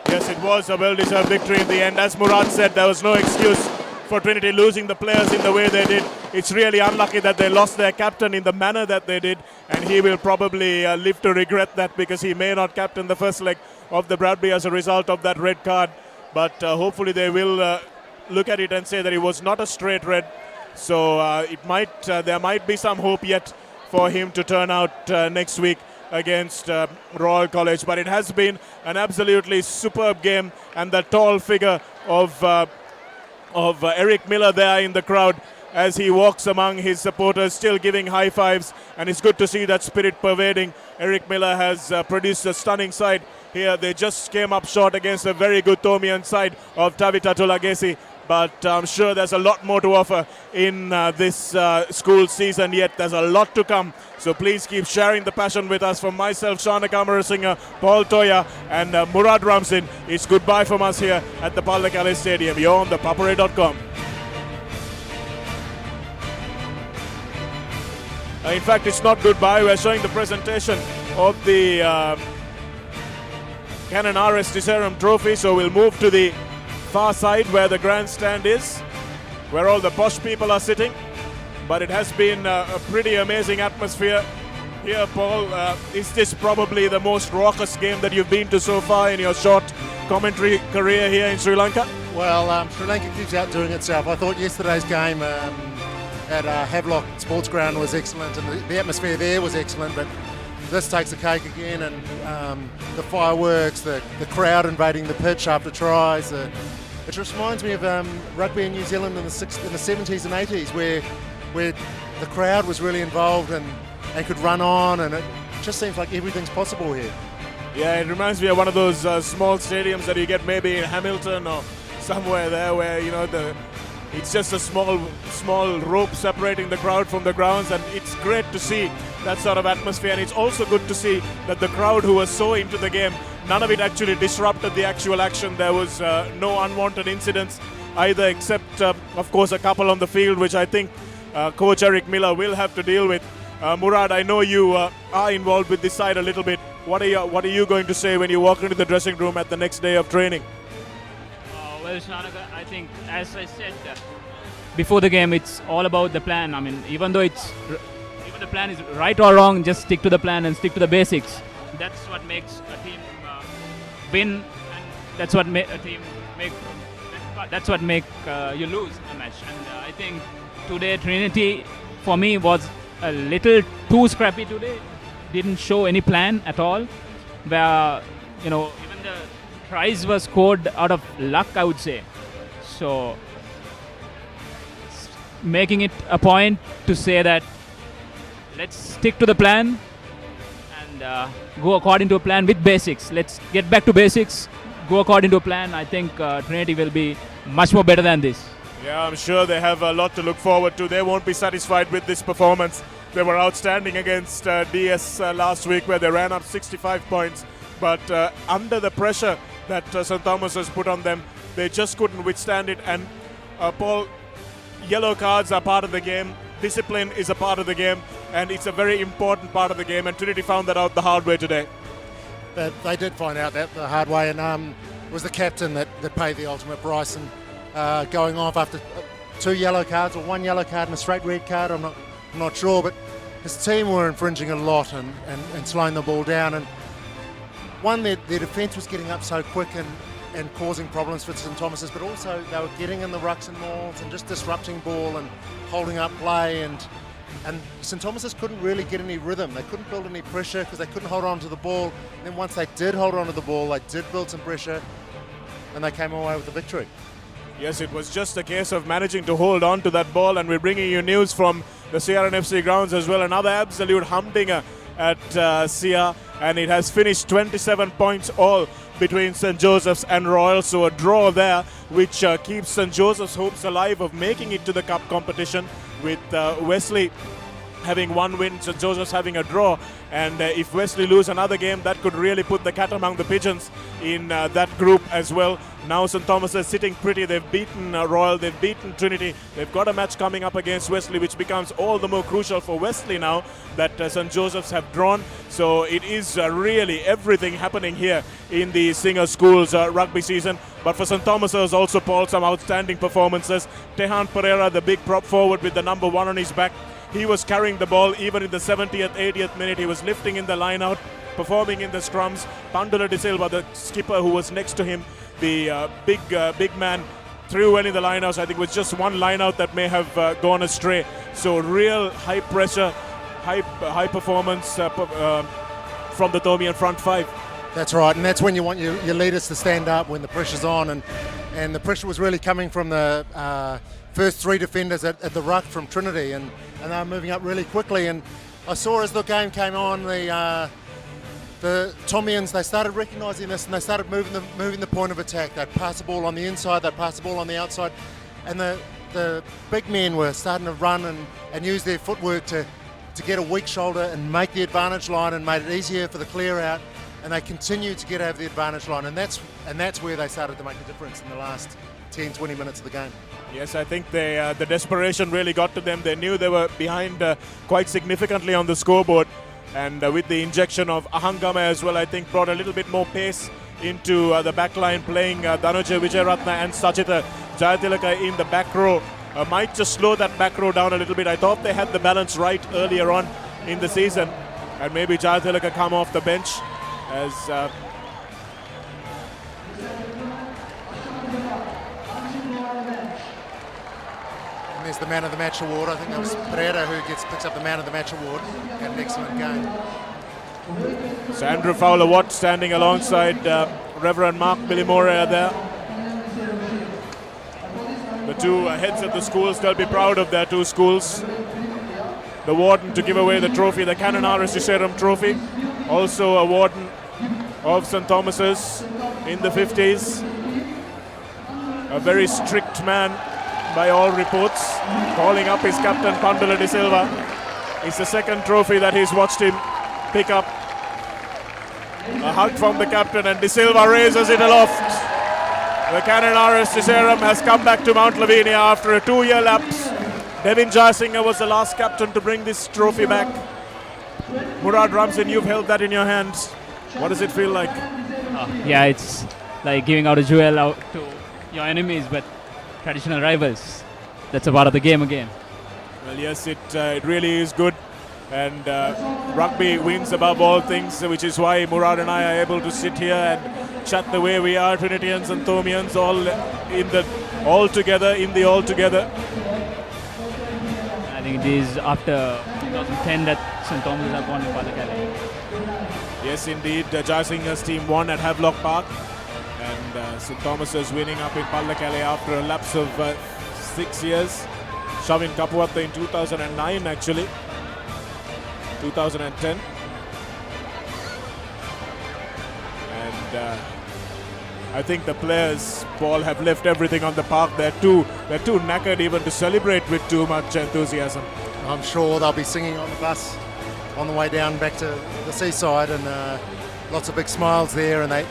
Yes, it was a well-deserved victory in the end. As Murad said, there was no excuse for Trinity losing the players in the way they did. It's really unlucky that they lost their captain in the manner that they did, and he will probably live to regret that, because he may not captain the first leg of the Bradby as a result of that red card. But hopefully they will look at it and say that it was not a straight red. So there might be some hope yet for him to turn out next week against Royal College. But it has been an absolutely superb game, and the tall figure of Eric Miller there in the crowd as he walks among his supporters, still giving high fives, and it's good to see that spirit pervading. Eric Miller has produced a stunning side here. They just came up short against a very good Thomian side of Tavita Tulagesi, but I'm sure there's a lot more to offer in this school season yet. There's a lot to come, so please keep sharing the passion with us. From myself, Shana Kamarasinghe, Paul Toya, and Murad Ramsin, it's goodbye from us here at the Pallekele Stadium. You're on ThePapare.com. In fact, it's not goodbye. We're showing the presentation of the Canon RS Disserum Trophy, so we'll move to the far side where the grandstand is. where all the posh people are sitting. But it has been a pretty amazing atmosphere here, Paul. Is this probably the most raucous game that you've been to so far in your short commentary career here in Sri Lanka? Well, Sri Lanka keeps outdoing itself. I thought yesterday's game at Havelock Sports Ground was excellent, and the atmosphere there was excellent, but this takes the cake again, and the fireworks, the crowd invading the pitch after tries. It just reminds me of rugby in New Zealand in the 70s and 80s, where the crowd was really involved and could run on, and it just seems like everything's possible here. Yeah, it reminds me of one of those small stadiums that you get maybe in Hamilton or somewhere there, where it's just a small rope separating the crowd from the grounds, and it's great to see that sort of atmosphere. And it's also good to see that the crowd who was so into the game, none of it actually disrupted the actual action. There was no unwanted incidents either, except of course a couple on the field, which I think Coach Eric Miller will have to deal with. Murad, I know you are involved with this side a little bit. What are you going to say when you walk into the dressing room at the next day of training? Well, Shanaka, I think, as I said before the game, it's all about the plan. I mean, even the plan is right or wrong, just stick to the plan and stick to the basics. That's what makes a team win, and that's what a team make. That's what make you lose a match. And I think today Trinity, for me, was a little too scrappy today. Didn't show any plan at all. Where even the tries were scored out of luck, I would say. So making it a point to say that let's stick to the plan and go according to a plan with basics. Let's get back to basics, go according to a plan. I think Trinity will be much more better than this. Yeah, I'm sure they have a lot to look forward to. They won't be satisfied with this performance. They were outstanding against DS last week, where they ran up 65 points. But under the pressure that St. Thomas has put on them, they just couldn't withstand it. And Paul, yellow cards are part of the game. Discipline is a part of the game, and it's a very important part of the game. And Trinity found that out the hard way today. They did find out that the hard way, and it was the captain that paid the ultimate price, and going off after 2 yellow cards, or 1 yellow card and a straight red card. I'm not sure, but his team were infringing a lot and slowing the ball down. And one, their defence was getting up so quick and causing problems for St. Thomas's, but also they were getting in the rucks and mauls and just disrupting ball and holding up play. And St. Thomas's couldn't really get any rhythm. They couldn't build any pressure because they couldn't hold on to the ball. And then once they did hold on to the ball, they did build some pressure, and they came away with the victory. Yes, it was just a case of managing to hold on to that ball, and we're bringing you news from the CRNFC grounds as well. Another absolute humdinger at CR, and it has finished 27 points all between St. Joseph's and Royal. So a draw there, which keeps St. Joseph's hopes alive of making it to the cup competition, with Wesley having 1 win, St. Joseph's having a draw. And if Wesley lose another game, that could really put the cat among the pigeons in that group as well. Now St. Thomas is sitting pretty. They've beaten Royal, they've beaten Trinity. They've got a match coming up against Wesley, which becomes all the more crucial for Wesley now that St. Joseph's have drawn. So it is really everything happening here in the Singer Schools rugby season. But for St. Thomas's also, Paul, some outstanding performances. Tehan Pereira, the big prop forward with the number 1 on his back, he was carrying the ball even in the 70th, 80th minute. He was lifting in the line out, performing in the scrums. Pandula De Silva, the skipper who was next to him, the big man, threw well in the line out. I think it was just 1 line out that may have gone astray. So real high pressure, high performance from the Thomian front 5. That's right, and that's when you want your leaders to stand up when the pressure's on, and the pressure was really coming from the first 3 defenders at the ruck from Trinity, and they were moving up really quickly. And I saw as the game came on, the Tomians, they started recognising this, and they started moving the point of attack. They'd pass the ball on the inside, they'd pass the ball on the outside, and the big men were starting to run and use their footwork to get a weak shoulder and make the advantage line, and made it easier for the clear out. And they continued to get over the advantage line, and that's where they started to make a difference in the last 10-20 minutes of the game. Yes, I think the desperation really got to them. They knew they were behind quite significantly on the scoreboard, and with the injection of Ahangama as well, I think brought a little bit more pace into the back line, playing Dhanuja Vijayaratna and Sajita Jayatilaka in the back row. might just slow that back row down a little bit. I thought they had the balance right earlier on in the season, and maybe Jayatillaka come off the bench as and there's the man of the match award. I think that was Pereira who picks up the man of the match award. Had an excellent game. So Andrew Fowler-Watt standing alongside Reverend Mark Billimore there. The two heads of the schools, they'll be proud of their two schools. The warden to give away the trophy, the Canon R.S. Disserum trophy. Also a warden of St. Thomas's in the 50s. A very strict man by all reports. Calling up his captain, Pandula De Silva. It's the second trophy that he's watched him pick up. A hug from the captain, and De Silva raises it aloft. The Canon R.S. Disserum has come back to Mount Lavinia after a 2-year lapse. Devin Jayasinghe was the last captain to bring this trophy back. Murad Ramzan, you've held that in your hands. What does it feel like? Yeah, it's like giving out a jewel out to your enemies, but traditional rivals. That's a part of the game again. Well, yes, it really is good. And rugby wins above all things, which is why Murad and I are able to sit here and chat the way we are, Trinitians and Thomians, all together. I think it is after 2010 that St. Thomas have won in Pallekele. Yes, indeed. Jayasinghe's team won at Havelock Park, and St. Thomas is winning up in Pallekele after a lapse of 6 years. Shavin Kapuatta in 2009, actually. 2010. And I think the players, Paul, have left everything on the park. They're too knackered even to celebrate with too much enthusiasm. I'm sure they'll be singing on the bus on the way down back to the seaside, and lots of big smiles there. And they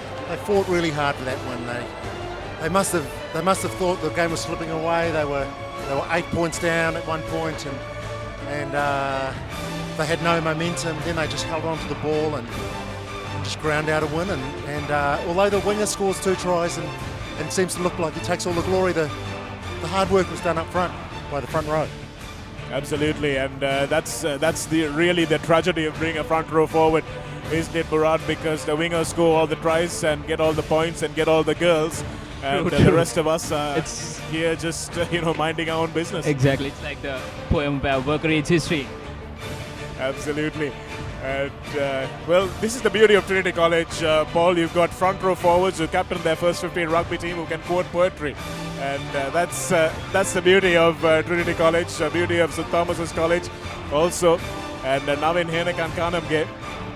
fought really hard for that one. They must have thought the game was slipping away. They were 8 points down at one point, and they had no momentum. Then they just held on to the ball and just ground out a win. And although the winger scores 2 tries and seems to look like he takes all the glory, the hard work was done up front by the front row. Absolutely, and that's really the tragedy of being a front row forward, isn't it, Murad? Because the wingers score all the tries and get all the points and get all the girls, and the rest of us are here just minding our own business. Exactly, it's like the poem where work reads history. Absolutely. And well, this is the beauty of Trinity College, Paul. You've got front row forwards who captain their first 15 rugby team who can quote poetry, and that's the beauty of Trinity College, the beauty of St. Thomas's College also. And Navin Henekankanamge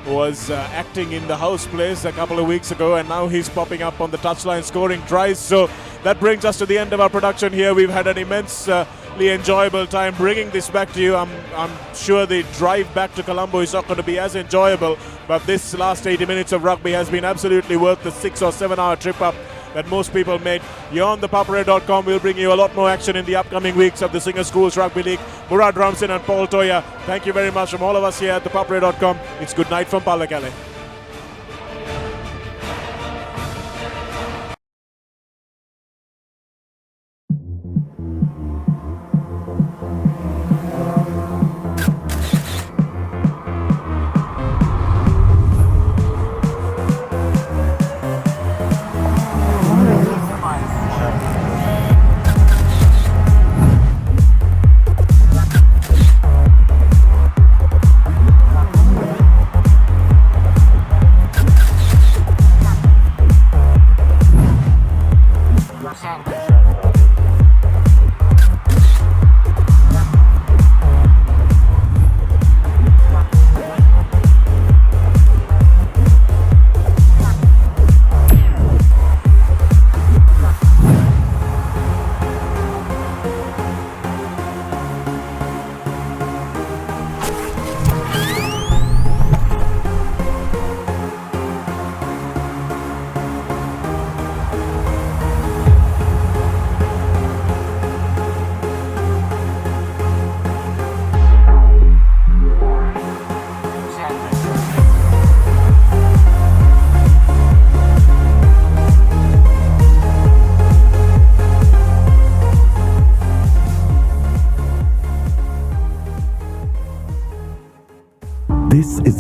was acting in the house place a couple of weeks ago, and now he's popping up on the touchline scoring tries. So that brings us to the end of our production here. We've had an immensely enjoyable time bringing this back to you. I'm sure the drive back to Colombo is not going to be as enjoyable, but this last 80 minutes of rugby has been absolutely worth the 6 or 7 hour trip up that most people made. You're on ThePapare.com. We'll bring you a lot more action in the upcoming weeks of the Singer Schools Rugby League. Murad Ramzan and Paul Toya, thank you very much from all of us here at ThePapare.com. It's good night from Pallekele.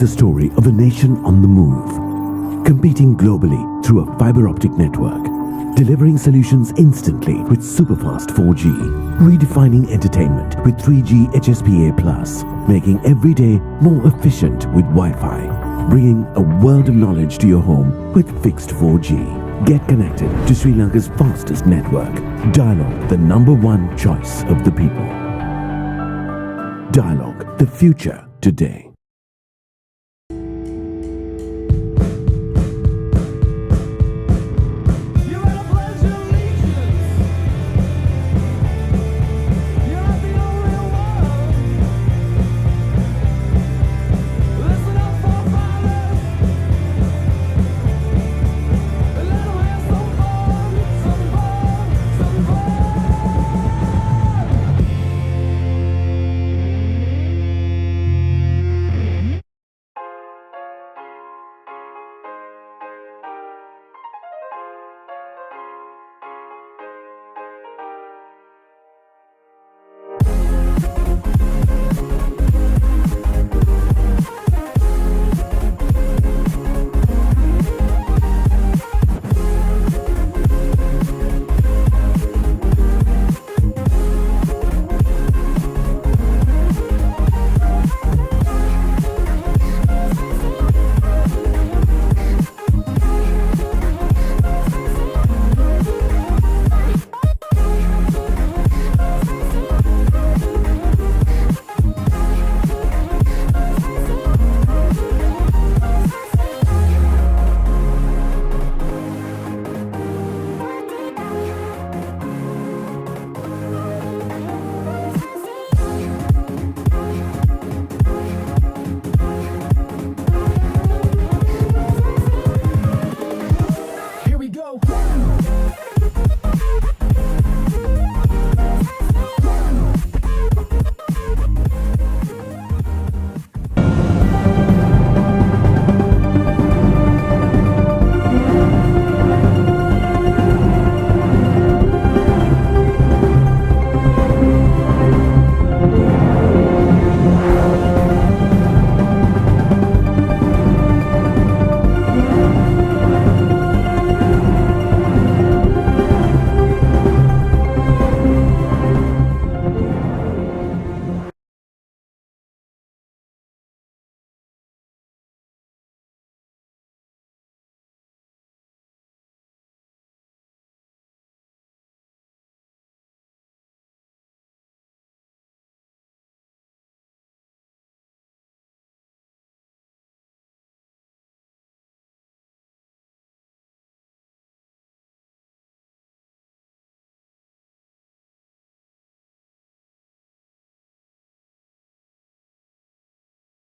the story of a nation on the move, competing globally through a fiber optic network, delivering solutions instantly with superfast 4G, redefining entertainment with 3G HSPA+, making every day more efficient with Wi-Fi, bringing a world of knowledge to your home with fixed 4G. Get connected to Sri Lanka's fastest network. Dialog, the #1 choice of the people. Dialog, the future today.